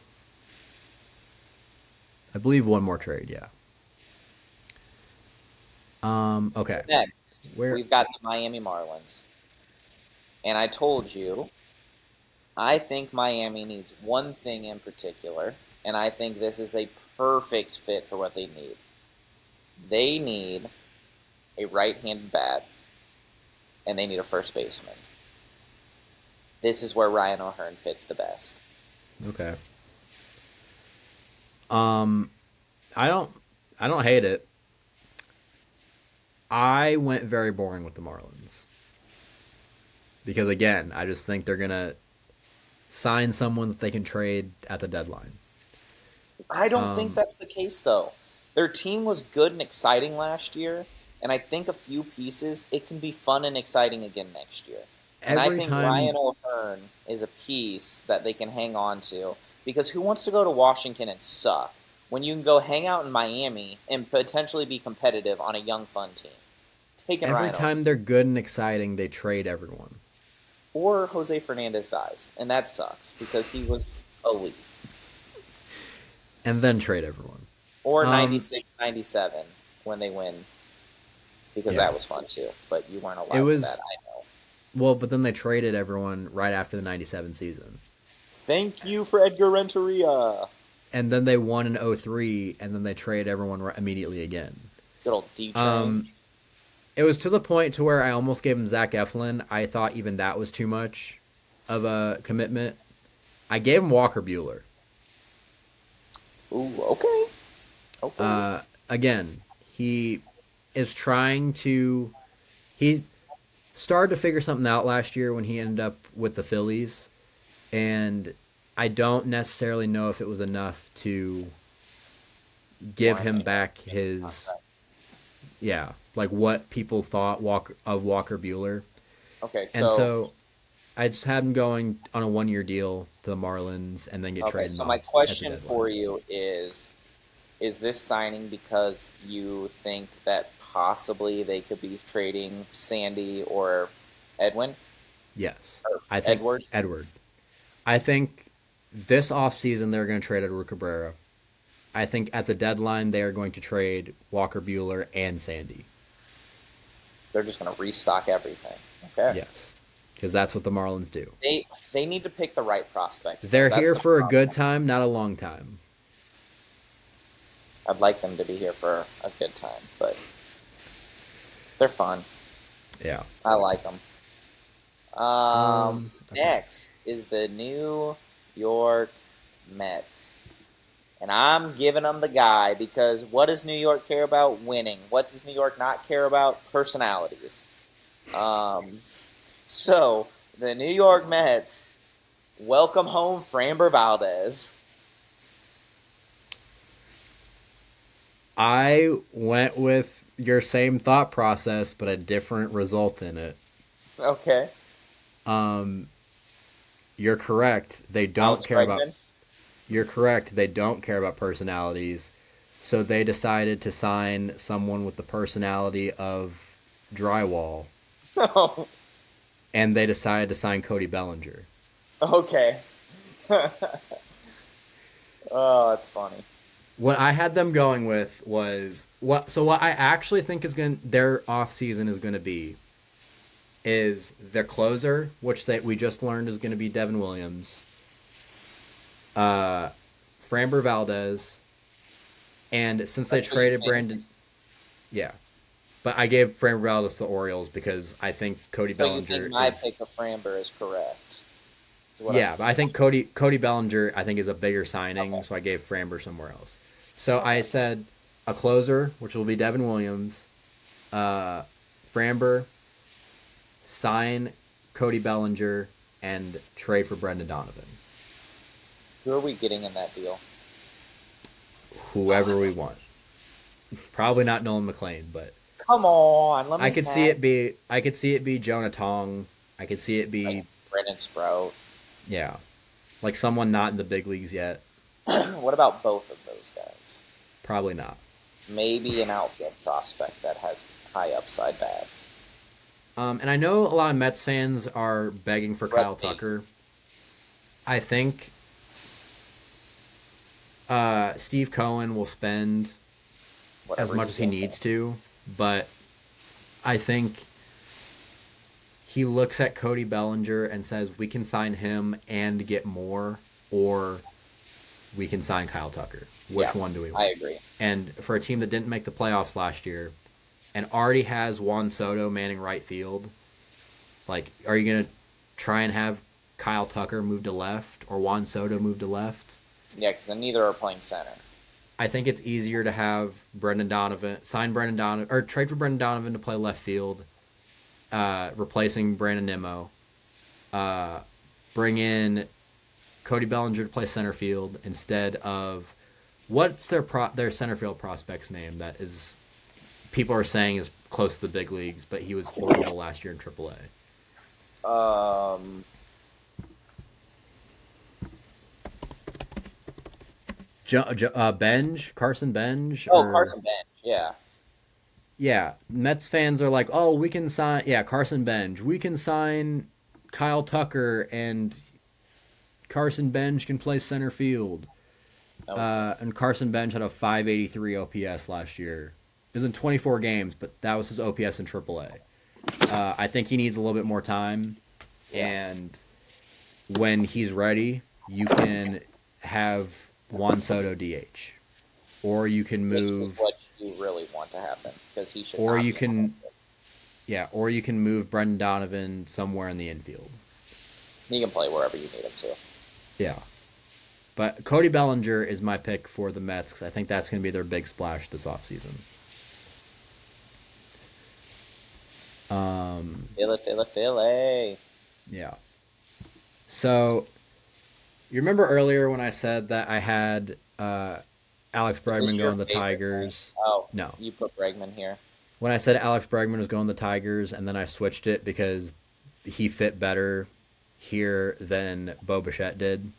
Speaker 1: I believe, one more trade. Yeah. Okay.
Speaker 2: Next,
Speaker 1: Where?
Speaker 2: we've got the Miami Marlins. And I told you, I think Miami needs one thing in particular, and I think this is a perfect fit for what they need. They need a right-handed bat, and they need a first baseman. This is where Ryan O'Hearn fits the best.
Speaker 1: Okay. Um, I don't, I don't hate it. I went very boring with the Marlins because again, I just think they're gonna sign someone that they can trade at the deadline.
Speaker 2: I don't think
Speaker 1: Um,
Speaker 2: that's the case, though. Their team was good and exciting last year, and I think a few pieces, it can be fun and exciting again next year. And I
Speaker 1: every
Speaker 2: think Ryan
Speaker 1: time,
Speaker 2: O'Hearn is a piece that they can hang on to because who wants to go to Washington and suck when you can go hang out in Miami and potentially be competitive on a young, fun team? Taking
Speaker 1: every
Speaker 2: Ryan O'Hearn.
Speaker 1: time they're good and exciting, they trade everyone
Speaker 2: Or Jose Fernandez dies, and that sucks because he was elite.
Speaker 1: and then trade everyone.
Speaker 2: Or
Speaker 1: Um,
Speaker 2: 96, 97 when they win because
Speaker 1: yeah,
Speaker 2: that was fun too. But you weren't
Speaker 1: it
Speaker 2: alive for that,
Speaker 1: was
Speaker 2: I know.
Speaker 1: well, but then they traded everyone right after the '97 season,
Speaker 2: Thank you for Edgar Renteria.
Speaker 1: and then they won in '03, and then they trade everyone immediately again.
Speaker 2: Good old D Train.
Speaker 1: Um, it was to the point to where I almost gave him Zach Eflin. I thought even that was too much of a commitment. I gave him Walker Bueller.
Speaker 2: Ooh, okay. Okay.
Speaker 1: Again, he is trying to he started to figure something out last year when he ended up with the Phillies, and I don't necessarily know if it was enough to give
Speaker 2: Warrant
Speaker 1: him
Speaker 2: a
Speaker 1: back his,
Speaker 2: contract.
Speaker 1: yeah, like what people thought of Walker Bueller.
Speaker 2: Okay,
Speaker 1: And
Speaker 2: so
Speaker 1: so I just had him going on a 1 year deal to the Marlins and then get
Speaker 2: okay,
Speaker 1: traded
Speaker 2: so my
Speaker 1: off at the
Speaker 2: question for
Speaker 1: deadline.
Speaker 2: you is this signing because you think that possibly they could be trading Sandy or Edwin
Speaker 1: Yes.
Speaker 2: or
Speaker 1: I think
Speaker 2: Edward?
Speaker 1: Edward. I think this offseason they're going to trade Edward Cabrera. I think at the deadline they are going to trade Walker Bueller and Sandy.
Speaker 2: They're just going to restock everything. Okay.
Speaker 1: Yes. Because that's what the Marlins do.
Speaker 2: They need to pick the right prospects though.
Speaker 1: They're
Speaker 2: That's
Speaker 1: here
Speaker 2: the
Speaker 1: for a good
Speaker 2: problem.
Speaker 1: time, not a long time.
Speaker 2: I'd like them to be here for a good time, but they're fun.
Speaker 1: Yeah.
Speaker 2: I like them.
Speaker 1: Okay.
Speaker 2: Next is the New York Mets. And I'm giving them the guy because what does New York care about? Winning. What does New York not care about? Personalities. Um, so the New York Mets welcome home Framber Valdez.
Speaker 1: I went with your same thought process, but a different result in it.
Speaker 2: Okay.
Speaker 1: Um, you're correct. They don't
Speaker 2: Alex
Speaker 1: care about.
Speaker 2: Bregman.
Speaker 1: You're correct. They don't care about personalities, so they decided to sign someone with the personality of drywall,
Speaker 2: Oh,
Speaker 1: and they decided to sign Cody Bellinger.
Speaker 2: okay. Oh, that's funny.
Speaker 1: What I had them going with was what. So what I actually think is going their off season is going to be is their closer, which we just learned is going to be Devin Williams, uh, Framber Valdez, and since they
Speaker 2: That's what you
Speaker 1: traded
Speaker 2: think.
Speaker 1: Brandon, yeah. But I gave Framber Valdez the Orioles because I think Cody
Speaker 2: So you think
Speaker 1: Bellinger
Speaker 2: my
Speaker 1: is,
Speaker 2: pick of Framber is correct? Is what I'm
Speaker 1: yeah. But I
Speaker 2: hearing.
Speaker 1: think Cody Bellinger I think is a bigger
Speaker 2: Okay.
Speaker 1: signing, so I gave Framber somewhere else. So I
Speaker 2: Okay.
Speaker 1: said a closer, which will be Devin Williams, uh, Framber, sign Cody Bellinger, and trade for Brendan Donovan.
Speaker 2: Who are we getting in that deal?
Speaker 1: Whoever we want. Probably not Nolan McLean, but
Speaker 2: Come on, let
Speaker 1: I
Speaker 2: me
Speaker 1: could see
Speaker 2: have
Speaker 1: it be. I could see it be Jonah Tong. I could see it be,
Speaker 2: Brendan Sprout.
Speaker 1: yeah, like someone not in the big leagues yet.
Speaker 2: What about both of those guys?
Speaker 1: Probably not.
Speaker 2: Maybe an outfield prospect that has high upside bad.
Speaker 1: And I know a lot of Mets fans are begging for
Speaker 2: Brett
Speaker 1: Kyle
Speaker 2: Baty,
Speaker 1: Tucker. I think Steve Cohen will spend as
Speaker 2: whatever
Speaker 1: much
Speaker 2: you
Speaker 1: as he
Speaker 2: think.
Speaker 1: needs to, but I think he looks at Cody Bellinger and says we can sign him and get more, or we can sign Kyle Tucker.
Speaker 2: Yeah,
Speaker 1: Which one do we
Speaker 2: I
Speaker 1: want?
Speaker 2: agree.
Speaker 1: And for a team that didn't make the playoffs last year and already has Juan Soto manning right field, like, are you going to try and have Kyle Tucker move to left or Juan Soto move to left?
Speaker 2: Yeah, because then neither are playing center.
Speaker 1: I think it's easier to have Brendan Donovan sign Brendan Donovan or trade for Brendan Donovan to play left field, replacing Brandon Nimmo. Uh, bring in Cody Bellinger to play center field instead of what's their center field prospect's name that is people are saying is close to the big leagues, but he was horrible last year in AAA.
Speaker 2: Um,
Speaker 1: Benj, Carson Benj,
Speaker 2: oh,
Speaker 1: or
Speaker 2: Carson Bench. Yeah.
Speaker 1: yeah, Mets fans are like, oh, we can sign, yeah, Carson Benj, we can sign Kyle Tucker, and Carson Benj can play center field.
Speaker 2: Okay.
Speaker 1: And Carson Benj had a 583 OPS last year. It was in 24 games, but that was his OPS in AAA. I think he needs a little bit more time,
Speaker 2: Yeah.
Speaker 1: and when he's ready, you can have Juan Soto DH, or you can
Speaker 2: Which is
Speaker 1: move,
Speaker 2: what you really want to happen because he should
Speaker 1: or
Speaker 2: not
Speaker 1: you
Speaker 2: be on
Speaker 1: can,
Speaker 2: it.
Speaker 1: yeah, or you can move Brendan Donovan somewhere in the infield.
Speaker 2: He can play wherever you need him to.
Speaker 1: Yeah, but Cody Bellinger is my pick for the Mets because I think that's going to be their big splash this offseason.
Speaker 2: Philly.
Speaker 1: Yeah. So you remember earlier when I said that I had Alex
Speaker 2: Is this
Speaker 1: Bregman
Speaker 2: your
Speaker 1: going to the
Speaker 2: favorite name?
Speaker 1: Tigers?
Speaker 2: Oh,
Speaker 1: No.
Speaker 2: you put Bregman here.
Speaker 1: When I said Alex Bregman was going to the Tigers, and then I switched it because he fit better here than Bo Bichette did.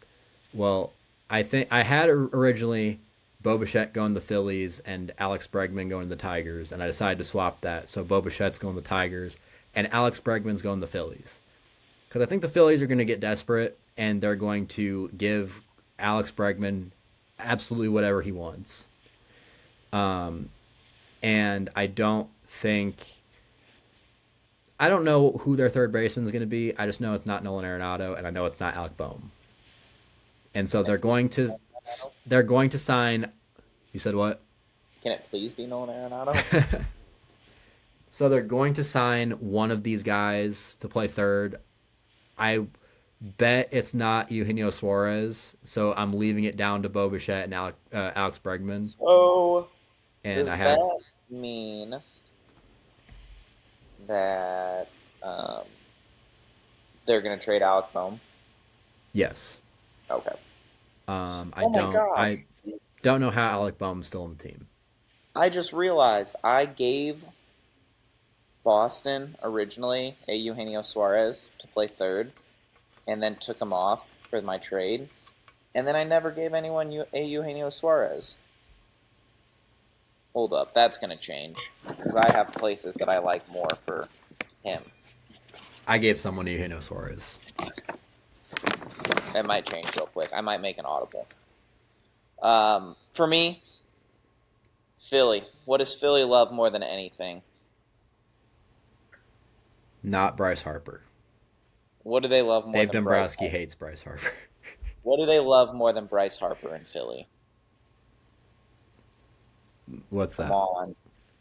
Speaker 1: Well, I think I had originally Bo Bichette going to the Phillies and Alex Bregman going to the Tigers, and I decided to swap that. So Bo Bichette's going to the Tigers, and Alex Bregman's going to the Phillies. Because I think the Phillies are going to get desperate, and they're going to give Alex Bregman absolutely whatever he wants. And I don't know who their third baseman is going to be. I just know it's not Nolan Arenado, and I know it's not Alec Boehm. And so
Speaker 2: Can it please be Nolan Arenado?
Speaker 1: they're going to sign. You said what?
Speaker 2: Can it please be Nolan Arenado?
Speaker 1: So they're going to sign one of these guys to play third. I bet it's not Eugenio Suarez, so I'm leaving it down to Bo Bichette and Alex Bregman.
Speaker 2: So,
Speaker 1: And I
Speaker 2: does
Speaker 1: have
Speaker 2: that mean that um, they're going to trade Alec Boehm?
Speaker 1: yes.
Speaker 2: Okay.
Speaker 1: I
Speaker 2: Oh my
Speaker 1: don't
Speaker 2: gosh.
Speaker 1: I don't know how Alec Boehm's still on the team.
Speaker 2: I just realized I gave Boston originally a Eugenio Suarez to play third and then took him off for my trade. And then I never gave anyone a Eugenio Suarez. Hold up, that's going to change because I have places that I like more for him.
Speaker 1: I gave someone Eugenio Suarez.
Speaker 2: That might change real quick. I might make an audible. For me, Philly. What does Philly love more than anything?
Speaker 1: Not Bryce Harper.
Speaker 2: What do they love more
Speaker 1: Dave
Speaker 2: than Bryce
Speaker 1: Dombrowski
Speaker 2: Harper?
Speaker 1: hates Bryce Harper.
Speaker 2: What do they love more than Bryce Harper in Philly?
Speaker 1: What's
Speaker 2: Come
Speaker 1: that?
Speaker 2: on.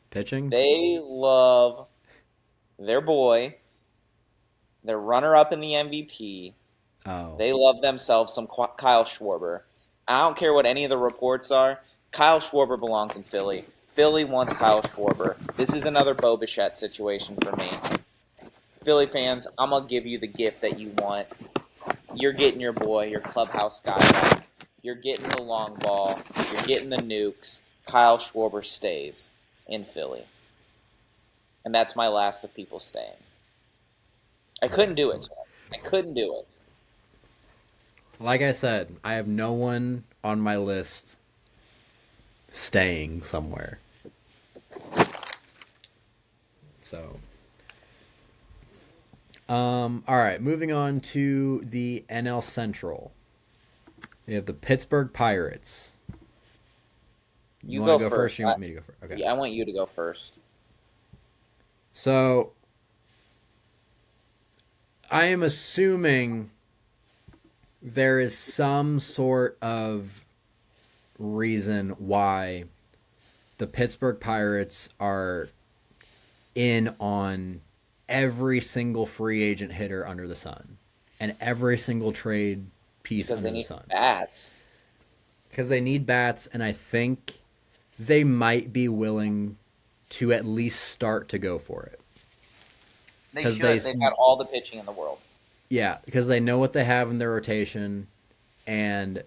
Speaker 1: Pitching?
Speaker 2: They love their boy, their runner up in the MVP.
Speaker 1: Oh.
Speaker 2: They love themselves some Kyle Schwarber. I don't care what any of the reports are. Kyle Schwarber belongs in Philly. Philly wants Kyle Schwarber. This is another Bo Bichette situation for me. Philly fans, I'm going to give you the gift that you want. You're getting your boy, your clubhouse guy back. You're getting the long ball. You're getting the nukes. Kyle Schwarber stays in Philly. And that's my last of people staying. I couldn't do it. I couldn't do it.
Speaker 1: Like I said, I have no one on my list staying somewhere. So, all right, moving on to the NL Central. We have the Pittsburgh Pirates. You want to go first, or you want me to go first? Okay.
Speaker 2: Yeah, I want you to go first.
Speaker 1: So, I am assuming there is some sort of reason why the Pittsburgh Pirates are in on every single free agent hitter under the sun and every single trade piece
Speaker 2: Because
Speaker 1: under
Speaker 2: they
Speaker 1: the
Speaker 2: need
Speaker 1: sun.
Speaker 2: bats.
Speaker 1: Because they need bats, and I think they might be willing to at least start to go for it.
Speaker 2: They should. They've got all the pitching in the world.
Speaker 1: Yeah, because they know what they have in their rotation, and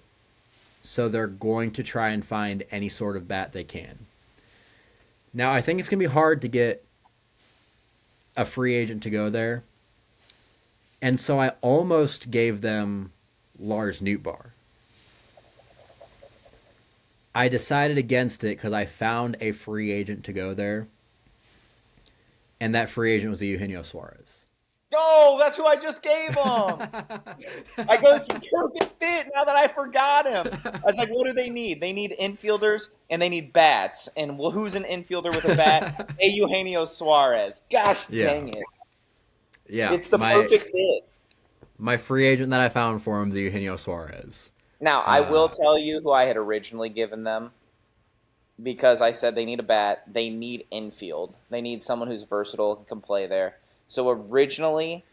Speaker 1: so they're going to try and find any sort of bat they can. Now, I think it's going to be hard to get a free agent to go there, and so I almost gave them Lars Nootbaar. I decided against it because I found a free agent to go there, and that free agent was Eugenio Suarez.
Speaker 2: No, that's who I just gave him. I go, perfect fit now that I forgot him. I was like, what do they need? They need infielders and they need bats. And well, who's an infielder with a bat? A Eugenio Suarez. Gosh dang it.
Speaker 1: Yeah.
Speaker 2: It's the perfect fit.
Speaker 1: My free agent that I found for him is Eugenio Suarez.
Speaker 2: Now, I will tell you who I had originally given them because I said they need a bat. They need infield. They need someone who's versatile and can play there. So originally,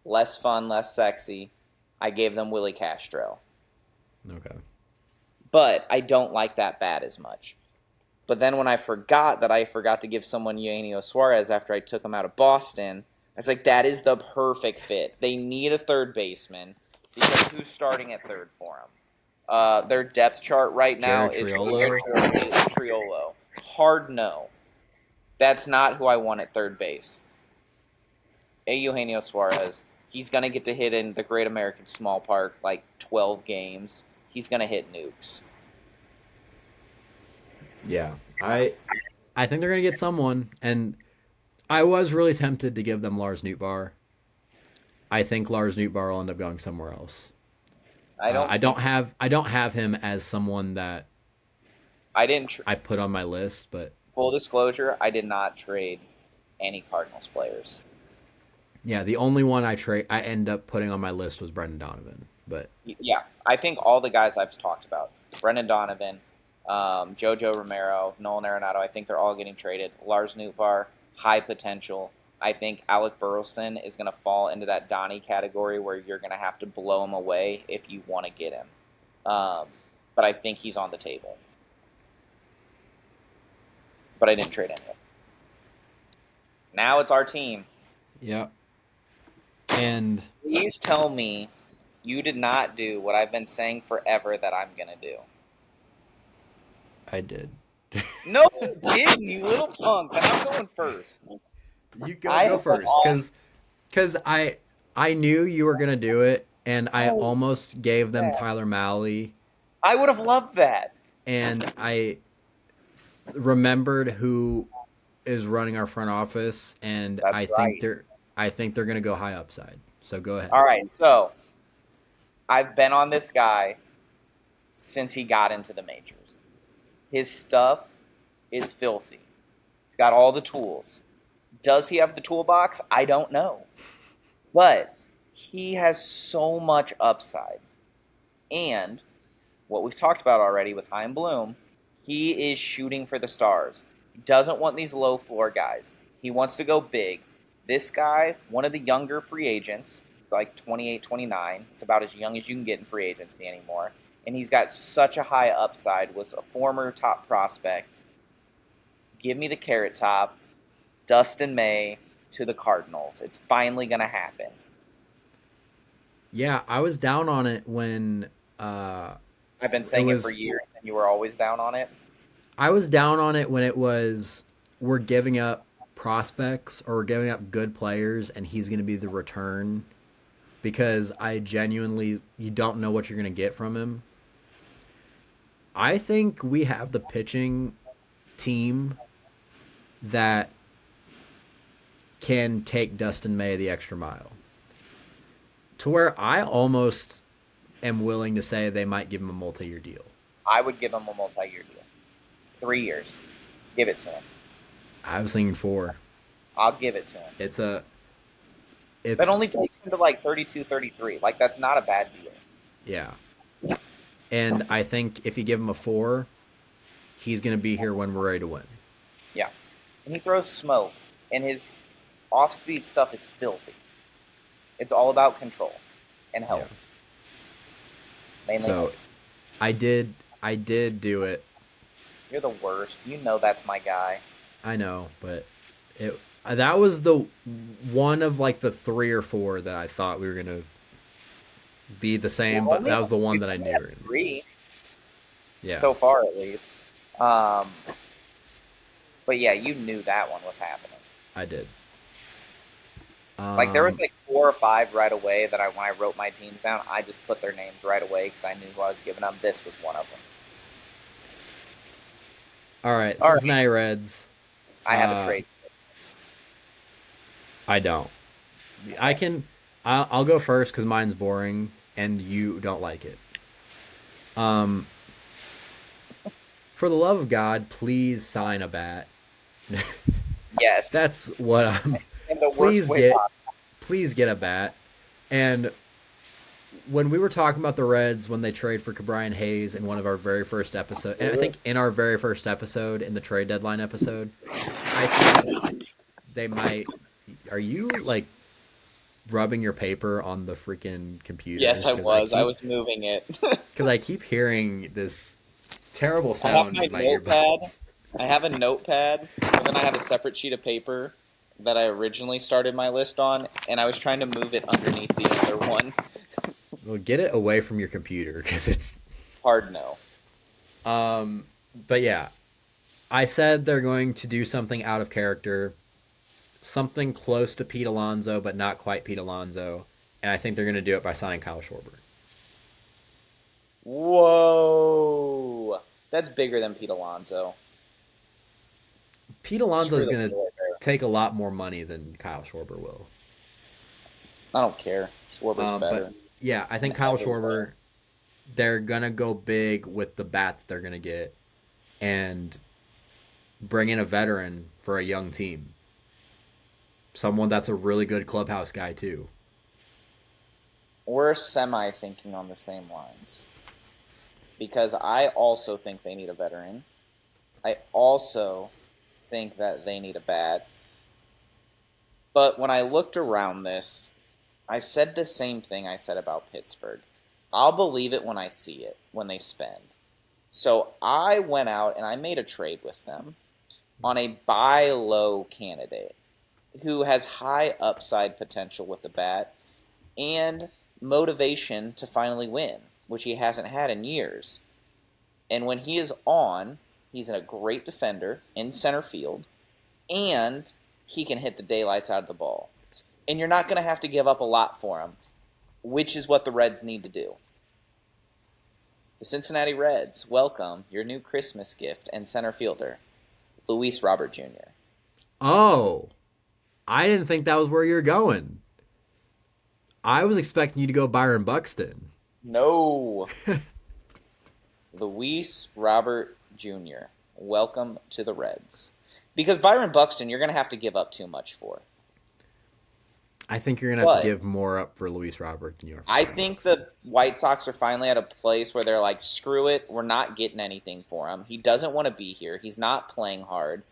Speaker 2: less fun, less sexy, I gave them Willie Castro.
Speaker 1: Okay.
Speaker 2: But I don't like that bat as much. But then when I forgot to give someone Eugenio Suarez after I took him out of Boston, I was like, that is the perfect fit. They need a third baseman because who's starting at third for them? Their depth chart right now
Speaker 1: Jared
Speaker 2: is
Speaker 1: Triolo.
Speaker 2: Triolo. Hard no. That's not who I want at third base. Eugenio Suarez. He's going to get to hit in the Great American Small Park like 12 games. He's going to hit nukes.
Speaker 1: Yeah, I think they're gonna get someone, and I was really tempted to give them Lars Nootbaar. I think Lars Nootbaar will end up going somewhere else. I don't have him as someone that
Speaker 2: I didn't.
Speaker 1: I put on my list, but
Speaker 2: Full disclosure, I did not trade any Cardinals players.
Speaker 1: yeah, the only one I end up putting on my list was Brendan Donovan. But
Speaker 2: Yeah, I think all the guys I've talked about, Brendan Donovan, Jojo Romero, Nolan Arenado, I think they're all getting traded. Lars Nootbaar, high potential. I think Alec Burleson is going to fall into that Donnie category where you're going to have to blow him away if you want to get him. But I think he's on the table. But I didn't trade anyone. Now it's our team.
Speaker 1: yeah, and
Speaker 2: Please tell me you did not do what I've been saying forever that I'm going to do.
Speaker 1: I did.
Speaker 2: No, you didn't, you little punk. And I'm going first.
Speaker 1: You go first, because I knew you were gonna do it, and I almost gave them Tyler Mahle,
Speaker 2: I would have loved that.
Speaker 1: and I remembered who is running our front office, and
Speaker 2: That's
Speaker 1: I think they're gonna go high upside. So go ahead.
Speaker 2: All right, so I've been on this guy since he got into the majors. His stuff is filthy. He's got all the tools. Does he have the toolbox? I don't know. But he has so much upside. And what we've talked about already with Chaim Bloom, he is shooting for the stars. He doesn't want these low floor guys. He wants to go big. This guy, one of the younger free agents, like 28, 29. It's about as young as you can get in free agency anymore. And he's got such a high upside, was a former top prospect. Give me the Carrot Top, Dustin May to the Cardinals. It's finally going to happen.
Speaker 1: Yeah, I was down on it when
Speaker 2: I've been saying it for years, and you were always down on it.
Speaker 1: I was down on it when it was we're giving up prospects or we're giving up good players, and he's going to be the return, because I genuinely, you don't know what you're going to get from him. I think we have the pitching team that can take Dustin May the extra mile, to where I almost am willing to say they might give him a multi-year deal.
Speaker 2: I would give him a multi-year deal. 3 years. Give it to him.
Speaker 1: I was thinking 4.
Speaker 2: I'll give it to him. That only takes him to like 32, 33. Like, that's not a bad deal.
Speaker 1: Yeah. And I think if you give him a 4, he's going to be here when we're ready to win.
Speaker 2: Yeah. And he throws smoke, and his off-speed stuff is filthy. It's all about control and health.
Speaker 1: Yeah.
Speaker 2: Mainly
Speaker 1: so
Speaker 2: health.
Speaker 1: I did do it.
Speaker 2: You're the worst. You know that's my guy.
Speaker 1: I know, but that was the one of like the 3 or 4 that I thought we were gonna be the same, but that was the one that I knew.
Speaker 2: 3.
Speaker 1: Yeah.
Speaker 2: So far, at least. But yeah, you knew that one was happening.
Speaker 1: I did.
Speaker 2: Like, there was like 4 or 5 right away that when I wrote my teams down, I just put their names right away because I knew who I was giving them. This was one of them.
Speaker 1: All right, Cincinnati Reds.
Speaker 2: I have a trade.
Speaker 1: I don't. I'll go first because mine's boring and you don't like it. For the love of God, please sign a bat.
Speaker 2: Yes.
Speaker 1: That's what I'm. Please get a bat. And when we were talking about the Reds when they trade for Brian Hayes in one of our very first episodes, and I think in our very first episode, in the trade deadline episode, I said they might. Are you like rubbing your paper on the freaking computer?
Speaker 2: Yes, I was. I was moving it
Speaker 1: because I keep hearing this terrible sound in my earbuds.
Speaker 2: I have a notepad, and then I have a separate sheet of paper that I originally started my list on, and I was trying to move it underneath the other one.
Speaker 1: Well, get it away from your computer because it's.
Speaker 2: Hard no.
Speaker 1: But yeah, I said they're going to do something out of character, something close to Pete Alonso, but not quite Pete Alonso, and I think they're going to do it by signing Kyle Schwarber.
Speaker 2: Whoa, that's bigger than Pete Alonso.
Speaker 1: Pete Alonso
Speaker 2: Screw
Speaker 1: is
Speaker 2: the
Speaker 1: going to
Speaker 2: boy there.
Speaker 1: take a lot more money than Kyle Schwarber will.
Speaker 2: I don't care. Schwarber's
Speaker 1: But
Speaker 2: better.
Speaker 1: yeah, I think Kyle Schwarber, they're going to go big with the bat that they're going to get and bring in a veteran for a young team. Someone that's a really good clubhouse guy, too.
Speaker 2: We're semi thinking on the same lines because I also think they need a veteran. I also think that they need a bat. But when I looked around this, I said the same thing I said about Pittsburgh. I'll believe it when I see it, when they spend. So I went out and I made a trade with them on a buy low candidate who has high upside potential with the bat and motivation to finally win, which he hasn't had in years. And when he is on, he's a great defender in center field, and he can hit the daylights out of the ball. And you're not going to have to give up a lot for him, which is what the Reds need to do. The Cincinnati Reds welcome your new Christmas gift and center fielder, Luis Robert Jr.
Speaker 1: Oh, I didn't think that was where you're going. I was expecting you to go Byron Buxton.
Speaker 2: No. Luis Robert Jr. Welcome to the Reds. Because Byron Buxton, you're going to have to give up too much for.
Speaker 1: I think you're going to have to give more up for Luis Robert than you are for
Speaker 2: I
Speaker 1: Byron
Speaker 2: think
Speaker 1: Buxton.
Speaker 2: the White Sox are finally at a place where they're like, screw it, we're not getting anything for him. He doesn't want to be here. He's not playing hard.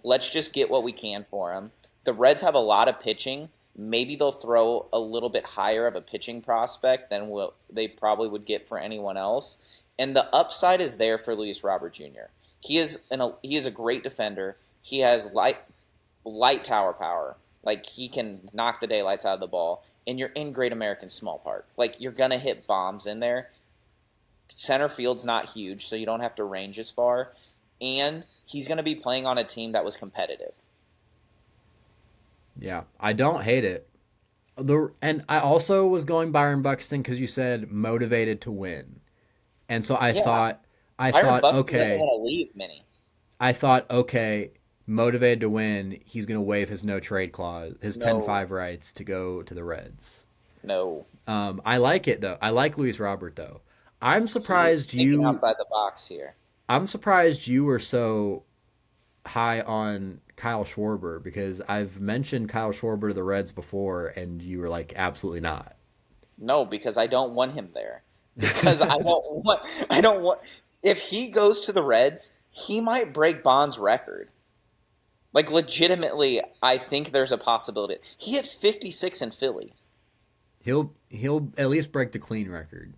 Speaker 2: Let's just get what we can for him. The Reds have a lot of pitching. Maybe they'll throw a little bit higher of a pitching prospect than they probably would get for anyone else. And the upside is there for Luis Robert Jr. He is a great defender. He has light tower power. Like, he can knock the daylights out of the ball. And you're in Great American Small Park. Like, you're going to hit bombs in there. Center field's not huge, so you don't have to range as far. And he's going to be playing on a team that was competitive.
Speaker 1: Yeah, I don't hate it. And I also was going Byron Buxton because you said motivated to win. And so
Speaker 2: Yeah,
Speaker 1: I
Speaker 2: Byron
Speaker 1: thought,
Speaker 2: Buxton doesn't
Speaker 1: okay,
Speaker 2: want to leave Minnie.
Speaker 1: motivated to win, he's going to waive his no trade clause, his
Speaker 2: No,
Speaker 1: 10-5 rights to go to the Reds.
Speaker 2: no.
Speaker 1: I like it though. I like Luis Robert though. I'm
Speaker 2: See,
Speaker 1: surprised
Speaker 2: thinking
Speaker 1: you.
Speaker 2: outside the box here.
Speaker 1: I'm surprised you were so high on Kyle Schwarber because I've mentioned Kyle Schwarber to the Reds before, and you were like, absolutely not.
Speaker 2: No, because I don't want him there. Because I don't want if he goes to the Reds, he might break Bond's record. Like, legitimately, I think there's a possibility. He hit 56 in Philly.
Speaker 1: He'll at least break the clean record,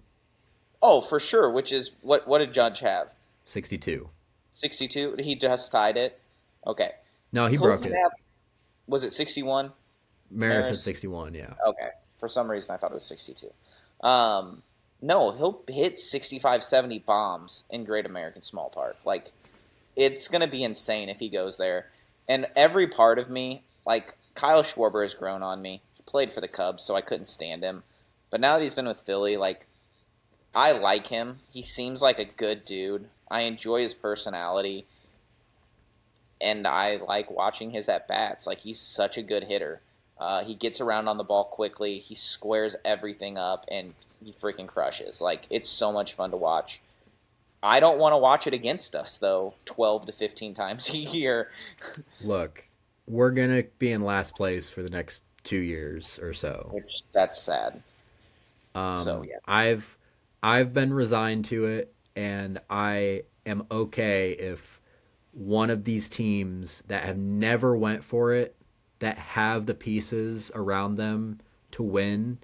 Speaker 2: Oh, for sure, which is what did Judge have?
Speaker 1: 62.
Speaker 2: 62? He just tied it. Okay.
Speaker 1: No, he
Speaker 2: He'll
Speaker 1: broke it.
Speaker 2: have Was it 61?
Speaker 1: Maris had
Speaker 2: Maris?
Speaker 1: 61. Yeah.
Speaker 2: Okay. For some reason I thought it was 62. Um no, he'll hit 65, 70 bombs in Great American Small Park. Like, it's going to be insane if he goes there. And every part of me, like, Kyle Schwarber has grown on me. He played for the Cubs, so I couldn't stand him. But now that he's been with Philly, like, I like him. He seems like a good dude. I enjoy his personality, and I like watching his at bats. Like, he's such a good hitter. He gets around on the ball quickly. He squares everything up, and he freaking crushes. Like, it's so much fun to watch. I don't want to watch it against us, though, 12 to 15 times a year.
Speaker 1: Look, we're gonna be in last place for the next 2 years or so.
Speaker 2: Which, that's sad. So,
Speaker 1: Um,
Speaker 2: yeah.
Speaker 1: I've I've been resigned to it, and I am okay if one of these teams that have never went for it, that have the pieces around them to win,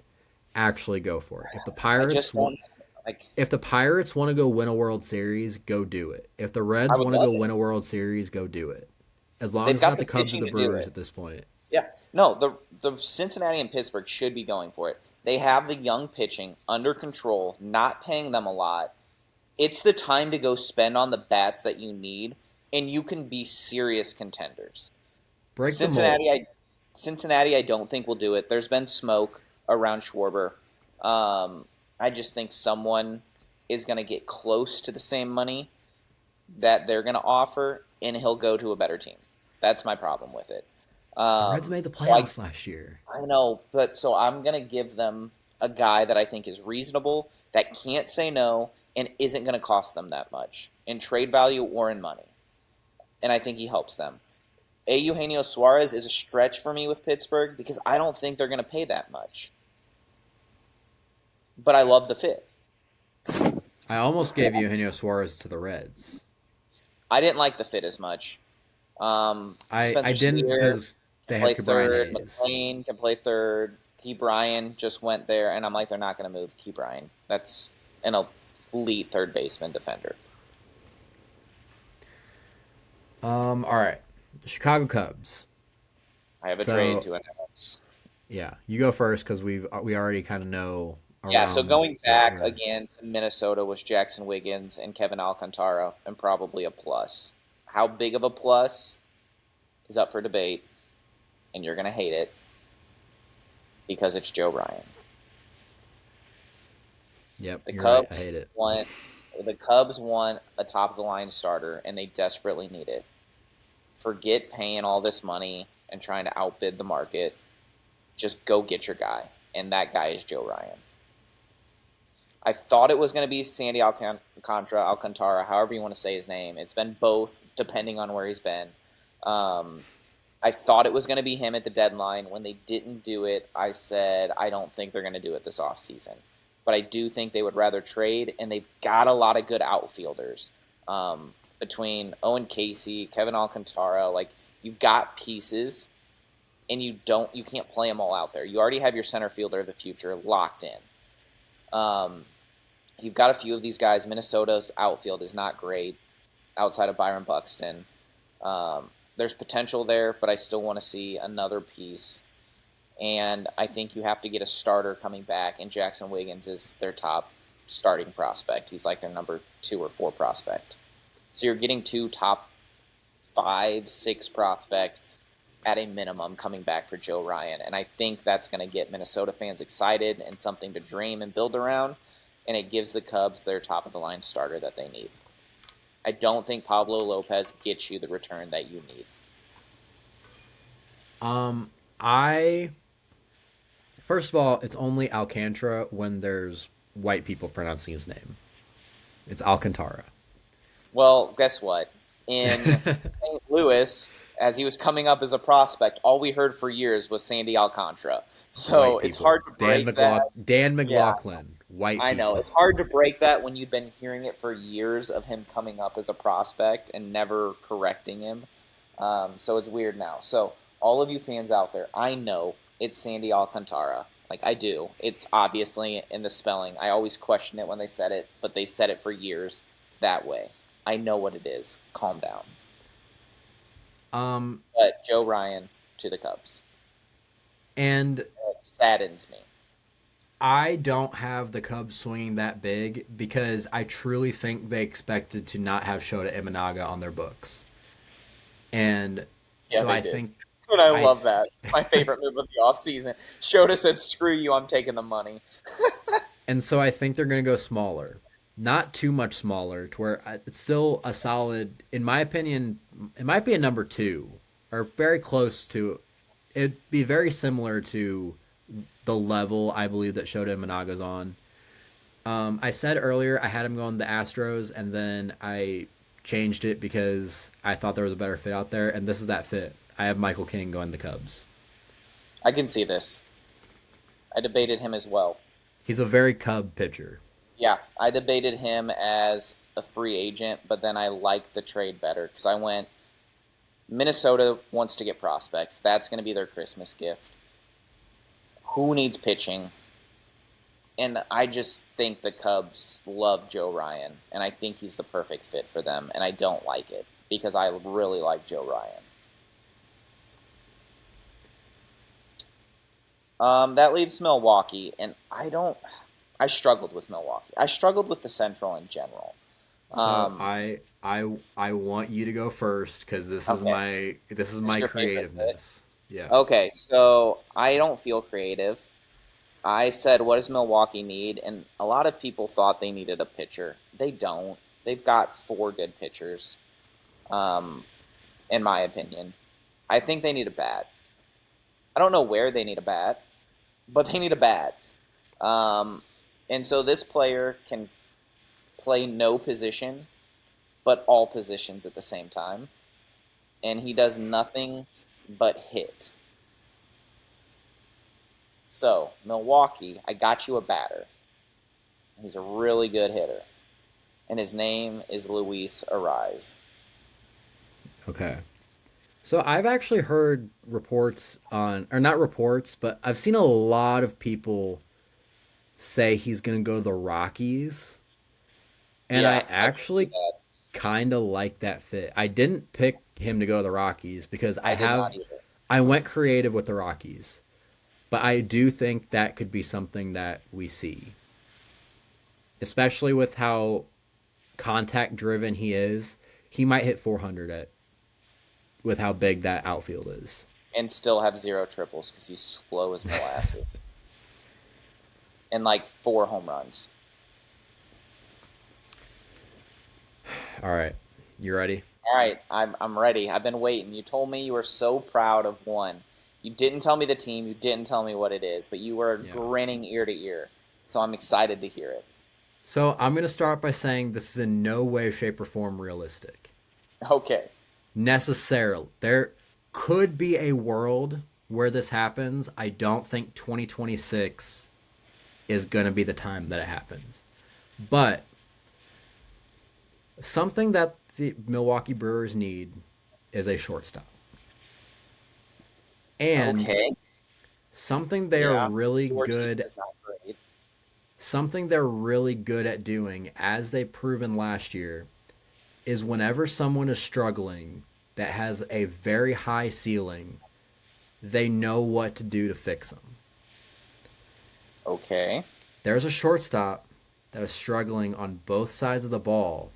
Speaker 1: actually go for it. If the
Speaker 2: I just
Speaker 1: Pirates,
Speaker 2: don't. Like,
Speaker 1: if the Pirates want to go win a World Series, go do it. If the
Speaker 2: I
Speaker 1: Reds
Speaker 2: would
Speaker 1: want to
Speaker 2: love
Speaker 1: go
Speaker 2: it.
Speaker 1: win a World Series, go do it. As long
Speaker 2: They've
Speaker 1: as it's
Speaker 2: got
Speaker 1: not
Speaker 2: the
Speaker 1: the Cubs or
Speaker 2: pitching
Speaker 1: the
Speaker 2: to do
Speaker 1: Brewers
Speaker 2: it.
Speaker 1: at this point.
Speaker 2: Yeah. No, the Cincinnati and Pittsburgh should be going for it. They have the young pitching under control, not paying them a lot. It's the time to go spend on the bats that you need, and you can be serious contenders.
Speaker 1: Break the mold.
Speaker 2: Cincinnati, I Cincinnati, I don't think will do it. There's been smoke around Schwarber. I just think someone is going to get close to the same money that they're going to offer, and he'll go to a better team. That's my problem with it.
Speaker 1: The Reds
Speaker 2: Um,
Speaker 1: made the
Speaker 2: so I
Speaker 1: playoffs last year.
Speaker 2: I know, but so I'm gonna give them a guy that I think is reasonable, that can't say no, and isn't gonna cost them that much in trade value or in money. And I think he helps them. Eugenio Suarez is a stretch for me with Pittsburgh because I don't think they're gonna pay that much. But I love the fit.
Speaker 1: I almost gave Eugenio Suarez to the Reds.
Speaker 2: I didn't like the fit as much.
Speaker 1: I
Speaker 2: Spencer
Speaker 1: didn't
Speaker 2: Steer
Speaker 1: because
Speaker 2: can
Speaker 1: they have
Speaker 2: play
Speaker 1: Cabrian
Speaker 2: third.
Speaker 1: Hayes.
Speaker 2: McLean can play third. Key Bryan just went there, and I'm like, they're not going to move Key Bryan. That's an elite third baseman defender.
Speaker 1: All right, Chicago Cubs.
Speaker 2: I have a trade
Speaker 1: So
Speaker 2: to announce.
Speaker 1: yeah, you go first because we already kind of know
Speaker 2: Yeah, so
Speaker 1: around
Speaker 2: going
Speaker 1: what
Speaker 2: back
Speaker 1: we're.
Speaker 2: again to Minnesota was Jackson Wiggins and Kevin Alcantara, and probably a plus. How big of a plus is up for debate, and you're going to hate it because it's Joe Ryan.
Speaker 1: Yep,
Speaker 2: The
Speaker 1: you're right. I
Speaker 2: Cubs
Speaker 1: hate it.
Speaker 2: want the Cubs want a top of the line starter, and they desperately need it. Forget paying all this money and trying to outbid the market. Just go get your guy, and that guy is Joe Ryan. I thought it was going to be Sandy Alcantara, however you want to say his name. It's been both, depending on where he's been. Um, I thought it was going to be him at the deadline. When they didn't do it, I said, I don't think they're going to do it this offseason. But I do think they would rather trade, and they've got a lot of good outfielders. Between Owen Casey, Kevin Alcantara, like, you've got pieces, and you can't play them all out there. You already have your center fielder of the future locked in. Um, you've got a few of these guys. Minnesota's outfield is not great outside of Byron Buxton. There's potential there, but I still want to see another piece. And I think you have to get a starter coming back, and Jackson Wiggins is their top starting prospect. He's like their number 2 or 4 prospect. So you're getting 2 top 5, 6 prospects at a minimum coming back for Joe Ryan. And I think that's going to get Minnesota fans excited and something to dream and build around. And it gives the Cubs their top of the line starter that they need. I don't think Pablo Lopez gets you the return that you need.
Speaker 1: I first of all, it's only Alcantara when there's white people pronouncing his name. It's Alcantara.
Speaker 2: Well, guess what? In St. Louis, as he was coming up as a prospect, all we heard for years was Sandy Alcantara. So
Speaker 1: White
Speaker 2: it's
Speaker 1: people.
Speaker 2: hard to break that.
Speaker 1: Dan
Speaker 2: Yeah,
Speaker 1: McLaughlin. White
Speaker 2: I know.
Speaker 1: people.
Speaker 2: It's hard to break that when you've been hearing it for years of him coming up as a prospect and never correcting him. So it's weird now. So all of you fans out there, I know it's Sandy Alcantara. Like, I do. It's obviously in the spelling. I always question it when they said it, but they said it for years that way. I know what it is. Calm down.
Speaker 1: Um,
Speaker 2: But Joe Ryan to the Cubs.
Speaker 1: and
Speaker 2: It saddens me.
Speaker 1: I don't have the Cubs swinging that big because I truly think they expected to not have Shota Imanaga on their books. And
Speaker 2: Yeah,
Speaker 1: so
Speaker 2: they
Speaker 1: I
Speaker 2: did.
Speaker 1: think
Speaker 2: And I
Speaker 1: I
Speaker 2: love that. My favorite move of the offseason. Shota said, screw you, I'm taking the money.
Speaker 1: and so I think they're going to go smaller. Not too much smaller to where it's still a solid, in my opinion, it might be a number 2 or very close to. It'd be very similar to the level I believe that Shota Imanaga's on. I said earlier I had him going the Astros, and then I changed it because I thought there was a better fit out there, and this is that fit. I have Michael King going the Cubs.
Speaker 2: I can see this. I debated him as well.
Speaker 1: He's a very Cub pitcher.
Speaker 2: Yeah, I debated him as a free agent, but then I liked the trade better because I went Minnesota wants to get prospects. That's going to be their Christmas gift. Who needs pitching? And I just think the Cubs love Joe Ryan, and I think he's the perfect fit for them, and I don't like it because I really like Joe Ryan. That leaves Milwaukee, and I don't. I struggled with Milwaukee. I struggled with the Central in general.
Speaker 1: So
Speaker 2: Um,
Speaker 1: I want you to go first because
Speaker 2: okay,
Speaker 1: this is
Speaker 2: who's
Speaker 1: my
Speaker 2: your favorite fit?
Speaker 1: creativeness. Yeah.
Speaker 2: Okay, so I don't feel creative. I said, what does Milwaukee need? And a lot of people thought they needed a pitcher. They don't. They've got four good pitchers, um, in my opinion. I think they need a bat. I don't know where they need a bat, but they need a bat. Um, and so this player can play no position, but all positions at the same time. And he does nothing but hit. So, Milwaukee, I got you a batter. He's a really good hitter. And his name is Luis Ariz.
Speaker 1: Okay. So I've actually heard reports on, or not reports, but I've seen a lot of people say he's going to go to the Rockies, and I
Speaker 2: Yeah, I can see
Speaker 1: actually
Speaker 2: that.
Speaker 1: kind of like that fit. I didn't pick him to go to the Rockies because
Speaker 2: I did not either.
Speaker 1: I went creative with the Rockies, but I do think that could be something that we see, especially with how contact driven he is. He might hit 400 at with how big that outfield is.
Speaker 2: And still have zero triples because he's slow as molasses. And like four home runs.
Speaker 1: All right, you ready?
Speaker 2: All right, I'm ready. I've been waiting. You told me you were so proud of one. You didn't tell me the team. You didn't tell me what it is, but you were
Speaker 1: Yeah.
Speaker 2: grinning ear to ear. So I'm excited to hear it.
Speaker 1: So I'm going to start by saying this is in no way, shape, or form realistic.
Speaker 2: Okay.
Speaker 1: Necessarily. There could be a world where this happens. I don't think 2026 is going to be the time that it happens. But something that the Milwaukee Brewers need is a shortstop. And
Speaker 2: Okay.
Speaker 1: something they are
Speaker 2: Yeah.
Speaker 1: really
Speaker 2: Ortiz
Speaker 1: good
Speaker 2: is not great.
Speaker 1: something they're really good at doing as they've proven last year is whenever someone is struggling that has a very high ceiling, they know what to do to fix them.
Speaker 2: Okay.
Speaker 1: There's a shortstop that is struggling on both sides of the ball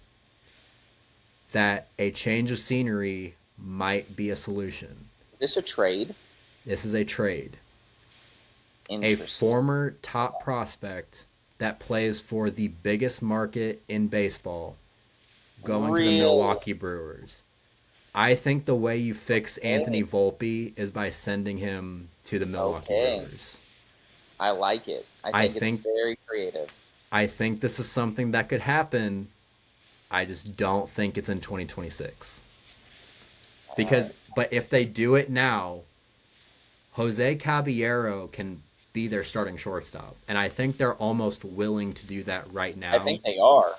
Speaker 1: that a change of scenery might be a solution.
Speaker 2: Is this a trade?
Speaker 1: This is a trade. A
Speaker 2: Interesting.
Speaker 1: former top prospect that plays for the biggest market in baseball going to the
Speaker 2: Really?
Speaker 1: Milwaukee Brewers. I think the way you fix Anthony
Speaker 2: Okay.
Speaker 1: Volpe is by sending him to the Milwaukee
Speaker 2: Okay.
Speaker 1: Brewers.
Speaker 2: I like it. I
Speaker 1: I
Speaker 2: think it's
Speaker 1: think
Speaker 2: very creative.
Speaker 1: I think this is something that could happen. I just don't think it's in 2026.
Speaker 2: All right.
Speaker 1: But if they do it now, Jose Caballero can be their starting shortstop, and I think they're almost willing to do that right
Speaker 2: I
Speaker 1: now.
Speaker 2: think they are.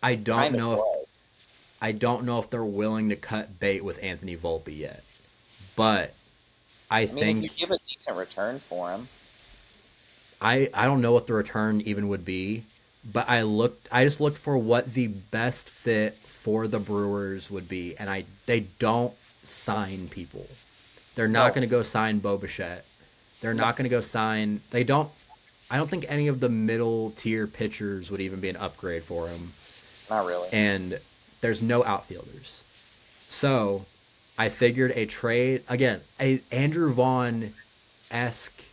Speaker 1: I don't
Speaker 2: Kind of
Speaker 1: know if
Speaker 2: was.
Speaker 1: I don't know if they're willing to cut bait with Anthony Volpe yet, but I
Speaker 2: I mean, if you
Speaker 1: think
Speaker 2: give a decent return for him,
Speaker 1: I don't know what the return even would be, but I just looked for what the best fit for the Brewers would be, and I they don't sign people. They're not
Speaker 2: no,
Speaker 1: going to go sign Bo Bichette. They're
Speaker 2: no,
Speaker 1: not going to go sign. They don't. I don't think any of the middle tier pitchers would even be an upgrade for him,
Speaker 2: not really.
Speaker 1: and there's no outfielders. So I figured a trade again, a Andrew Vaughn esque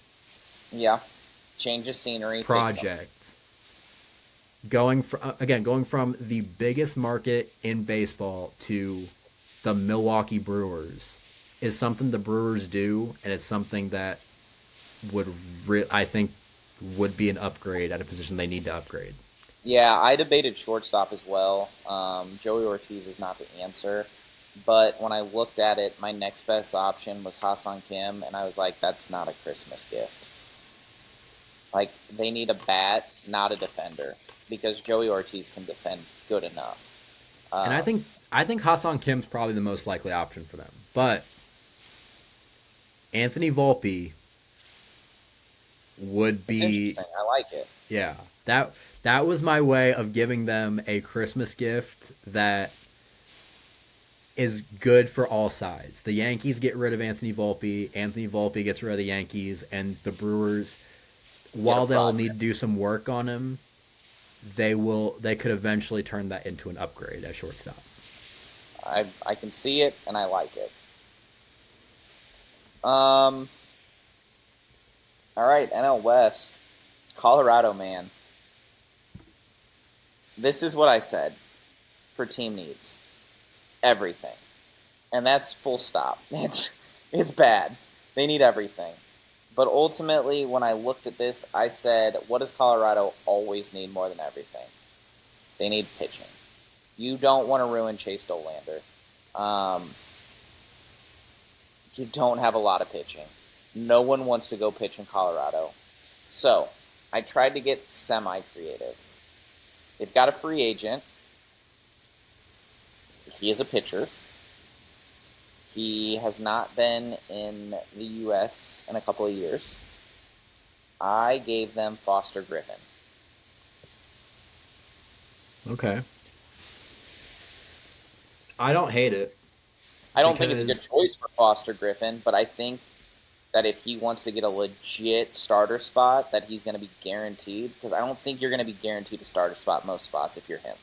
Speaker 2: Yeah, change of scenery, fix him.
Speaker 1: project going from the biggest market in baseball to the Milwaukee Brewers is something the Brewers do, and it's something that would I think would be an upgrade at a position they need to upgrade.
Speaker 2: Yeah, I debated shortstop as well. Joey Ortiz is not the answer, but when I looked at it, my next best option was Hassan Kim, and I was like, that's not a Christmas gift. Like they need a bat, not a defender, because Joey Ortiz can defend good enough.
Speaker 1: And
Speaker 2: Um,
Speaker 1: I think Hassan Kim's probably the most likely option for them. But Anthony Volpe would
Speaker 2: It's
Speaker 1: be,
Speaker 2: interesting. I like it.
Speaker 1: yeah, that was my way of giving them a Christmas gift that is good for all sides. The Yankees get rid of Anthony Volpe, Anthony Volpe gets rid of the Yankees, and the Brewers,
Speaker 2: Get a
Speaker 1: while they'll need
Speaker 2: project.
Speaker 1: to do some work on him, they could eventually turn that into an upgrade at shortstop.
Speaker 2: I can see it and I like it. Um. All right, NL West, Colorado man. This is what I said for team needs everything, and that's full stop. It's bad. They need everything. But ultimately, when I looked at this, I said, what does Colorado always need more than everything? They need pitching. You don't want to ruin Chase Dolander. Um, you don't have a lot of pitching. No one wants to go pitch in Colorado. So I tried to get semi creative. They've got a free agent. He is a pitcher. He has not been in the U.S. in a couple of years. I gave them Foster Griffin.
Speaker 1: Okay. I don't hate it
Speaker 2: I don't think it's a good
Speaker 1: because
Speaker 2: choice for Foster Griffin, but I think that if he wants to get a legit starter spot, that he's going to be guaranteed. Because I don't think you're going to be guaranteed a starter spot most spots if you're him.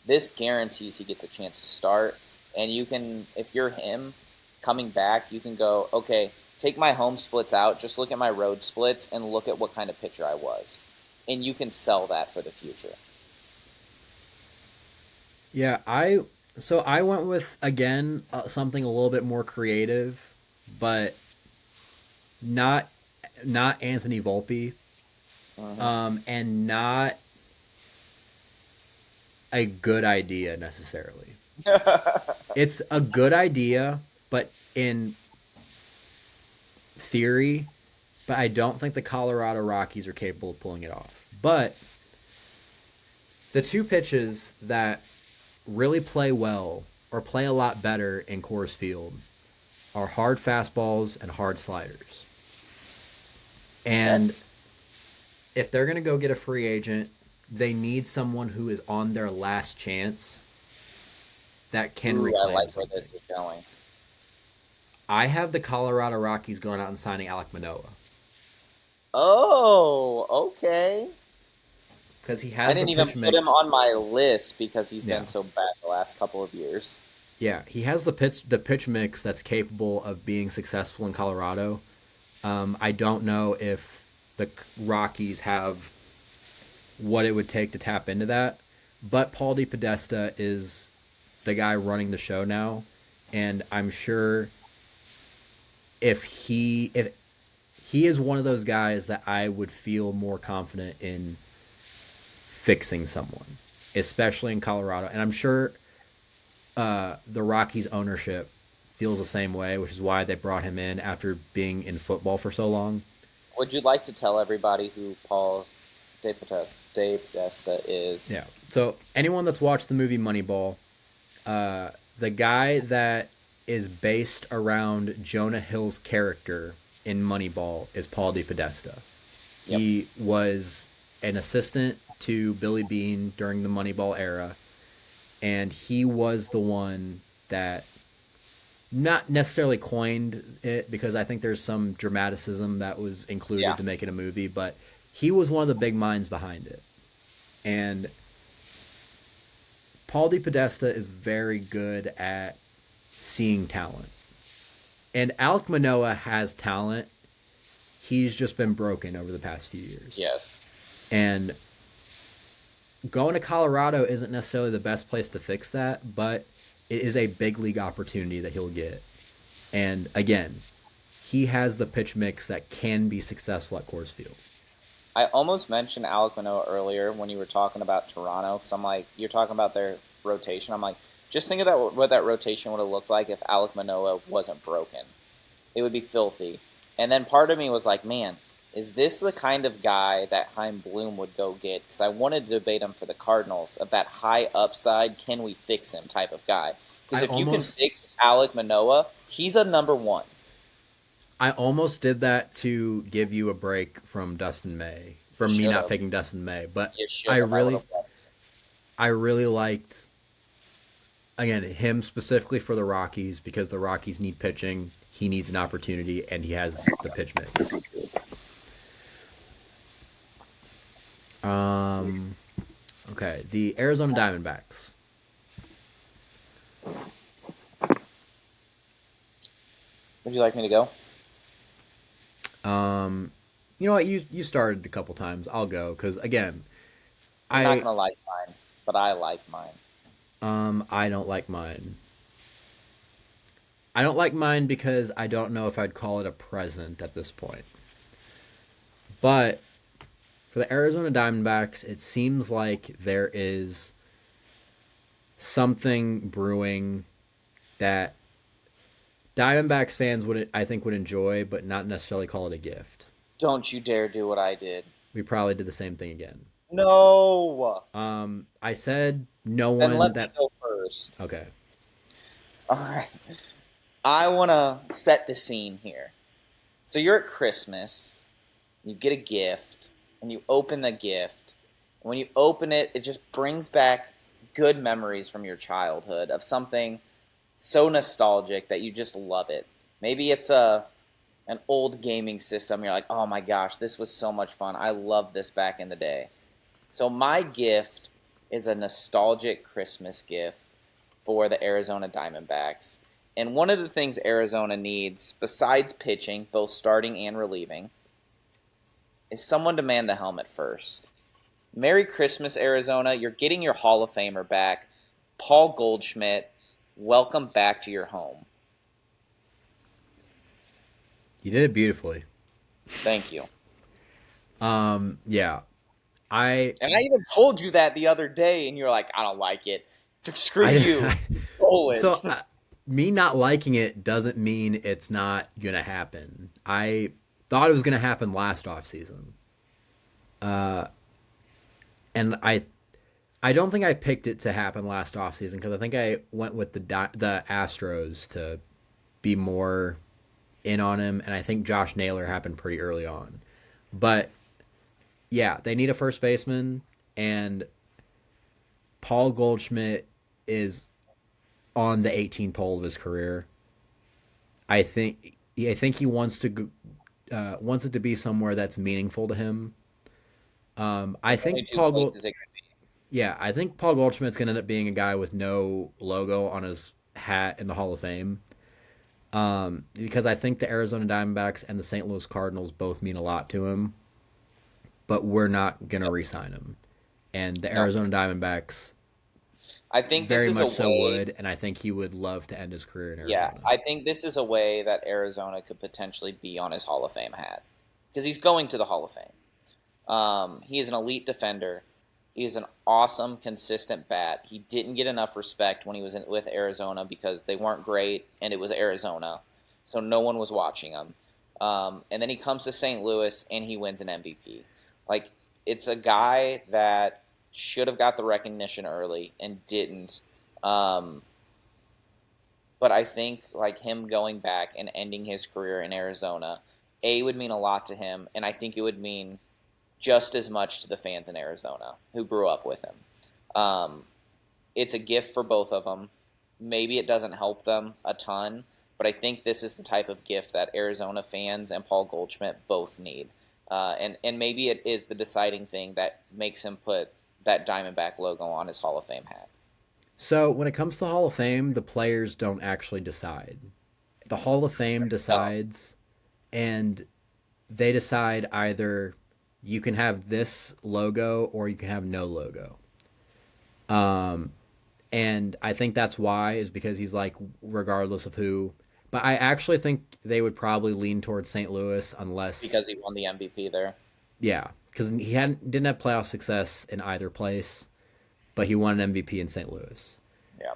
Speaker 2: This guarantees he gets a chance to start, and you can, if you're him, coming back, you can go, okay, take my home splits out, just look at my road splits, and look at what kind of pitcher I was, and you can sell that for the future.
Speaker 1: yeah, I went with again something a little bit more creative, but not not Anthony Volpe,
Speaker 2: Mm-hmm.
Speaker 1: and not a good idea necessarily. It's a good idea, but in theory, but I don't think the Colorado Rockies are capable of pulling it off. But the two pitches that really play well or play a lot better in Coors Field are hard fastballs and hard sliders.
Speaker 2: Okay.
Speaker 1: And if they're going to go get a free agent, they need someone who is on their last chance that can
Speaker 2: Ooh, I
Speaker 1: reclaim
Speaker 2: like where
Speaker 1: something.
Speaker 2: this is going.
Speaker 1: I have the Colorado Rockies going out and signing Alek Manoah
Speaker 2: Oh, okay.
Speaker 1: because he
Speaker 2: I
Speaker 1: has the
Speaker 2: didn't even
Speaker 1: pitch
Speaker 2: put him
Speaker 1: mix.
Speaker 2: on my list because he's been
Speaker 1: Yeah,
Speaker 2: so bad the last couple of years.
Speaker 1: yeah, he has the pitch mix that's capable of being successful in Colorado. I don't know if the Rockies have what it would take to tap into that, but Paul DePodesta is the guy running the show now, and I'm sure if he is one of those guys that I would feel more confident in fixing someone, especially in Colorado. And I'm sure the Rockies ownership feels the same way, which is why they brought him in after being in football for so long.
Speaker 2: Would you like to tell everybody who Paul DePodesta is?
Speaker 1: Yeah. So anyone that's watched the movie Moneyball, the guy that is based around Jonah Hill's character in Moneyball is Paul DePodesta.
Speaker 2: Yep.
Speaker 1: He was an assistant to Billy Bean during the Moneyball era, and he was the one that not necessarily coined it because I think there's some dramaticism that was included
Speaker 2: Yeah.
Speaker 1: to make it a movie, but he was one of the big minds behind it. And Paul DePodesta is very good at seeing talent. And Alek Manoah has talent. He's just been broken over the past few years.
Speaker 2: Yes.
Speaker 1: And going to Colorado isn't necessarily the best place to fix that, but it is a big league opportunity that he'll get. And again, he has the pitch mix that can be successful at Coors Field.
Speaker 2: I almost mentioned Alek Manoah earlier when you were talking about Toronto because I'm like, you're talking about their rotation. I'm like, just think of that what that rotation would have looked like if Alek Manoah wasn't broken. It would be filthy. And then part of me was like, man, is this the kind of guy that Heim Bloom would go get? Because I wanted to debate him for the Cardinals of that high upside, can we fix him type of guy. Because
Speaker 1: I
Speaker 2: if you can
Speaker 1: almost
Speaker 2: fix Alek Manoah, he's a number one.
Speaker 1: I almost did that to give you a break from Dustin May,
Speaker 2: You
Speaker 1: from me
Speaker 2: should
Speaker 1: not
Speaker 2: have.
Speaker 1: picking Dustin May, but
Speaker 2: You should
Speaker 1: I
Speaker 2: have. I would
Speaker 1: really,
Speaker 2: have loved
Speaker 1: I really liked again him specifically for the Rockies because the Rockies need pitching. He needs an opportunity, and he has the pitch mix. Um, okay, the Arizona Diamondbacks.
Speaker 2: Would you like me to go?
Speaker 1: Um, you know what? You started a couple times. I'll go because again,
Speaker 2: You're not
Speaker 1: I
Speaker 2: gonna like mine, but I like mine.
Speaker 1: I don't like mine. I don't like mine because I don't know if I'd call it a present at this point. But for the Arizona Diamondbacks, it seems like there is something brewing that Diamondbacks fans would I think would enjoy, but not necessarily call it a gift.
Speaker 2: Don't you dare do what I did.
Speaker 1: We probably did the same thing again.
Speaker 2: No.
Speaker 1: I said no
Speaker 2: Then
Speaker 1: one
Speaker 2: let me
Speaker 1: that.
Speaker 2: go first.
Speaker 1: Okay.
Speaker 2: All right. I want to set the scene here. So you're at Christmas, you get a gift, and you open the gift. When you open it, it just brings back good memories from your childhood of something so nostalgic that you just love it. Maybe it's a an old gaming system. You're like, oh my gosh, this was so much fun. I love this back in the day. So my gift is a nostalgic Christmas gift for the Arizona Diamondbacks. And one of the things Arizona needs, besides pitching, both starting and relieving, is someone to man the helmet first. Merry Christmas, Arizona. You're getting your Hall of Famer back. Paul Goldschmidt, welcome back to your home.
Speaker 1: You did it beautifully.
Speaker 2: Thank you.
Speaker 1: Yeah. I
Speaker 2: And I even told you that the other day, and you're like, I don't like it. Screw you.
Speaker 1: I
Speaker 2: Forward.
Speaker 1: so me not liking it doesn't mean it's not gonna happen. I thought it was gonna happen last off season, and I don't think I picked it to happen last off season because I think I went with the Astros to be more in on him, and I think Josh Naylor happened pretty early on. But yeah, they need a first baseman, and Paul Goldschmidt is on the 18th hole of his career. I think he wants it to be somewhere that's meaningful to him. I
Speaker 2: Only
Speaker 1: think
Speaker 2: two places it could be.
Speaker 1: Yeah, I think Paul Goldschmidt's gonna end up being a guy with no logo on his hat in the Hall of Fame. Because I think the Arizona Diamondbacks and the St. Louis Cardinals both mean a lot to him, but we're not gonna
Speaker 2: Yep.
Speaker 1: re-sign him. And the
Speaker 2: No.
Speaker 1: Arizona Diamondbacks
Speaker 2: I think this
Speaker 1: very
Speaker 2: is a
Speaker 1: much so
Speaker 2: way.
Speaker 1: would, and I think he would love to end his career in
Speaker 2: Yeah,
Speaker 1: Arizona.
Speaker 2: I think this is a way that Arizona could potentially be on his Hall of Fame hat because he's going to the Hall of Fame. He is an elite defender. He is an awesome, consistent bat. He didn't get enough respect when he was with Arizona because they weren't great, and it was Arizona, so no one was watching him. And then he comes to St. Louis and he wins an MVP. Like it's a guy that should have got the recognition early and didn't. Um, but I think like him going back and ending his career in Arizona, A would mean a lot to him, and I think it would mean just as much to the fans in Arizona who grew up with him. Um, it's a gift for both of them. Maybe it doesn't help them a ton, but I think this is the type of gift that Arizona fans and Paul Goldschmidt both need. And maybe it is the deciding thing that makes him put that Diamondback logo on his Hall of Fame hat.
Speaker 1: So when it comes to Hall of Fame, the players don't actually decide. The Hall of Fame
Speaker 2: No,
Speaker 1: decides, and they decide either you can have this logo or you can have no logo. Um, and I think that's why is because he's like regardless of who. But I actually think they would probably lean towards St. Louis unless
Speaker 2: because he won the MVP there.
Speaker 1: yeah, because he hadn't didn't have playoff success in either place, but he won an MVP in St. Louis.
Speaker 2: Yeah.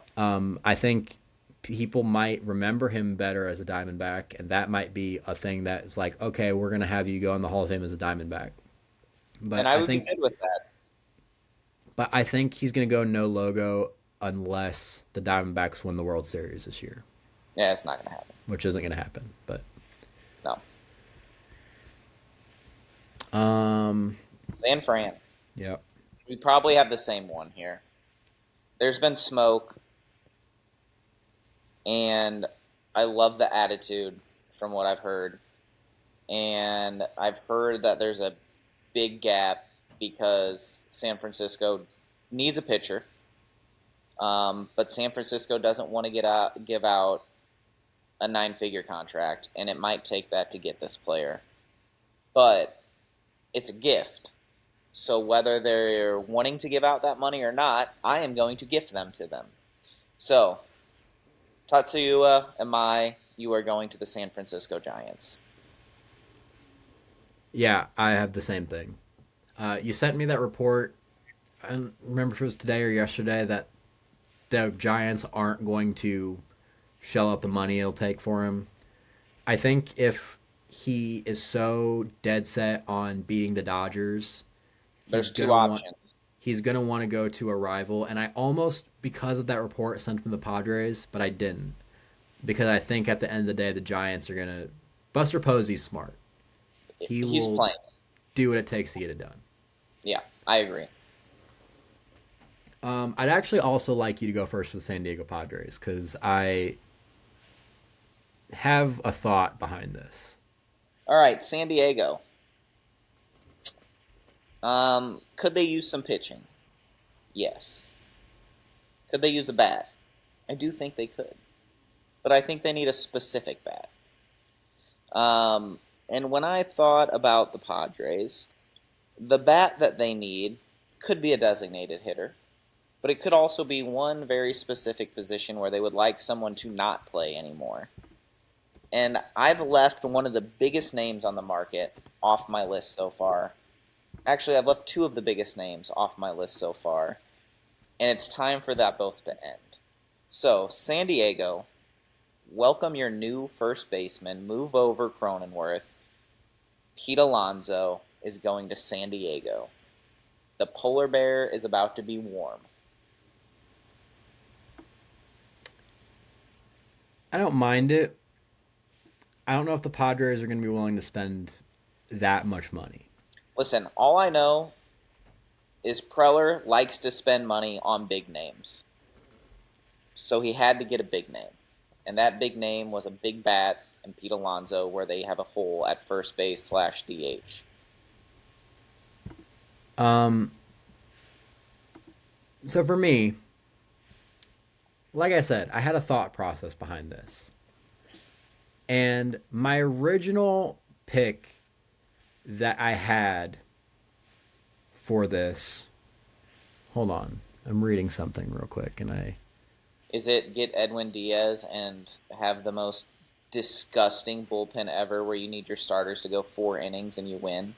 Speaker 1: I think people might remember him better as a Diamondback, and that might be a thing that is like, okay, we're gonna have you go in the Hall of Fame as a Diamondback.
Speaker 2: And
Speaker 1: But
Speaker 2: I
Speaker 1: I
Speaker 2: would be
Speaker 1: think,
Speaker 2: good with that.
Speaker 1: but I think he's gonna go no logo unless the Diamondbacks win the World Series this year,
Speaker 2: Yeah, it's not going to happen.
Speaker 1: which isn't gonna happen. But
Speaker 2: No.
Speaker 1: Um,
Speaker 2: San Fran.
Speaker 1: yep.
Speaker 2: We probably have the same one here. There's been smoke, and I love the attitude from what I've heard. And I've heard that there's a big gap because San Francisco needs a pitcher, but San Francisco doesn't want to give out a nine-figure contract, and it might take that to get this player. But it's a gift. So whether they're wanting to give out that money or not, I am going to gift them to them. So Tatsuya and you are going to the San Francisco Giants.
Speaker 1: Yeah, I have the same thing. You sent me that report. I don't remember if it was today or yesterday that the Giants aren't going to shell out the money it'll take for him. I think if he is so dead set on beating the Dodgers, he's
Speaker 2: There's two
Speaker 1: gonna want
Speaker 2: options.
Speaker 1: he's gonna want to go to a rival. And I almost, because of that report, sent him to the Padres, but I didn't because I think at the end of the day the Giants are gonna. Buster Posey's smart. He
Speaker 2: He's
Speaker 1: will
Speaker 2: playing.
Speaker 1: do what it takes to get it done.
Speaker 2: Yeah, I agree.
Speaker 1: I'd actually also like you to go first for the San Diego Padres because I have a thought behind this.
Speaker 2: All right, San Diego. Could they use some pitching? Yes. Could they use a bat? I do think they could, but I think they need a specific bat. And when I thought about the Padres, the bat that they need could be a designated hitter, but it could also be one very specific position where they would like someone to not play anymore. And I've left one of the biggest names on the market off my list so far. Actually, I've left two of the biggest names off my list so far, and it's time for that both to end. So, San Diego, welcome your new first baseman. Move over Cronenworth. Pete Alonso is going to San Diego. The polar bear is about to be warm.
Speaker 1: I don't mind it. I don't know if the Padres are going to be willing to spend that much money.
Speaker 2: Listen, all I know is Preller likes to spend money on big names. So he had to get a big name. And that big name was a big bat and Pete Alonso, where they have a hole at first base / DH.
Speaker 1: Um, so for me, like I said, I had a thought process behind this. And my original pick that I had for this, hold on, I'm reading something real quick, and I
Speaker 2: Is it get Edwin Diaz and have the most disgusting bullpen ever where you need your starters to go 4 innings and you win?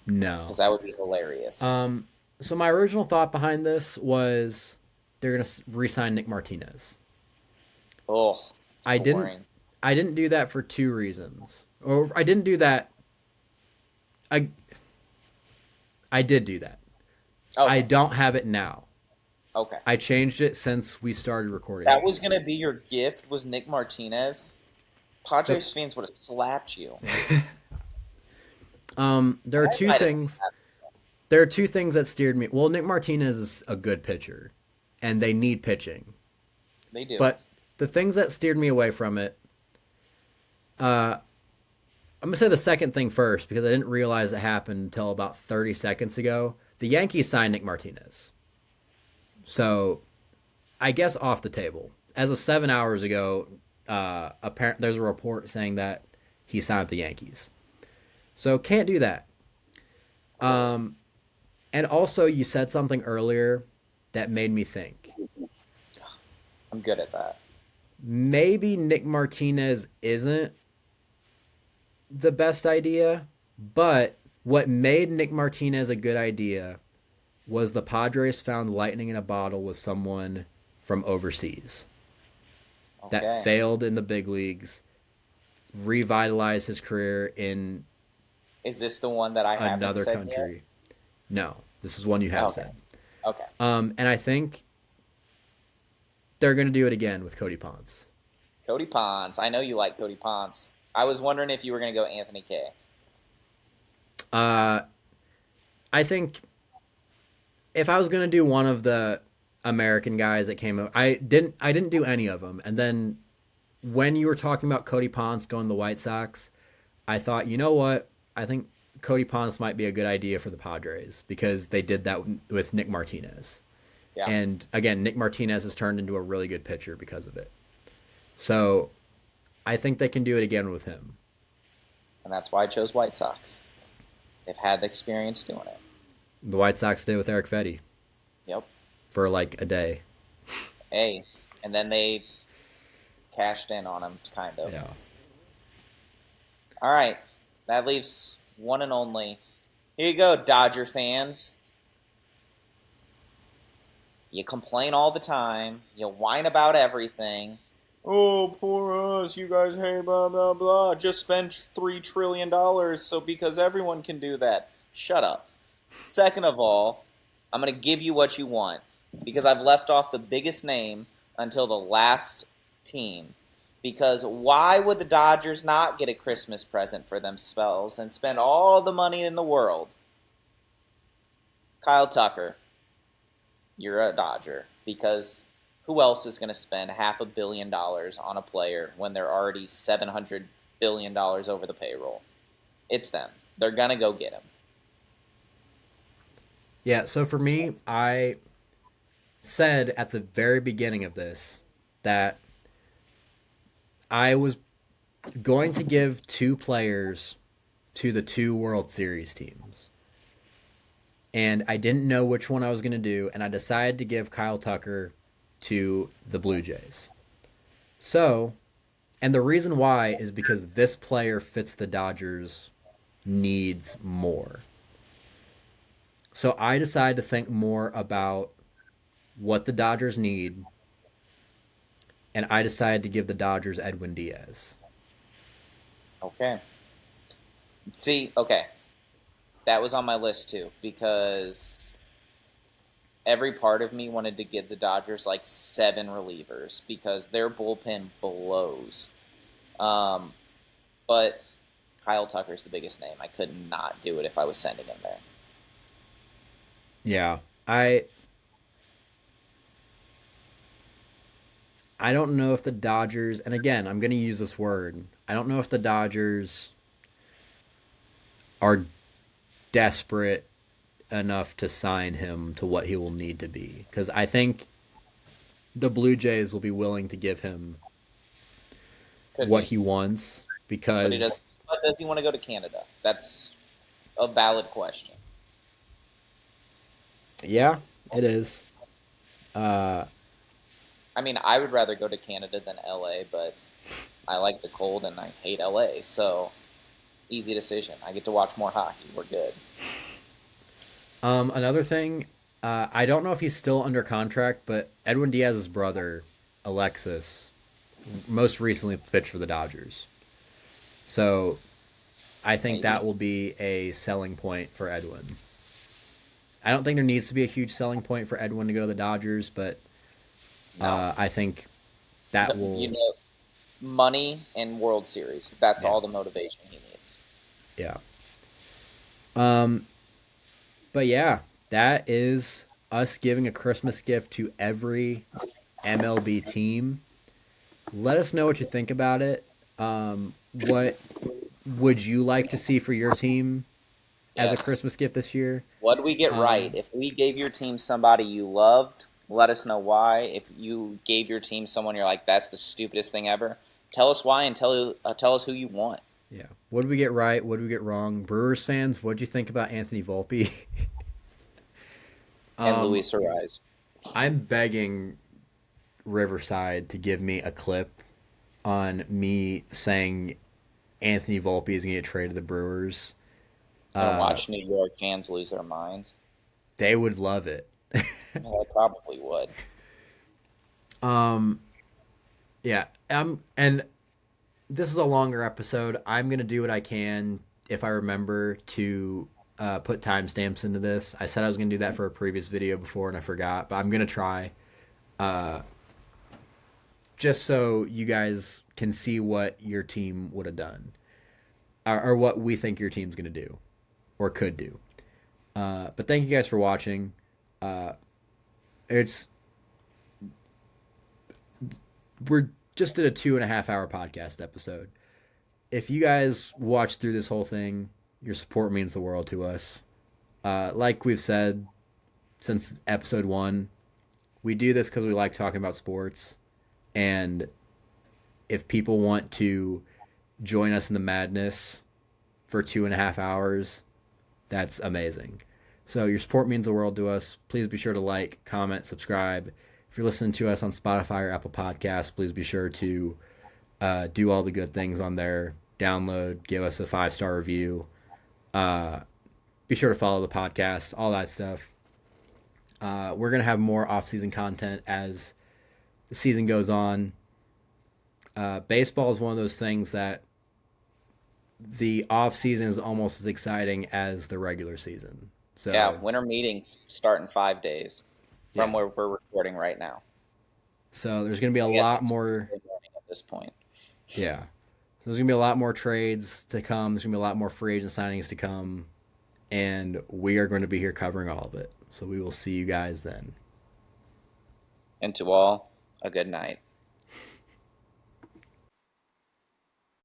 Speaker 1: no.
Speaker 2: Because that would be hilarious.
Speaker 1: So my original thought behind this was they're gonna re-sign Nick Martinez.
Speaker 2: Oh,
Speaker 1: I didn't.
Speaker 2: boring.
Speaker 1: I didn't do that for two reasons. Or I didn't do that. I I did do that. I
Speaker 2: Okay,
Speaker 1: don't have it now.
Speaker 2: okay.
Speaker 1: I changed it since we started recording
Speaker 2: That was
Speaker 1: this.
Speaker 2: going to be your gift, was Nick Martinez.
Speaker 1: The,
Speaker 2: Padres fans would have slapped you.
Speaker 1: there are
Speaker 2: I
Speaker 1: two
Speaker 2: might have
Speaker 1: things. There are two things that steered me. Well, Nick Martinez is a good pitcher, and they need pitching.
Speaker 2: They do.
Speaker 1: But the things that steered me away from it, I'm gonna say the second thing first because I didn't realize it happened until about 30 seconds ago. The Yankees signed Nick Martinez, so I guess off the table. As of 7 hours ago, there's a report saying that he signed with the Yankees, so can't do that. Um, and also, you said something earlier that made me think.
Speaker 2: I'm good at that.
Speaker 1: Maybe Nick Martinez isn't the best idea, but what made Nick Martinez a good idea was the Padres found lightning in a bottle with someone from overseas that
Speaker 2: Okay.
Speaker 1: failed in the big leagues, revitalized his career in
Speaker 2: Is this the one that I haven't
Speaker 1: another
Speaker 2: said yet?
Speaker 1: country. No, this is one you have
Speaker 2: Okay.
Speaker 1: said.
Speaker 2: Okay.
Speaker 1: And I think they're going to do it again with Cody Ponce.
Speaker 2: Cody Ponce. I know you like Cody Ponce. I was wondering if you were going to go Anthony K.
Speaker 1: Uh, I think if I was gonna do one of the American guys that came up, I didn't do any of them. And then when you were talking about Cody Ponce going to the White Sox, I thought, you know what? I think Cody Ponce might be a good idea for the Padres because they did that with Nick Martinez.
Speaker 2: Yeah,
Speaker 1: And again, Nick Martinez has turned into a really good pitcher because of it. So I think they can do it again with him.
Speaker 2: and that's why I chose White Sox. They've had experience doing it.
Speaker 1: The White Sox did with Eric Fetty
Speaker 2: Yep.
Speaker 1: for like a day.
Speaker 2: A, and then they cashed in on him, kind of.
Speaker 1: Yeah.
Speaker 2: All right, that leaves one and only. Here you go, Dodger fans. You complain all the time. You whine about everything. Oh, poor us. You guys, hey, blah, blah, blah. Just spent $3 trillion, so because everyone can do that. Shut up. Second of all, I'm going to give you what you want because I've left off the biggest name until the last team. Because why would the Dodgers not get a Christmas present for themselves and spend all the money in the world? Kyle Tucker, you're a Dodger because who else is going to spend $500 million on a player when they're already $700 billion over the payroll? It's them. They're going to go get him.
Speaker 1: Yeah, so for me, I said at the very beginning of this that I was going to give two players to the two World Series teams. And I didn't know which one I was going to do, and I decided to give Kyle Tucker to the Blue Jays. So, and the reason why is because this player fits the Dodgers' needs more. So I decided to think more about what the Dodgers need, and I decided to give the Dodgers Edwin Diaz.
Speaker 2: Okay. See, okay. That was on my list too because every part of me wanted to give the Dodgers like 7 relievers because their bullpen blows. Um, but Kyle Tucker's the biggest name. I could not do it if I was sending him there.
Speaker 1: Yeah, I don't know if the Dodgers, and again, I'm going to use this word. I don't know if the Dodgers are desperate enough to sign him to what he will need to be because I think the Blue Jays will be willing to give him
Speaker 2: Could
Speaker 1: what
Speaker 2: be,
Speaker 1: he wants
Speaker 2: but he does.
Speaker 1: because
Speaker 2: But does he want to go to Canada? That's a valid question.
Speaker 1: yeah, it is. Uh,
Speaker 2: I mean, I would rather go to Canada than LA, but I like the cold and I hate LA, so easy decision. I get to watch more hockey. We're good.
Speaker 1: another thing, I don't know if he's still under contract, but Edwin Diaz's brother, Alexis, most recently pitched for the Dodgers. So I think
Speaker 2: Maybe.
Speaker 1: that will be a selling point for Edwin. I don't think there needs to be a huge selling point for Edwin to go to the Dodgers, but
Speaker 2: No.
Speaker 1: I think that
Speaker 2: You
Speaker 1: will,
Speaker 2: know, money and World Series. That's
Speaker 1: yeah,
Speaker 2: all the motivation he needs.
Speaker 1: yeah. Um, but yeah, that is us giving a Christmas gift to every MLB team. Let us know what you think about it. What would you like to see for your team as a
Speaker 2: Yes.
Speaker 1: Christmas gift this year?
Speaker 2: What did we get right?
Speaker 1: Um,
Speaker 2: If we gave your team somebody you loved, let us know why. If you gave your team someone you're like, that's the stupidest thing ever, tell us why and tell us who you want.
Speaker 1: yeah. What did we get right? What did we get wrong? Brewers fans, what did you think about Anthony Volpe?
Speaker 2: And
Speaker 1: um,
Speaker 2: Luis Ariz.
Speaker 1: I'm begging Riverside to give me a clip on me saying Anthony Volpe is going to get traded to the Brewers.
Speaker 2: And
Speaker 1: Uh,
Speaker 2: watch New York fans lose their minds.
Speaker 1: they would love it.
Speaker 2: Well, I probably would.
Speaker 1: um, yeah. And this is a longer episode. I'm going to do what I can if I remember to put timestamps into this. I said I was going to do that for a previous video before and I forgot, but I'm going to try. Uh, just so you guys can see what your team would have done, or what we think your team's going to do or could do. But thank you guys for watching. It's we're just did a 2.5 hour podcast episode. If you guys watch through this whole thing, your support means the world to us. Like we've said since episode 1, we do this because we like talking about sports. And if people want to join us in the madness for 2.5 hours, that's amazing. So your support means the world to us. Please be sure to like, comment, subscribe. If you're listening to us on Spotify or Apple Podcasts, please be sure to do all the good things on there. Download, give us a 5-star review. Be sure to follow the podcast, all that stuff. We're going to have more off-season content as the season goes on. Baseball is one of those things that the off-season is almost as exciting as the regular season. So
Speaker 2: Yeah, winter meetings start in 5 days from
Speaker 1: yeah.
Speaker 2: where we're recording right now.
Speaker 1: So there's going to be a
Speaker 2: I guess
Speaker 1: lot
Speaker 2: it's
Speaker 1: more.
Speaker 2: early morning at this point.
Speaker 1: Yeah. So there's going to be a lot more trades to come. There's going to be a lot more free agent signings to come. And we are going to be here covering all of it. So we will see you guys then.
Speaker 2: And to all, a good night.